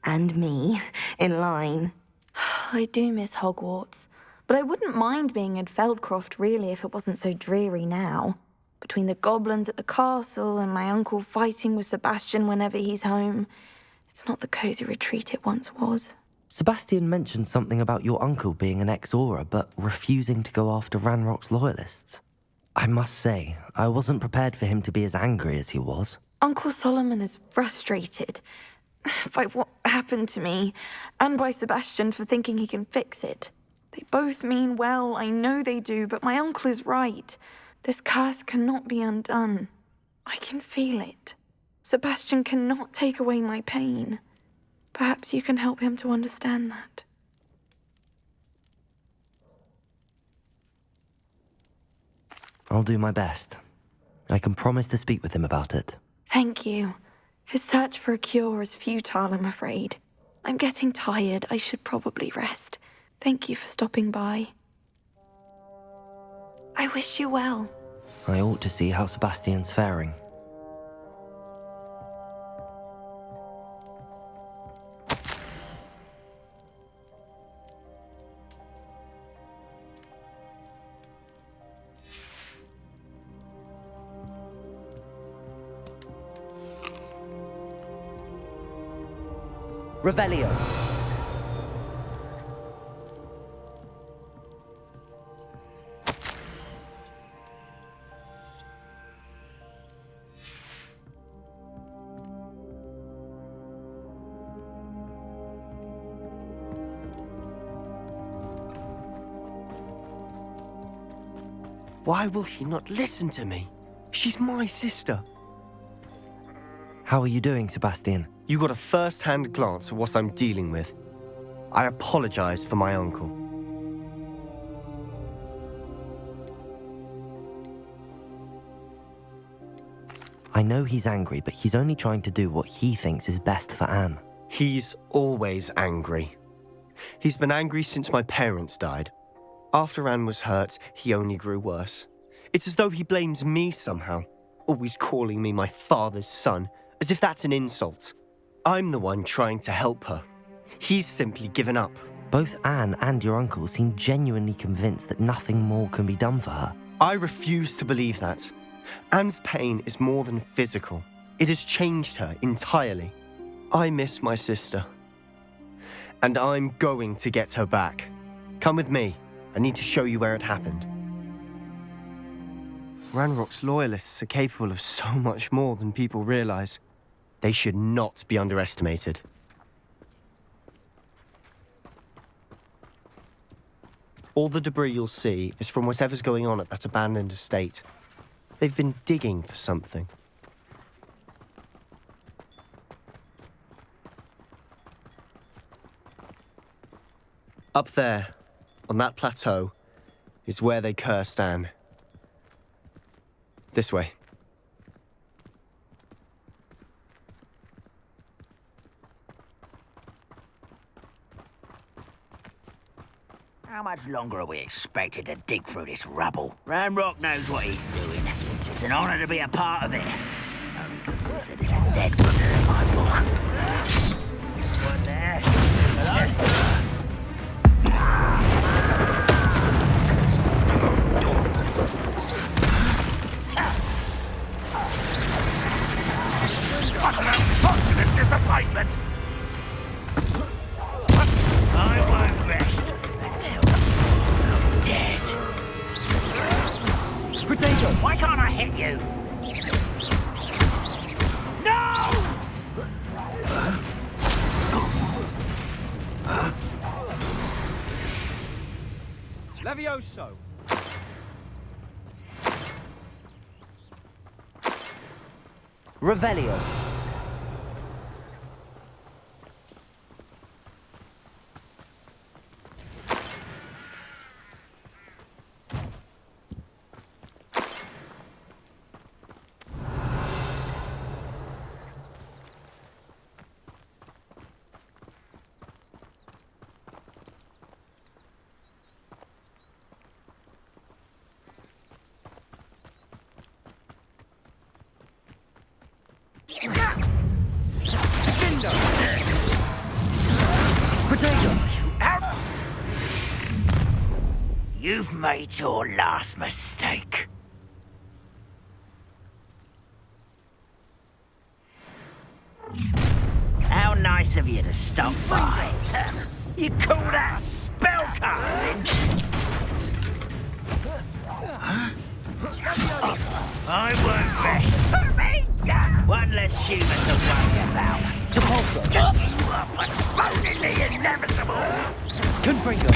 and me, in line. I do miss Hogwarts, but I wouldn't mind being in Feldcroft really if it wasn't so dreary now. Between the goblins at the castle and my uncle fighting with Sebastian whenever he's home, it's not the cosy retreat it once was. Sebastian mentioned something about your uncle being an ex-Aura, but refusing to go after Ranrock's loyalists. I must say, I wasn't prepared for him to be as angry as he was. Uncle Solomon is frustrated by what happened to me, and by Sebastian for thinking he can fix it. They both mean well, I know they do, but my uncle is right. This curse cannot be undone. I can feel it. Sebastian cannot take away my pain. Perhaps you can help him to understand that. I'll do my best. I can promise to speak with him about it. Thank you. His search for a cure is futile, I'm afraid. I'm getting tired. I should probably rest. Thank you for stopping by. I wish you well. I ought to see how Sebastian's faring. Revelio. Why will he not listen to me? She's my sister. How are you doing, Sebastian? You got a first-hand glance at what I'm dealing with. I apologize for my uncle. I know he's angry, but he's only trying to do what he thinks is best for Anne. He's always angry. He's been angry since my parents died. After Anne was hurt, he only grew worse. It's as though he blames me somehow, always calling me my father's son, as if that's an insult. I'm the one trying to help her. He's simply given up. Both Anne and your uncle seem genuinely convinced that nothing more can be done for her. I refuse to believe that. Anne's pain is more than physical. It has changed her entirely. I miss my sister. And I'm going to get her back. Come with me. I need to show you where it happened. Ranrock's loyalists are capable of so much more than people realize. They should not be underestimated. All the debris you'll see is from whatever's going on at that abandoned estate. They've been digging for something. Up there, on that plateau, is where they cursed Anne. This way. How much longer are we expected to dig through this rubble? Ranrock knows what he's doing. It's an honor to be a part of it. Only good wizard is a dead wizard in my book. What there? Hello? What an unfortunate disappointment! I won't rest until you're dead. Potato! Why can't I hit you? No! Levioso! Revelio. You've made your last mistake. How nice of you to stop by. You call that spellcasting? I won't rest. One less human to worry about. You are postponing the inevitable. Confringo.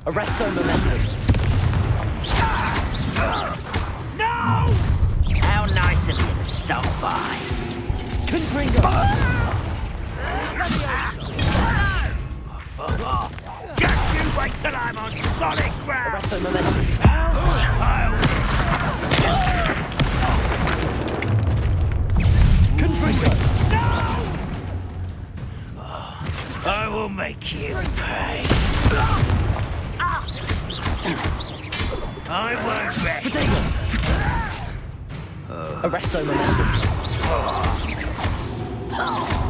Arresto momentum. No! How nice of you to stop by. Confringo. Just you wait till I'm on solid ground. Arresto momentum. Confringo. No! I will make you pay. I won't rest. Potato. Arresto momentum.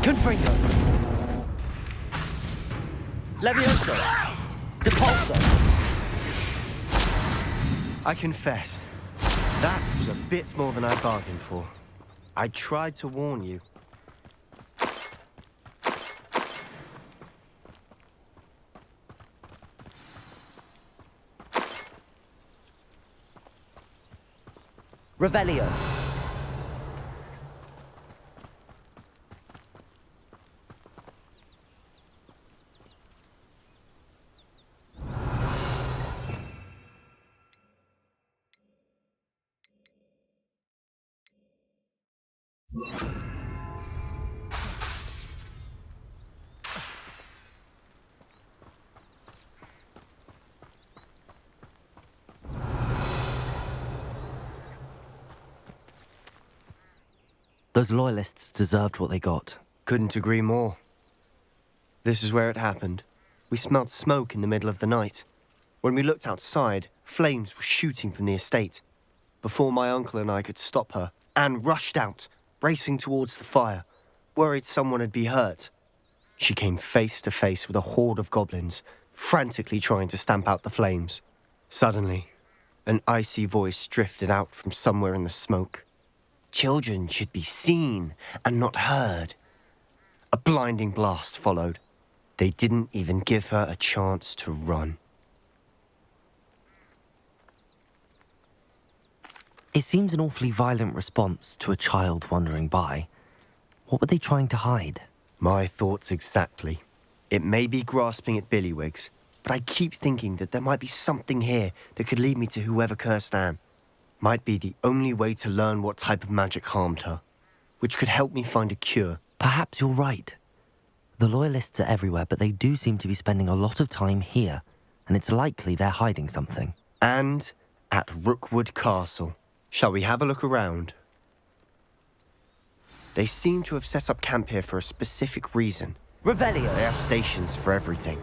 Confringo. Levioso. Depulso. I confess, that was a bit more than I bargained for. I tried to warn you. Revelio. Those loyalists deserved what they got. Couldn't agree more. This is where it happened. We smelled smoke in the middle of the night. When we looked outside, flames were shooting from the estate. Before my uncle and I could stop her, Anne rushed out, racing towards the fire, worried someone had been hurt. She came face to face with a horde of goblins, frantically trying to stamp out the flames. Suddenly, an icy voice drifted out from somewhere in the smoke. Children should be seen and not heard. A blinding blast followed. They didn't even give her a chance to run. It seems an awfully violent response to a child wandering by. What were they trying to hide? My thoughts exactly. It may be grasping at billywhigs, but I keep thinking that there might be something here that could lead me to whoever cursed Anne. Might be the only way to learn what type of magic harmed her, which could help me find a cure. Perhaps you're right. The loyalists are everywhere, but they do seem to be spending a lot of time here, and it's likely they're hiding something. And at Rookwood Castle. Shall we have a look around? They seem to have set up camp here for a specific reason. Revelio! They have stations for everything.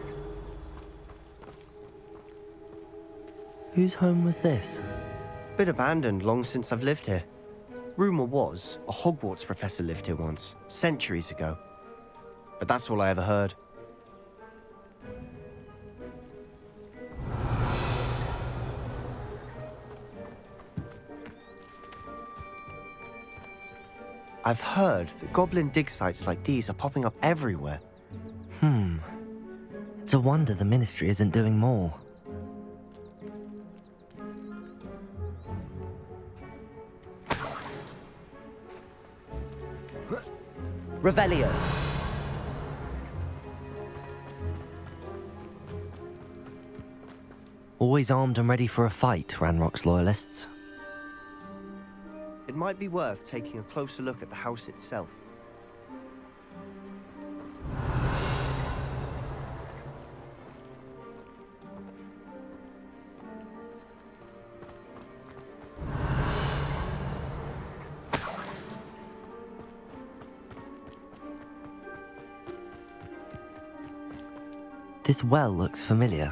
Whose home was this? Been abandoned long since I've lived here. Rumour was a Hogwarts professor lived here once, centuries ago. But that's all I ever heard. I've heard that goblin dig sites like these are popping up everywhere. It's a wonder the Ministry isn't doing more. Revelio. Always armed and ready for a fight, Ranrock's loyalists. It might be worth taking a closer look at the house itself. This well looks familiar.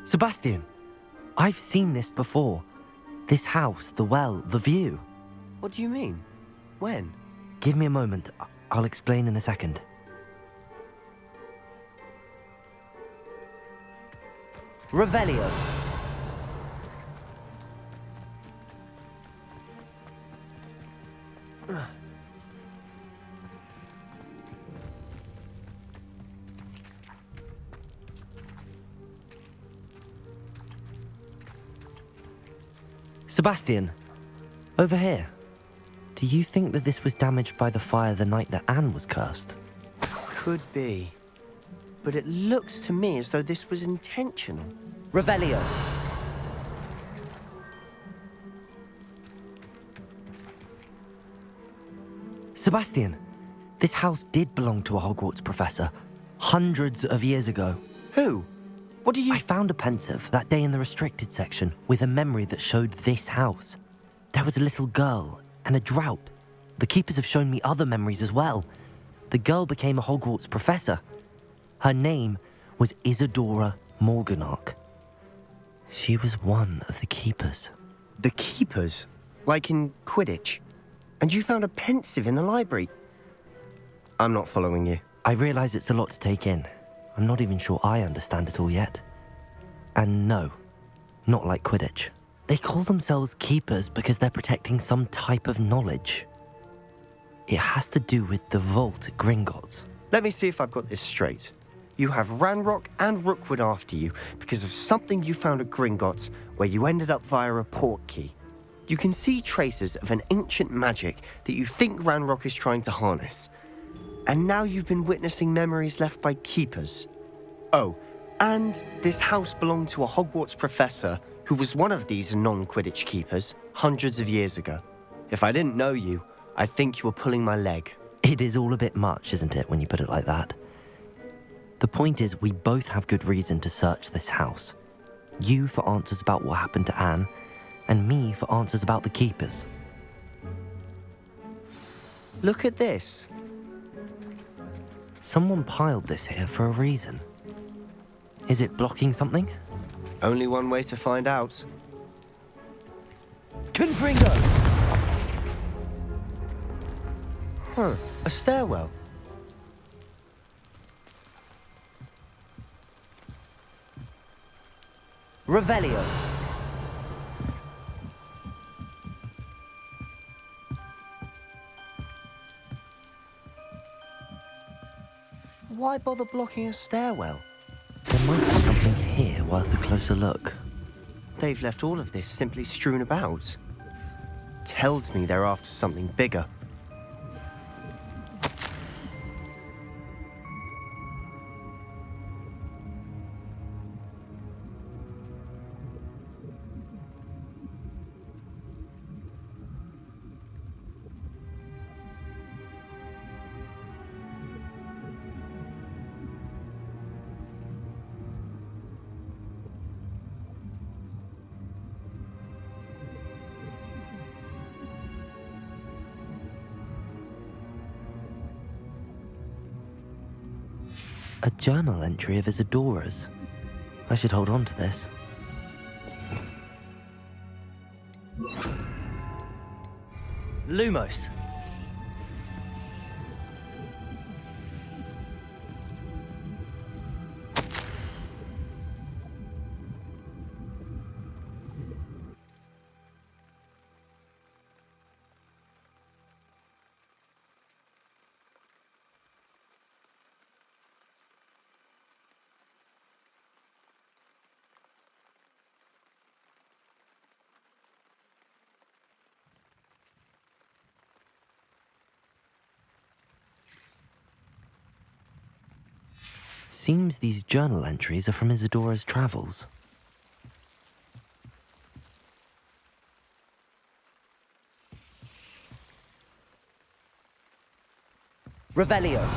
Sebastian, I've seen this before. This house, the well, the view. What do you mean? When? Give me a moment. I'll explain in a second. Revelio. Sebastian, over here. Do you think that this was damaged by the fire the night that Anne was cursed? Could be. But it looks to me as though this was intentional. Revelio. Sebastian, this house did belong to a Hogwarts professor, hundreds of years ago. Who? What do you... I found a pensive that day in the restricted section with a memory that showed this house. There was a little girl and a drought. The keepers have shown me other memories as well. The girl became a Hogwarts professor. Her name was Isadora Morganach. She was one of the keepers. The keepers? Like in Quidditch? And you found a pensive in the library? I'm not following you. I realize it's a lot to take in. I'm not even sure I understand it all yet. And no, not like Quidditch. They call themselves keepers because they're protecting some type of knowledge. It has to do with the vault at Gringotts. Let me see if I've got this straight. you have Ranrock and Rookwood after you because of something you found at Gringotts, where you ended up via a port key. You can see traces of an ancient magic that you think Ranrock is trying to harness. And now you've been witnessing memories left by keepers. Oh, and this house belonged to a Hogwarts professor who was one of these non-Quidditch keepers hundreds of years ago. If I didn't know you, I'd think you were pulling my leg. It is all a bit much, isn't it, when you put it like that? The point is, we both have good reason to search this house. You for answers about what happened to Anne, and me for answers about the keepers. Look at this. Someone piled this here for a reason. Is it blocking something? Only one way to find out. Confringo! Huh, a stairwell. Revelio. Why bother blocking a stairwell? There might be something here worth a closer look. They've left all of this simply strewn about. Tells me they're after something bigger. A journal entry of Isadora's. I should hold on to this. Lumos. Seems these journal entries are from Isadora's travels. Revelio.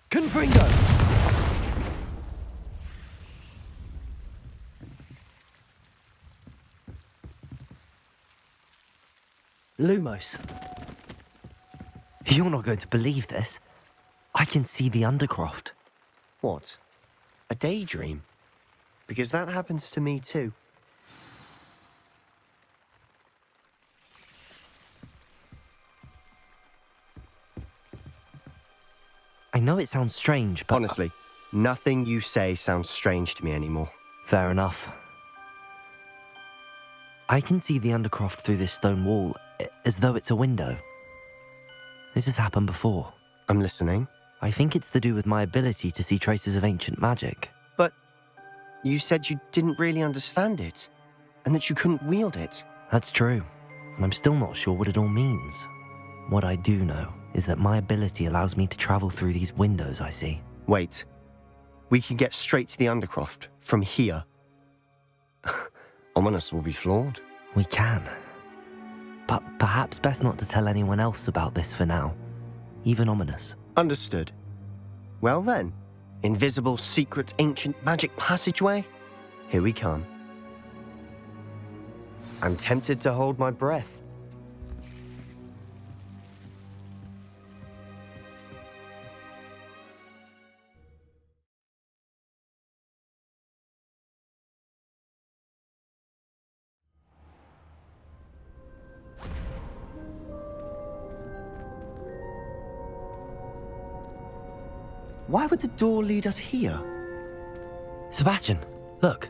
Confringo. Lumos. You're not going to believe this. I can see the Undercroft. What? A daydream? Because that happens to me too. I know it sounds strange, but... Honestly, nothing you say sounds strange to me anymore. Fair enough. I can see the Undercroft through this stone wall, as though it's a window. This has happened before. I'm listening. I think it's to do with my ability to see traces of ancient magic. But you said you didn't really understand it, and that you couldn't wield it. That's true, and I'm still not sure what it all means. What I do know is that my ability allows me to travel through these windows I see. Wait. We can get straight to the Undercroft from here. Ominous will be floored. We can. But perhaps best not to tell anyone else about this for now. Even Ominous. Understood. Well then, invisible, secret, ancient magic passageway? Here we come. I'm tempted to hold my breath. Why would the door lead us here? Sebastian, look.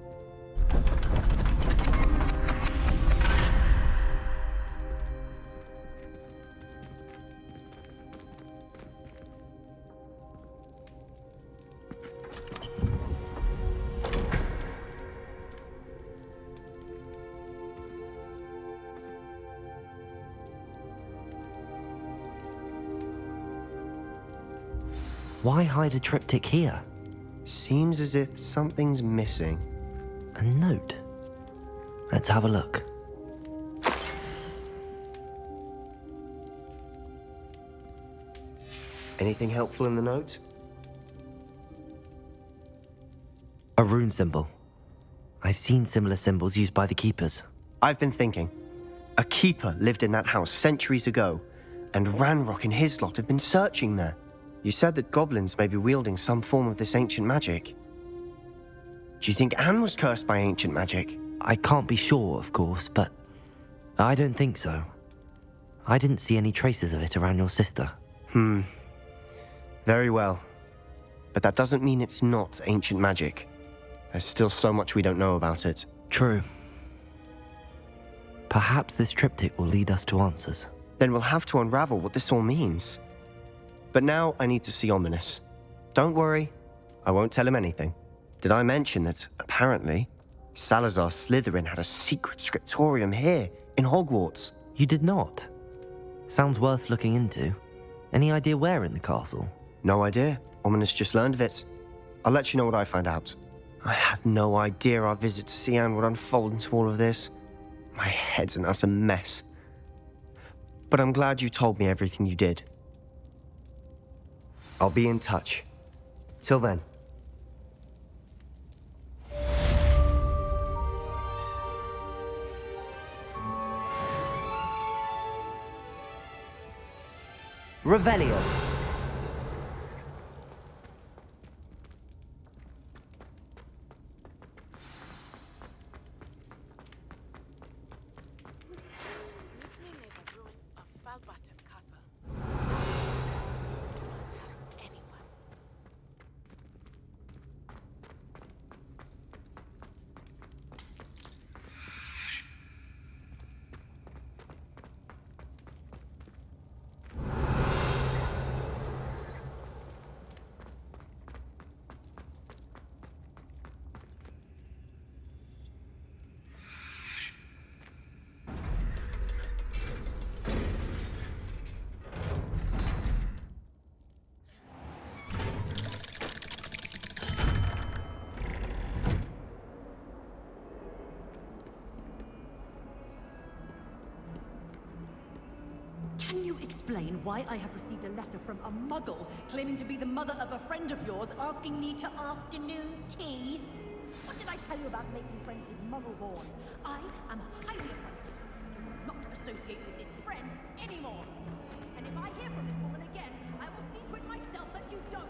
Why hide a triptych here? Seems as if something's missing. A note. Let's have a look. Anything helpful in the note? A rune symbol. I've seen similar symbols used by the keepers. I've been thinking. A keeper lived in that house centuries ago, and Ranrock and his lot have been searching there. You said that goblins may be wielding some form of this ancient magic. Do you think Anne was cursed by ancient magic? I can't be sure, of course, but I don't think so. I didn't see any traces of it around your sister. Very well. But that doesn't mean it's not ancient magic. There's still so much we don't know about it. True. Perhaps this triptych will lead us to answers. Then we'll have to unravel what this all means. But now I need to see Ominous. Don't worry, I won't tell him anything. Did I mention that, apparently, Salazar Slytherin had a secret scriptorium here, in Hogwarts? You did not? Sounds worth looking into. Any idea where in the castle? No idea. Ominous just learned of it. I'll let you know what I find out. I had no idea our visit to see Anne would unfold into all of this. My head's an utter mess. But I'm glad you told me everything you did. I'll be in touch. Till then. Revelio. Can you explain why I have received a letter from a muggle claiming to be the mother of a friend of yours asking me to afternoon tea? What did I tell you about making friends with muggle-born? I am highly offended. You will not associate with this friend anymore. And if I hear from this woman again, I will see to it myself that you don't.